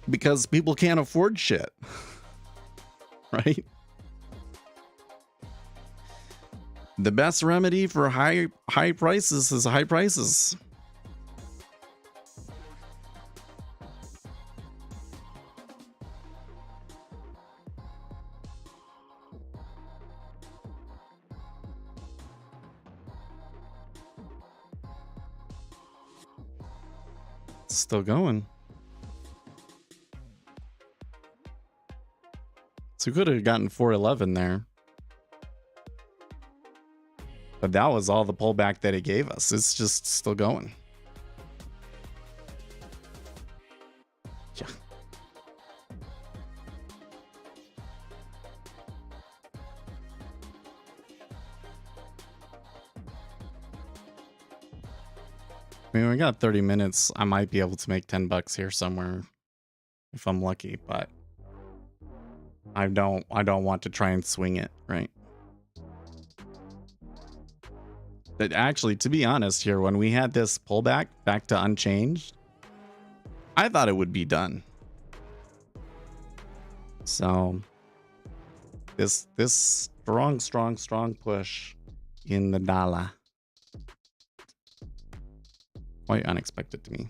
C: because people can't afford shit, right? The best remedy for high prices is high prices. Still going. So we could have gotten 411 there. But that was all the pullback that it gave us. It's just still going. Yeah. I mean, we got 30 minutes. I might be able to make 10 bucks here somewhere if I'm lucky, but I don't want to try and swing it, right? But actually, to be honest here, when we had this pullback back to unchanged, I thought it would be done. So this strong push in the dollar. Quite unexpected to me.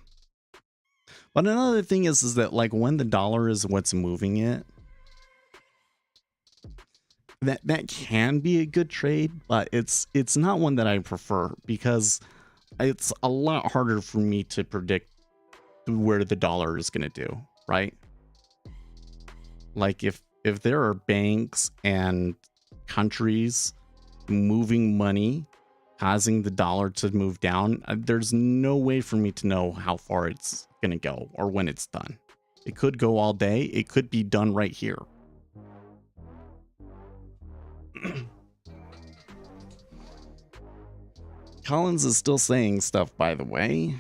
C: But another thing is that like when the dollar is what's moving it, that can be a good trade, but it's not one that I prefer because it's a lot harder for me to predict where the dollar is going to do, right? Like if there are banks and countries moving money causing the dollar to move down, there's no way for me to know how far it's going to go or when it's done. It could go all day. It could be done right here. Collins is still saying stuff, by the way.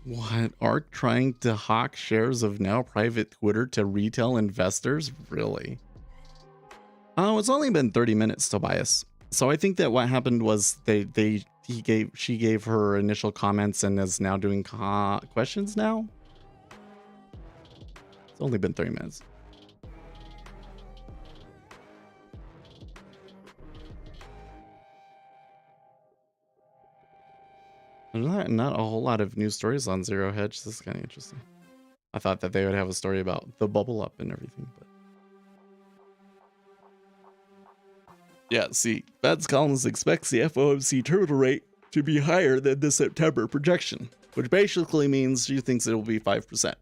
C: What? ARK trying to hawk shares of now private Twitter to retail investors? Really? Oh, it's only been 30 minutes, Tobias. So I think that what happened was she gave her initial comments and is now doing questions now. It's only been 30 minutes. There's not a whole lot of news stories on Zero Hedge. This is kind of interesting. I thought that they would have a story about the bubble up and everything, but yeah, see, Feds Collins expects the FOMC terminal rate to be higher than the September projection, which basically means she thinks it will be 5%.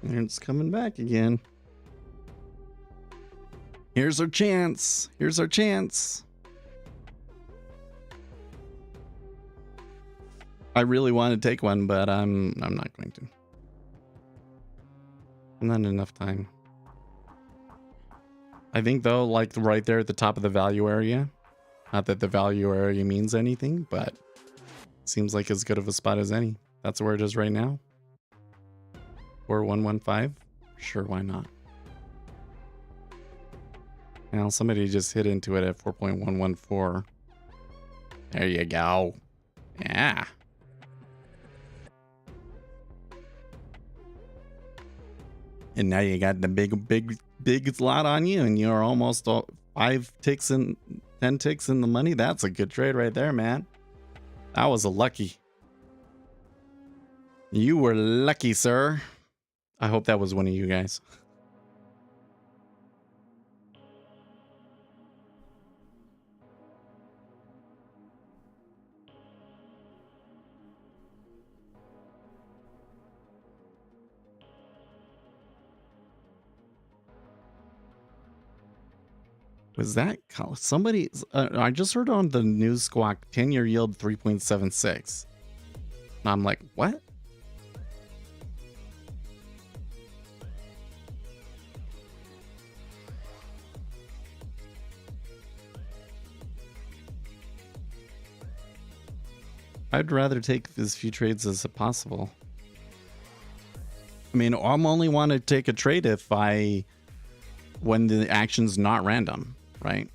C: And it's coming back again. Here's our chance. Here's our chance. I really want to take one, but I'm not going to. Not enough time. I think though, like right there at the top of the value area, not that the value area means anything, but seems like as good of a spot as any. That's where it is right now. 4115. Sure, why not? Well, somebody just hit into it at 4.114. There you go. Yeah. And now you got the big slot on you, and you're almost 5 ticks and 10 ticks in the money. That's a good trade right there, man. That was a lucky. You were lucky, sir. I hope that was one of you guys. Was that somebody? I just heard on the news squawk 10-year yield 3.76. I'm like, what? I'd rather take as few trades as possible. I mean, I'm only want to take a trade if when the action's not random, right?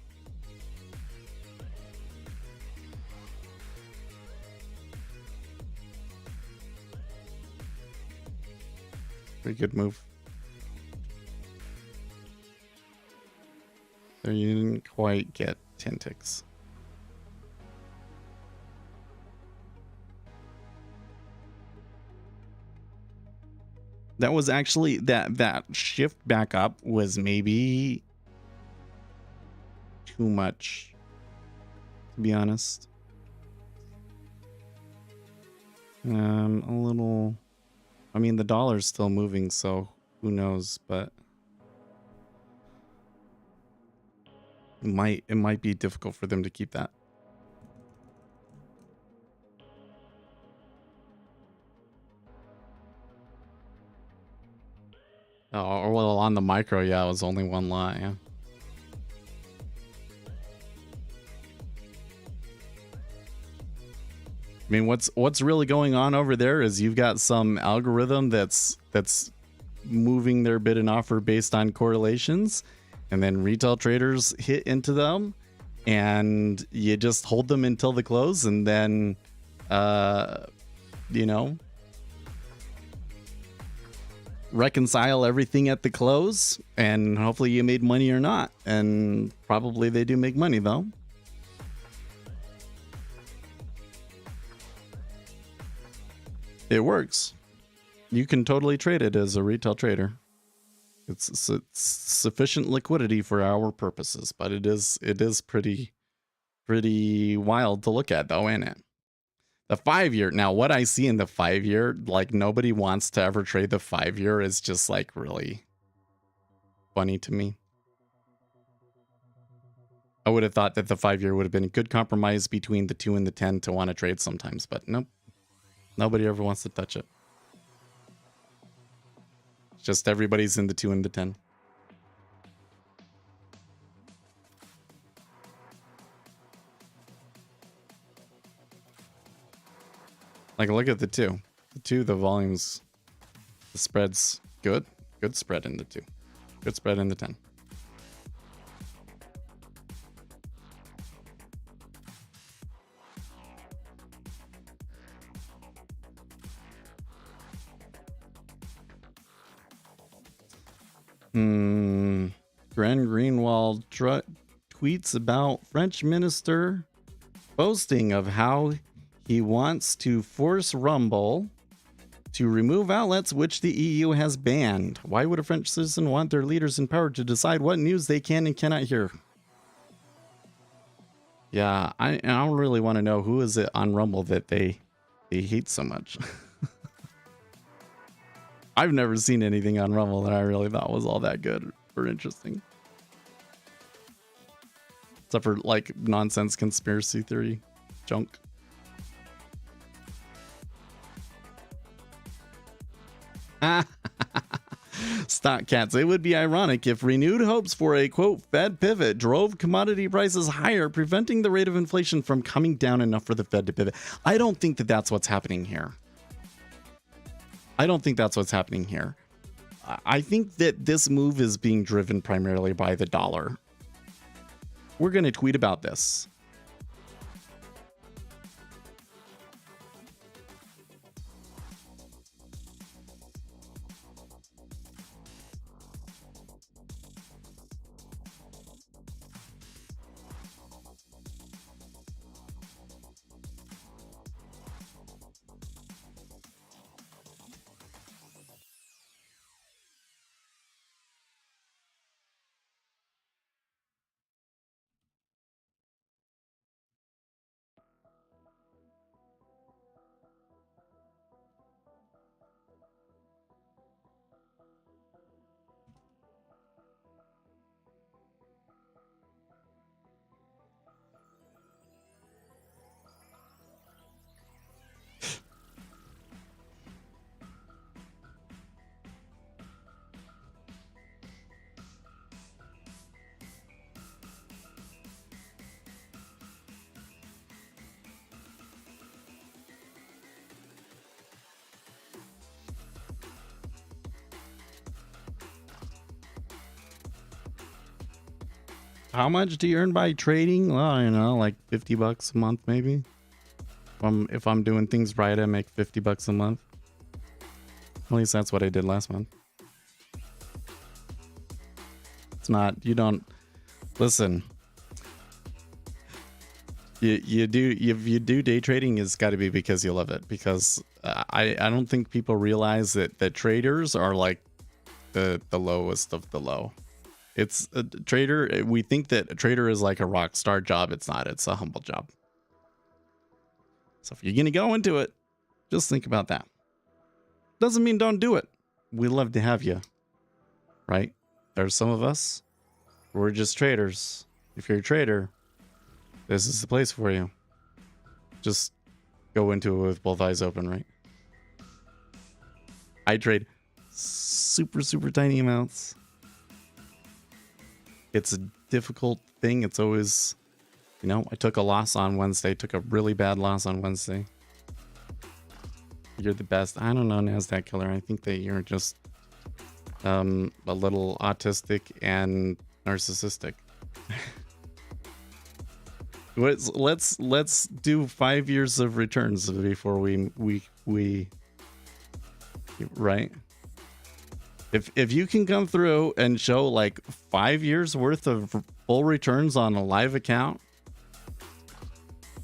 C: Pretty good move. So you didn't quite get 10 ticks. That was actually that shift back up was maybe too much, to be honest. A little. I mean, the dollar's still moving, so who knows? But it might be difficult for them to keep that. Oh, well, on the micro, yeah, it was only one lot, yeah. I mean, what's really going on over there is you've got some algorithm that's moving their bid and offer based on correlations, and then retail traders hit into them, and you just hold them until the close, and then, you know, reconcile everything at the close, and hopefully you made money or not. And probably they do make money though. It works. You can totally trade it as a retail trader. It's sufficient liquidity for our purposes, but it is pretty wild to look at though, ain't it? The 5-year, now what I see in the 5-year, like nobody wants to ever trade the 5-year, is just like really funny to me. I would have thought that the 5-year would have been a good compromise between the 2 and the 10 to want to trade sometimes, but nope. Nobody ever wants to touch it. It's just everybody's in the 2 and the 10. Like, look at the 2. The 2, the volume's, the spread's good. Good spread in the 2. Good spread in the 10. Gren Greenwald tweets about French minister boasting of how he wants to force Rumble to remove outlets which the EU has banned. Why would a French citizen want their leaders in power to decide what news they can and cannot hear? Yeah, I don't really want to know who is it on Rumble that they hate so much. I've never seen anything on Rumble that I really thought was all that good or interesting. Except for like nonsense conspiracy theory junk. Stock Cats, it would be ironic if renewed hopes for a, quote, Fed pivot drove commodity prices higher, preventing the rate of inflation from coming down enough for the Fed to pivot. I don't think that that's what's happening here. I don't think that's what's happening here. I think that this move is being driven primarily by the dollar. We're going to tweet about this. How much do you earn by trading? Well, I don't know, like $50 a month, maybe. If I'm doing things right, I make $50 a month. At least that's what I did last month. It's not, you don't, listen. If you do day trading, it's got to be because you love it. Because I don't think people realize that traders are like the lowest of the low. It's a trader. We think that a trader is like a rock star job. It's not. It's a humble job. So if you're going to go into it, just think about that. Doesn't mean don't do it. We love to have you. Right? There's some of us. We're just traders. If you're a trader, this is the place for you. Just go into it with both eyes open, right? I trade super, super tiny amounts. It's a difficult thing. It's always, you know, I took a loss on Wednesday. Took a really bad loss on Wednesday. You're the best. I don't know, NASDAQ killer. I think that you're just a little autistic and narcissistic. Let's do 5 years of returns before we right. If you can come through and show like 5 years worth of full returns on a live account,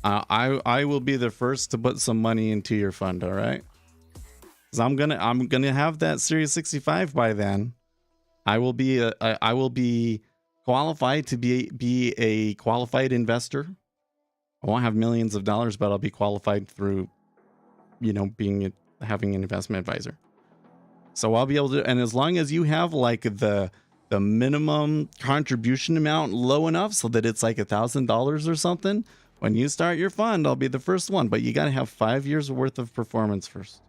C: I will be the first to put some money into your fund. All right, because I'm gonna have that Series 65 by then. I will be qualified to be a qualified investor. I won't have millions of dollars, but I'll be qualified through, you know, having an investment advisor. So I'll be able to, and as long as you have like the minimum contribution amount low enough so that it's like $1,000 or something, when you start your fund, I'll be the first one. But you got to have 5 years worth of performance first.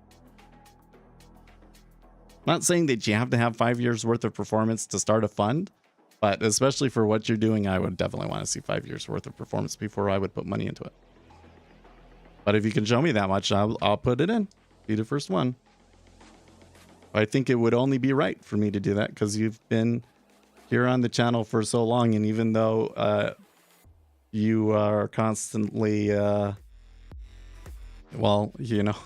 C: Not saying that you have to have 5 years worth of performance to start a fund, but especially for what you're doing, I would definitely want to see 5 years worth of performance before I would put money into it. But if you can show me that much, I'll put it in. Be the first one. I think it would only be right for me to do that because you've been here on the channel for so long, and even though you are constantly, well, you know,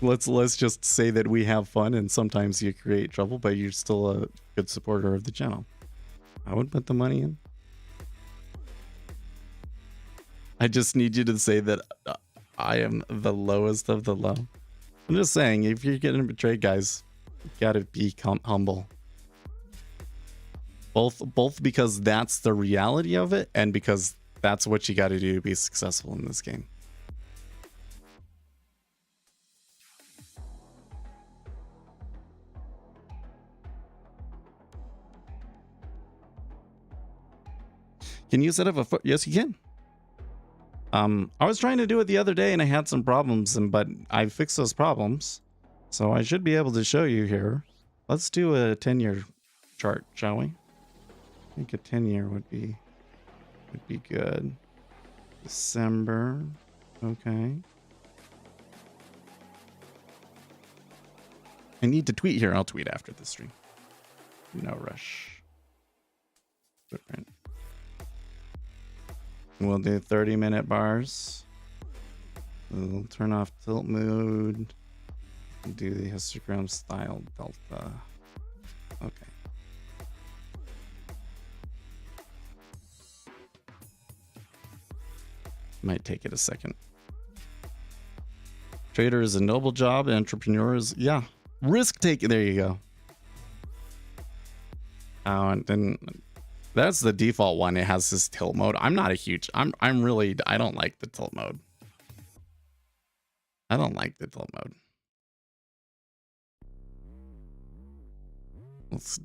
C: let's just say that we have fun, and sometimes you create trouble, but you're still a good supporter of the channel. I would put the money in. I just need you to say that I am the lowest of the low. I'm just saying, if you're getting betrayed, guys, you gotta be humble. Both because that's the reality of it, and because that's what you gotta do to be successful in this game. Can you set up a foot? Yes, you can. I was trying to do it the other day and I had some problems, but I fixed those problems. So I should be able to show you here. Let's do a 10-year chart, shall we? I think a 10-year would be good. December. Okay. I need to tweet here. I'll tweet after the stream. No rush. Footprint. We'll do 30-minute bars. We'll turn off tilt mode. Do the histogram style delta. Okay. Might take it a second. Trader is a noble job. Entrepreneur is, yeah. Risk taking. There you go. Oh, and then that's the default one. It has this tilt mode. I'm not a huge. I don't like the tilt mode. I don't like the tilt mode. Let's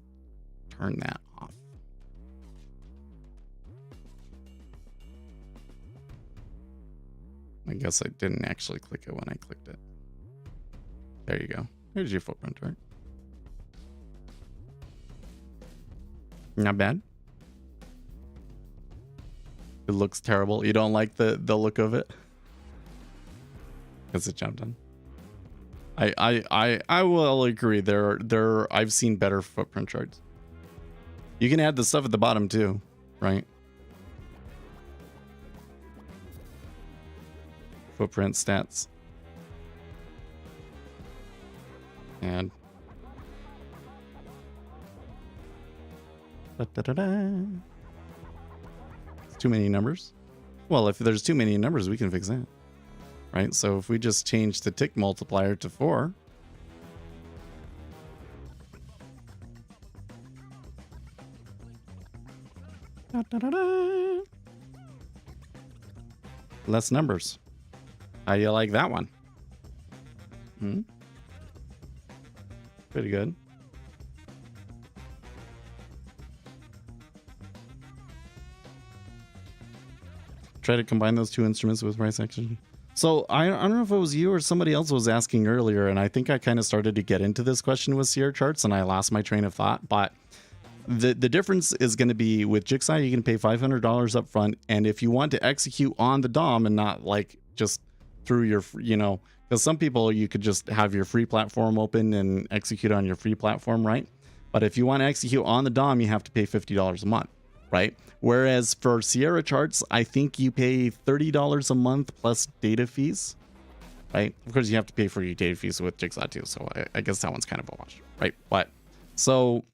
C: turn that off. I guess I didn't actually click it when I clicked it. There you go. Here's your footprint chart. Not bad. It looks terrible. You don't like the look of it? Because it jumped on. I will agree. I've seen better footprint charts. You can add the stuff at the bottom too, right? Footprint stats. And it's too many numbers. Well, if there's too many numbers, we can fix that. Right? So if we just change the tick multiplier to 4. Less numbers. How you like that one? Pretty good. Try to combine those two instruments with price action. So I don't know if it was you or somebody else was asking earlier, and I think I kind of started to get into this question with Sierra charts, and I lost my train of thought. But the difference is going to be with Jigsaw, you can pay $500 up front, and if you want to execute on the DOM and not like just through your, because some people you could just have your free platform open and execute on your free platform, right? But if you want to execute on the DOM, you have to pay $50 a month, right? Whereas for Sierra charts, I think you pay $30 a month plus data fees, right? Of course, you have to pay for your data fees with Jigsaw too, so I guess that one's kind of a wash, right? But so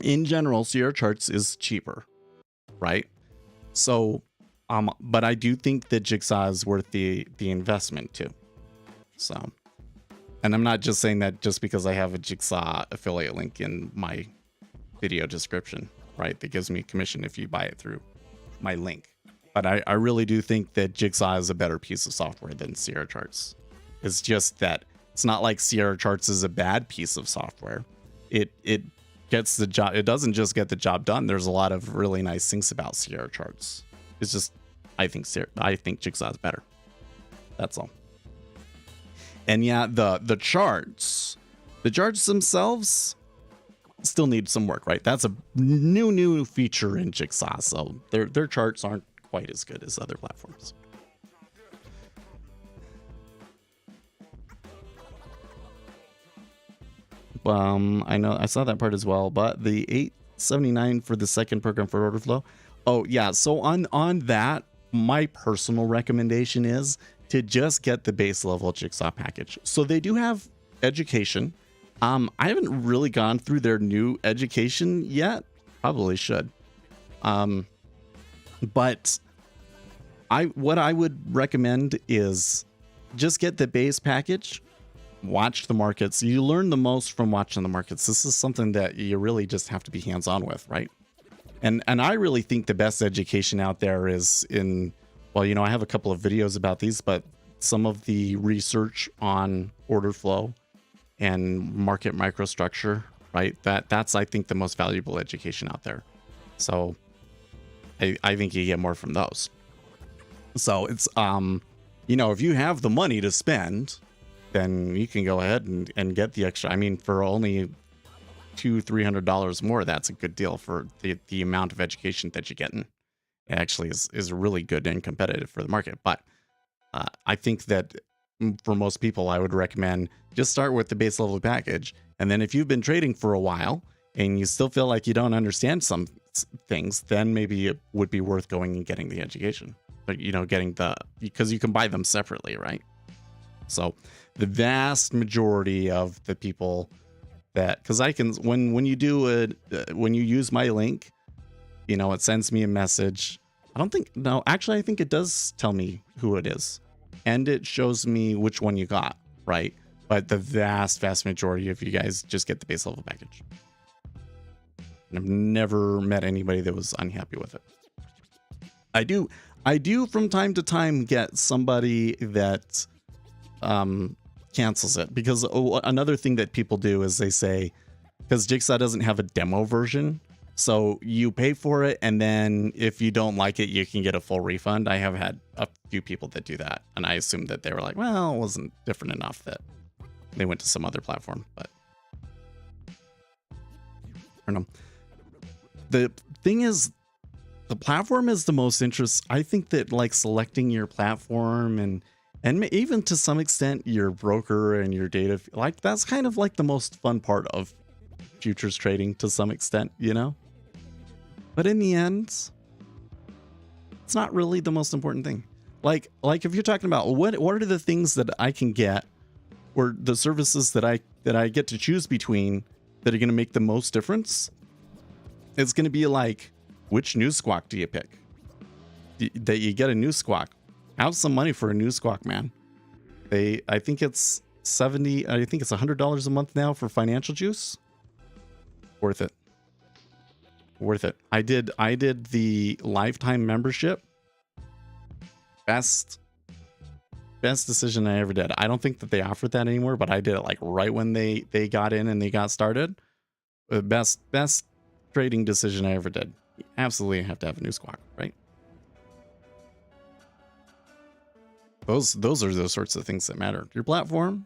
C: in general, Sierra charts is cheaper, right? So, but I do think that Jigsaw is worth the investment too. So, and I'm not just saying that just because I have a Jigsaw affiliate link in my video description, right? That gives me commission if you buy it through my link. But I really do think that Jigsaw is a better piece of software than Sierra charts. It's just that it's not like Sierra charts is a bad piece of software. It gets the job. It doesn't just get the job done. There's a lot of really nice things about Sierra charts. It's just I think Jigsaw is better. That's all. And yeah, the charts themselves still need some work, right? That's a new feature in Jigsaw, so their charts aren't quite as good as other platforms. I know I saw that part as well, but the $8.79 for the second program for order flow. Oh yeah, so on that, my personal recommendation is to just get the base level Jigsaw package. So they do have education. I haven't really gone through their new education yet. Probably should. But what I would recommend is just get the base package, watch the markets. You learn the most from watching the markets. This is something that you really just have to be hands-on with, right? And I really think the best education out there is in, well, I have a couple of videos about these, but some of the research on order flow and market microstructure, right? That's I think the most valuable education out there. So I think you get more from those. So it's if you have the money to spend, then you can go ahead and get the extra. I mean, for only $200-300 more, that's a good deal for the amount of education that you're getting. It actually is really good and competitive for the market. But I think that for most people, I would recommend just start with the base level package. And then if you've been trading for a while and you still feel like you don't understand some things, then maybe it would be worth going and getting the education. But, you know, because you can buy them separately, right? So the vast majority of the people because I can, when you do it, when you use my link, you know, it sends me a message. I think it does tell me who it is, and it shows me which one you got, right? But the vast majority of you guys just get the base level package. And I've never met anybody that was unhappy with it. I do from time to time get somebody that cancels it, because another thing that people do is they say, because Jigsaw doesn't have a demo version, so you pay for it, and then if you don't like it, you can get a full refund. I have had a few people that do that, and I assumed that they were like, well, it wasn't different enough that they went to some other platform. But I don't know. The thing is, the platform is the most interest. I think that like selecting your platform and even to some extent your broker and your data, like that's kind of like the most fun part of futures trading to some extent, you know? But in the end, it's not really the most important thing. Like if you're talking about what are the things that I can get, or the services that I get to choose between that are going to make the most difference, it's going to be like, which news squawk do you pick? That you get a news squawk. Have some money for a news squawk, man. I think it's $100 a month now for Financial Juice. Worth it. I did the lifetime membership. Best decision I ever did. I don't think that they offered that anymore, but I did it like right when they got in and they got started. The best trading decision I ever did. You absolutely have to have a news squawk, right? Those are those sorts of things that matter. Your platform,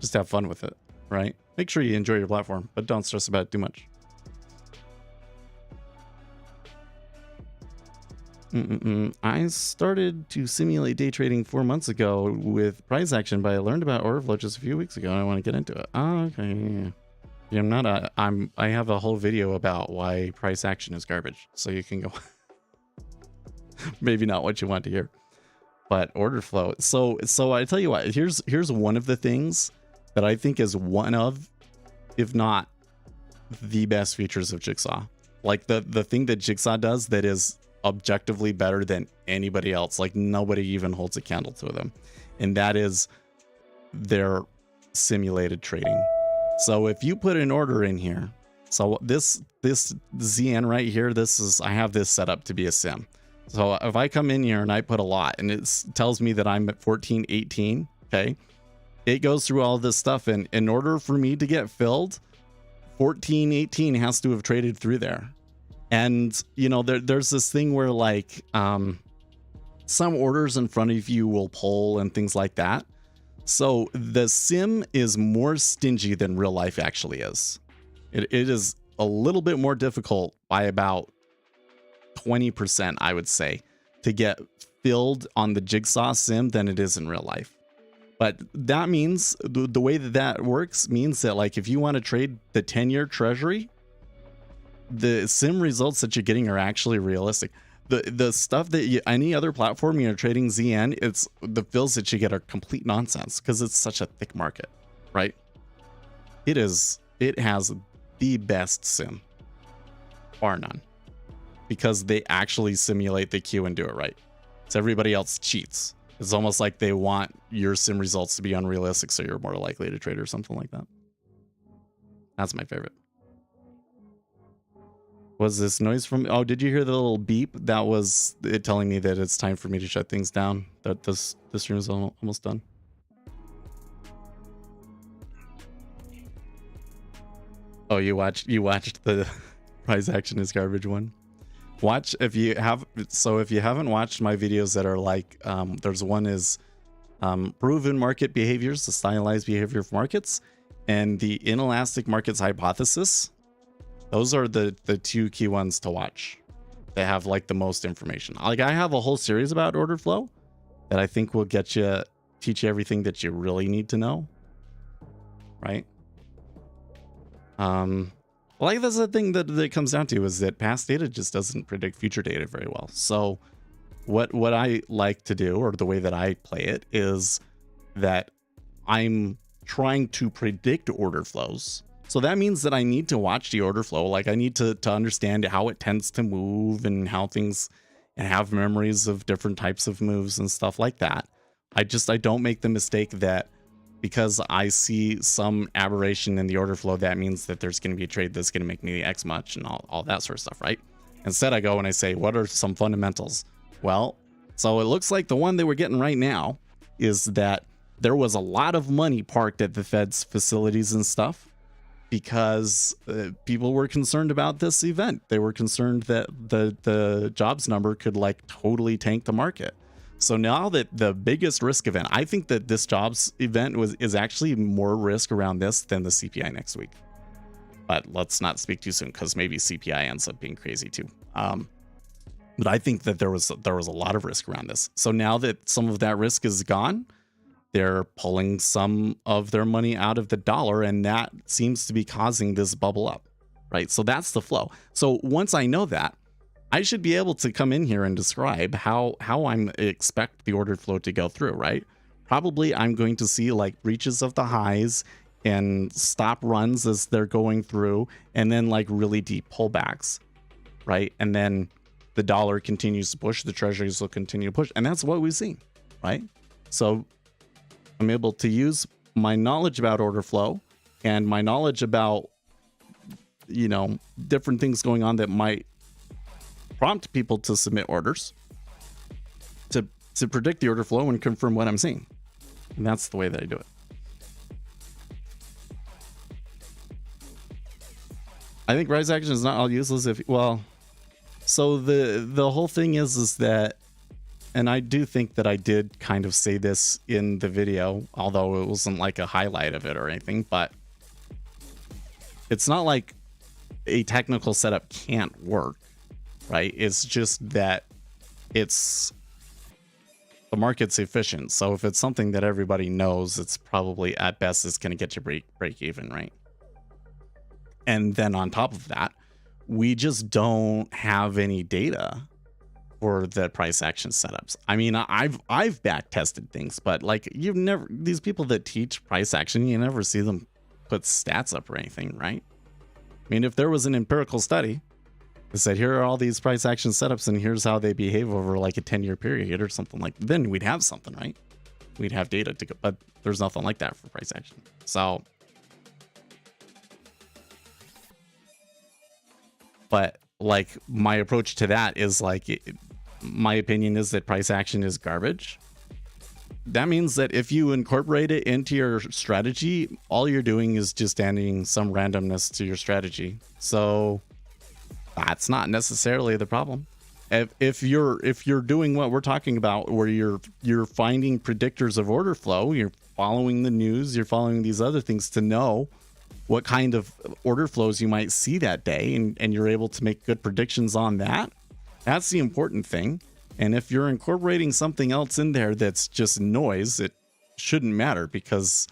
C: just have fun with it, right? Make sure you enjoy your platform, but don't stress about it too much. I started to simulate day trading 4 months ago with price action, but I learned about order flow just a few weeks ago and I want to get into it. Oh, okay. Yeah, I have a whole video about why price action is garbage, so you can go. Maybe not what you want to hear. But order flow. So I tell you what, here's one of the things that I think is one of, if not the best features of Jigsaw. Like the thing that Jigsaw does that is objectively better than anybody else. Like nobody even holds a candle to them. And that is their simulated trading. So if you put an order in here, so this ZN right here, I have this set up to be a sim. So if I come in here and I put a lot and it tells me that I'm at 1418, okay, it goes through all this stuff. And in order for me to get filled, 1418 has to have traded through there. And, you know, there's this thing where like some orders in front of you will pull and things like that. So the sim is more stingy than real life actually is. It is a little bit more difficult by about 20%, I would say, to get filled on the Jigsaw sim than it is in real life. But that means the way that works means that like if you want to trade the 10-year treasury, the sim results that you're getting are actually realistic. The stuff that any other platform you're trading ZN, it's the fills that you get are complete nonsense because it's such a thick market, right? It has the best sim, bar none, because they actually simulate the queue and do it right. So everybody else cheats. It's almost like they want your sim results to be unrealistic so you're more likely to trade or something like that. That's my favorite. Was this noise from... Oh, did you hear the little beep? That was it telling me that it's time for me to shut things down. That this room is almost done. Oh, you watched the price action is garbage one. Watch if you have. So if you haven't watched my videos that are like, there's one is proven market behaviors, the stylized behavior of markets, and the inelastic markets hypothesis. Those are the two key ones to watch. They have like the most information. Like I have a whole series about order flow that I think will teach you everything that you really need to know. Right? Like that's the thing that it comes down to, is that past data just doesn't predict future data very well. So what I like to do, or the way that I play it, is that I'm trying to predict order flows. So that means that I need to watch the order flow. Like I need to understand how it tends to move and how things, and have memories of different types of moves and stuff like that. I don't make the mistake that because I see some aberration in the order flow, that means that there's going to be a trade that's going to make me X much and all that sort of stuff, right? Instead, I go and I say, what are some fundamentals? Well, so it looks like the one that we're getting right now is that there was a lot of money parked at the Fed's facilities and stuff because people were concerned about this event. They were concerned that the jobs number could like totally tank the market. So now that the biggest risk event, I think that this jobs event is actually more risk around this than the CPI next week. But let's not speak too soon, because maybe CPI ends up being crazy too. But I think that there was a lot of risk around this. So now that some of that risk is gone, they're pulling some of their money out of the dollar, and that seems to be causing this bubble up, right? So that's the flow. So once I know that, I should be able to come in here and describe how I'm expect the ordered flow to go through, right? Probably I'm going to see like breaches of the highs and stop runs as they're going through, and then like really deep pullbacks, right? And then the dollar continues to push, the treasuries will continue to push, and that's what we've seen, right? So I'm able to use my knowledge about order flow and my knowledge about, you know, different things going on that might prompt people to submit orders to predict the order flow and confirm what I'm seeing. And that's the way that I do it. I think price action is not all useless if, well, so the whole thing is that, and I do think that I did kind of say this in the video, although it wasn't like a highlight of it or anything, but it's not like a technical setup can't work, right? It's just that the market's efficient. So if it's something that everybody knows, it's probably at best it's going to get you break even, right? And then on top of that, we just don't have any data for the price action setups. I mean, I've back tested things, but like these people that teach price action, you never see them put stats up or anything, right? I mean, if there was an empirical study that said, here are all these price action setups and here's how they behave over like a 10-year period or something, like, then we'd have something, right? We'd have data to go, but there's nothing like that for price action. So, but like my approach to that is like, my opinion is that price action is garbage. That means that if you incorporate it into your strategy, all you're doing is just adding some randomness to your strategy. So that's not necessarily the problem. If you're doing what we're talking about, where you're finding predictors of order flow, you're following the news, you're following these other things to know what kind of order flows you might see that day, and you're able to make good predictions on that. That's the important thing. And if you're incorporating something else in there that's just noise, it shouldn't matter, because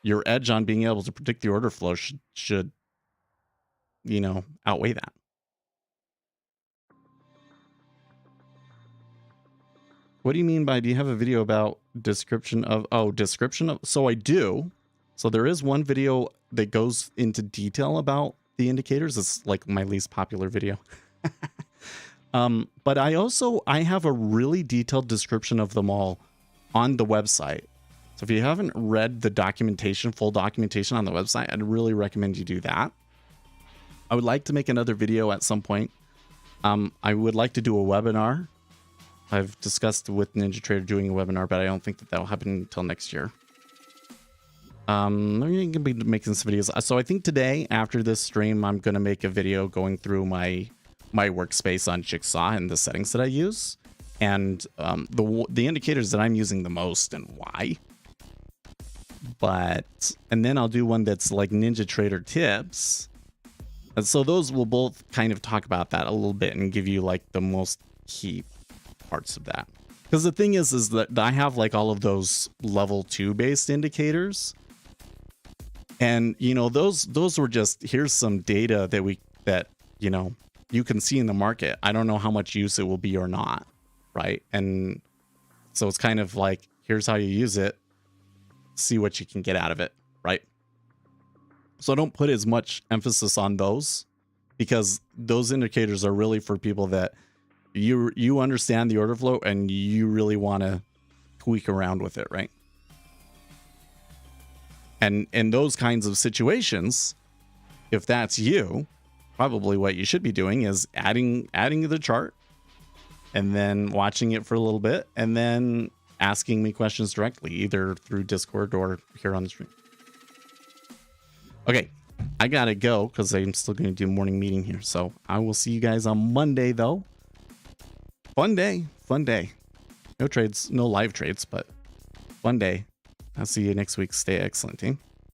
C: your edge on being able to predict the order flow should you know, outweigh that. What do you mean by, do you have a video about description of, so I do. So there is one video that goes into detail about the indicators. It's like my least popular video. But I have a really detailed description of them all on the website. So if you haven't read the documentation, full documentation on the website, I'd really recommend you do that. I would like to make another video at some point. I would like to do a webinar. I've discussed with Ninja Trader doing a webinar, but I don't think that will happen until next year. I'm going to be making some videos. So I think today, after this stream, I'm going to make a video going through my workspace on Jigsaw and the settings that I use, and the indicators that I'm using the most and why. And then I'll do one that's like Ninja Trader tips. And so those will both kind of talk about that a little bit and give you like the most key parts of that. Because the thing is that I have like all of those level 2 based indicators. And, you know, those were just, here's some data that, you know, you can see in the market. I don't know how much use it will be or not. Right. And so it's kind of like, here's how you use it. See what you can get out of it. Right. So I don't put as much emphasis on those because those indicators are really for people that you understand the order flow and you really want to tweak around with it, right? And in those kinds of situations, if that's you, probably what you should be doing is adding the chart and then watching it for a little bit and then asking me questions directly, either through Discord or here on the stream. Okay, I gotta go because I'm still going to do a morning meeting here. So I will see you guys on Monday, though. Fun day. No trades, no live trades, but fun day. I'll see you next week. Stay excellent, team.